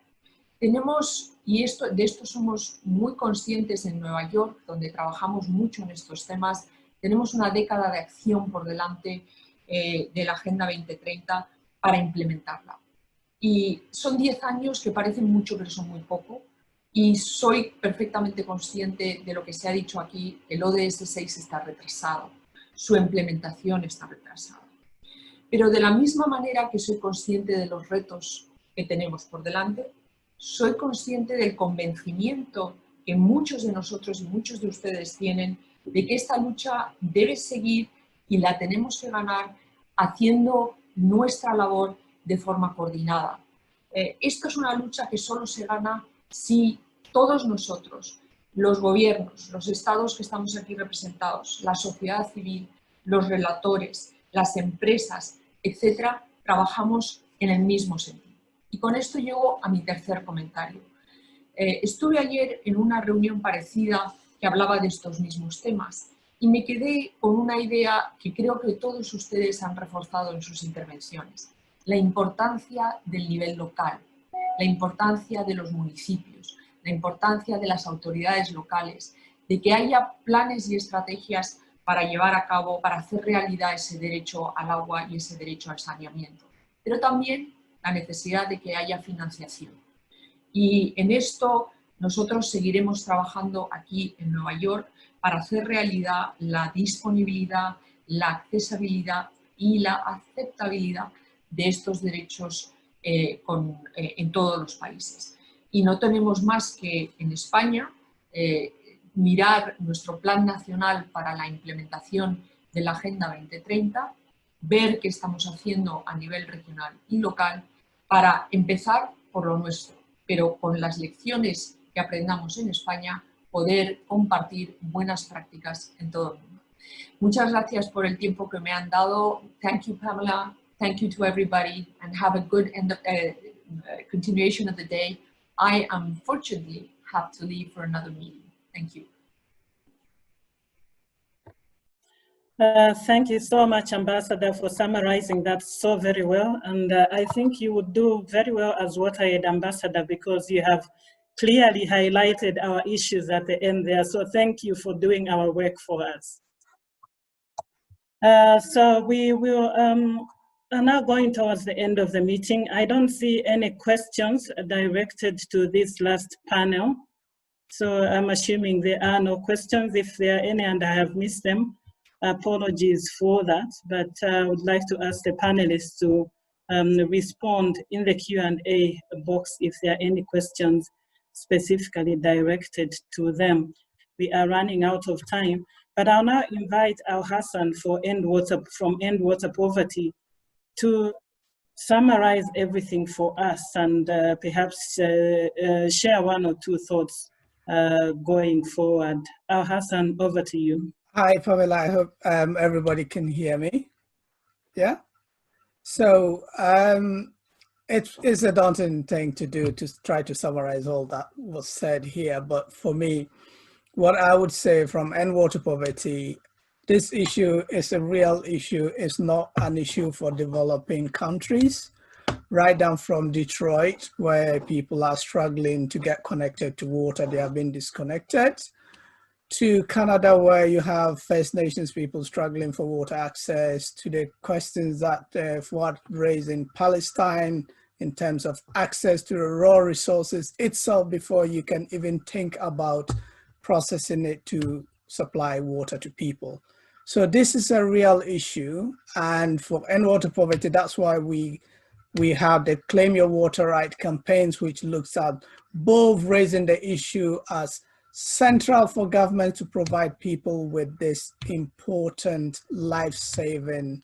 Tenemos, y de esto somos muy conscientes en Nueva York, donde trabajamos mucho en estos temas, tenemos una década de acción por delante de la Agenda 2030 para implementarla. Y son 10 años que parecen mucho, pero son muy poco. Y soy perfectamente consciente de lo que se ha dicho aquí, el ODS 6 está retrasado, su implementación está retrasada. Pero de la misma manera que soy consciente de los retos que tenemos por delante, soy consciente del convencimiento que muchos de nosotros y muchos de ustedes tienen de que esta lucha debe seguir y la tenemos que ganar haciendo nuestra labor de forma coordinada. Esto es una lucha que solo se gana si todos nosotros, los gobiernos, los estados que estamos aquí representados, la sociedad civil, los relatores, las empresas, etcétera, trabajamos en el mismo sentido. Y con esto llego a mi tercer comentario. Estuve ayer en una reunión parecida que hablaba de estos mismos temas y me quedé con una idea que creo que todos ustedes han reforzado en sus intervenciones: la importancia del nivel local, la importancia de los municipios, la importancia de las autoridades locales, de que haya planes y estrategias para llevar a cabo, para hacer realidad ese derecho al agua y ese derecho al saneamiento. Pero también la necesidad de que haya financiación. Y en esto nosotros seguiremos trabajando aquí en Nueva York para hacer realidad la disponibilidad, la accesibilidad y la aceptabilidad de estos derechos en todos los países. Y no tenemos más que en España mirar nuestro plan nacional para la implementación de la Agenda 2030, ver qué estamos haciendo a nivel regional y local para empezar por lo nuestro, pero con las lecciones que aprendamos en España, poder compartir buenas prácticas en todo el mundo. Muchas gracias por el tiempo que me han dado. Thank you, Pamela. Thank you to everybody, and have a good continuation of the day. I unfortunately have to leave for another meeting. Thank you. Thank you so much, Ambassador, for summarizing that so very well. And I think you would do very well as WaterAid Ambassador, because you have clearly highlighted our issues at the end there. So thank you for doing our work for us. So we will are now going towards the end of the meeting. I don't see any questions directed to this last panel. So I'm assuming there are no questions. If there are any and I have missed them, apologies for that. But I would like to ask the panelists to respond in the Q&A box if there are any questions specifically directed to them. We are running out of time, but I'll now invite Al Hassan from End Water Poverty to summarize everything for us and perhaps share one or two thoughts going forward. Al Hassan, over to you. Hi, Pamela. I hope everybody can hear me. Yeah? So it is a daunting thing to do, to try to summarize all that was said here. But for me, what I would say from End Water Poverty, this issue is a real issue. It's not an issue for developing countries. Right down from Detroit, where people are struggling to get connected to water, they have been disconnected, to Canada, where you have First Nations people struggling for water access, to the questions that Fuad raised in Palestine in terms of access to the raw resources itself before you can even think about processing it to supply water to people. So this is a real issue, and for End Water Poverty, that's why we have the Claim Your Water Right campaigns, which looks at both raising the issue as central for government to provide people with this important life-saving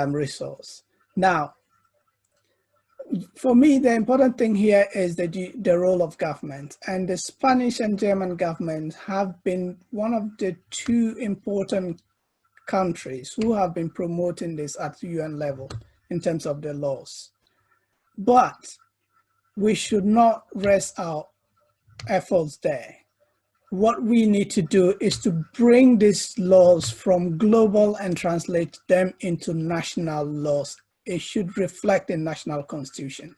resource. Now, for me, the important thing here is the role of government, and the Spanish and German governments have been one of the two important countries who have been promoting this at the UN level in terms of the laws. But we should not rest our efforts there. What we need to do is to bring these laws from global and translate them into national laws. It should reflect in national constitution.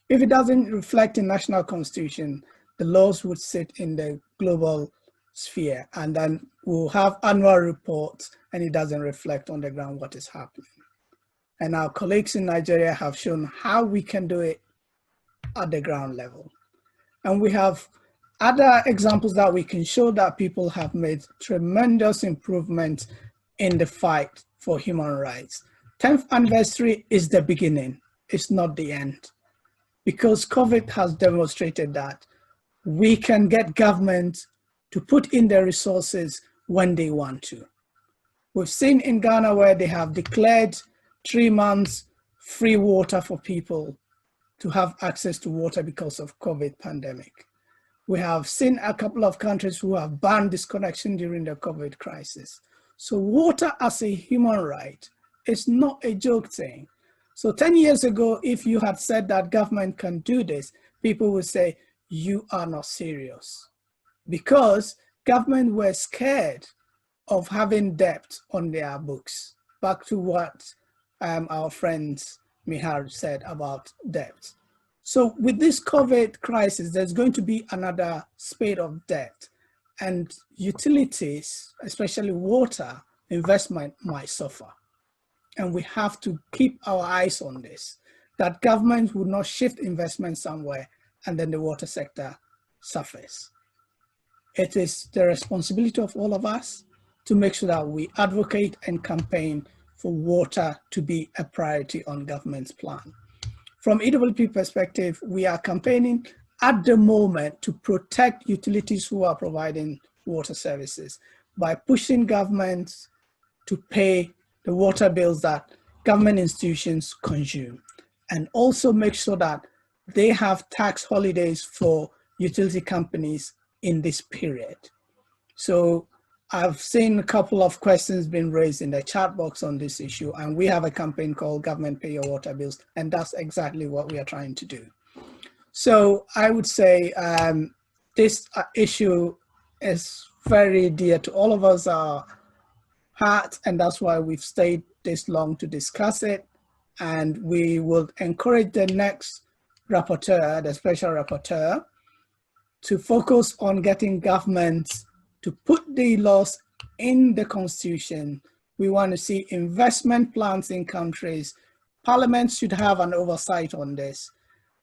If it doesn't reflect in national constitution, the laws would sit in the global sphere, and then we'll have annual reports and it doesn't reflect on the ground what is happening. And our colleagues in Nigeria have shown how we can do it at the ground level. And we have other examples that we can show that people have made tremendous improvement in the fight for human rights. 10th anniversary is the beginning, it's not the end. Because COVID has demonstrated that we can get government to put in their resources when they want to. We've seen in Ghana where they have declared 3 months free water for people to have access to water because of COVID pandemic. We have seen a couple of countries who have banned disconnection during the COVID crisis. So water as a human right is not a joke thing. So 10 years ago, if you had said that government can do this, people would say, you are not serious. Because government were scared of having debt on their books. Back to what our friends Mihar said about debt. So with this COVID crisis, there's going to be another spate of debt, and utilities, especially water investment, might suffer. And we have to keep our eyes on this, that government will not shift investment somewhere and then the water sector suffers. It is the responsibility of all of us to make sure that we advocate and campaign for water to be a priority on government's plan. From EWP perspective, we are campaigning at the moment to protect utilities who are providing water services by pushing governments to pay the water bills that government institutions consume, and also make sure that they have tax holidays for utility companies in this period. So I've seen a couple of questions being raised in the chat box on this issue, and we have a campaign called Government Pay Your Water Bills, and that's exactly what we are trying to do. So I would say this issue is very dear to all of us, our heart, and that's why we've stayed this long to discuss it. And we will encourage the next rapporteur, the special rapporteur, to focus on getting governments to put the laws in the constitution. We want to see investment plans in countries. Parliaments should have an oversight on this.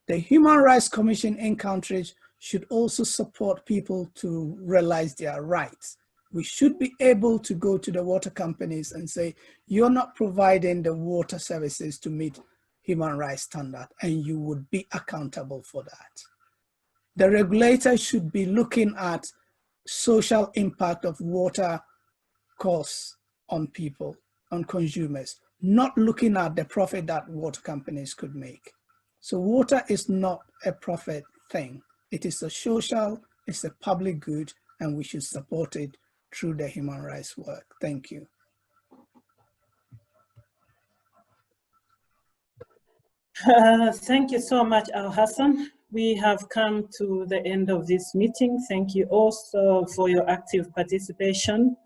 The Human Rights Commission in countries should also support people to realize their rights. We should be able to go to the water companies and say, you're not providing the water services to meet human rights standard, and you would be accountable for that. The regulator should be looking at social impact of water costs on people, on consumers, not looking at the profit that water companies could make. So water is not a profit thing. It is a social, it's a public good, and we should support it through the human rights work. Thank you. Thank you so much, Al-Hassan. We have come to the end of this meeting. Thank you also for your active participation.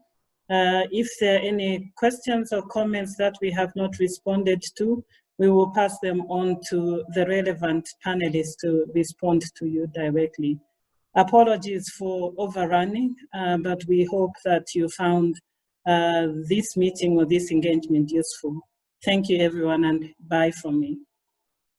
If there are any questions or comments that we have not responded to, we will pass them on to the relevant panelists to respond to you directly. Apologies for overrunning, but we hope that you found this meeting or this engagement useful. Thank you, everyone, and bye from me.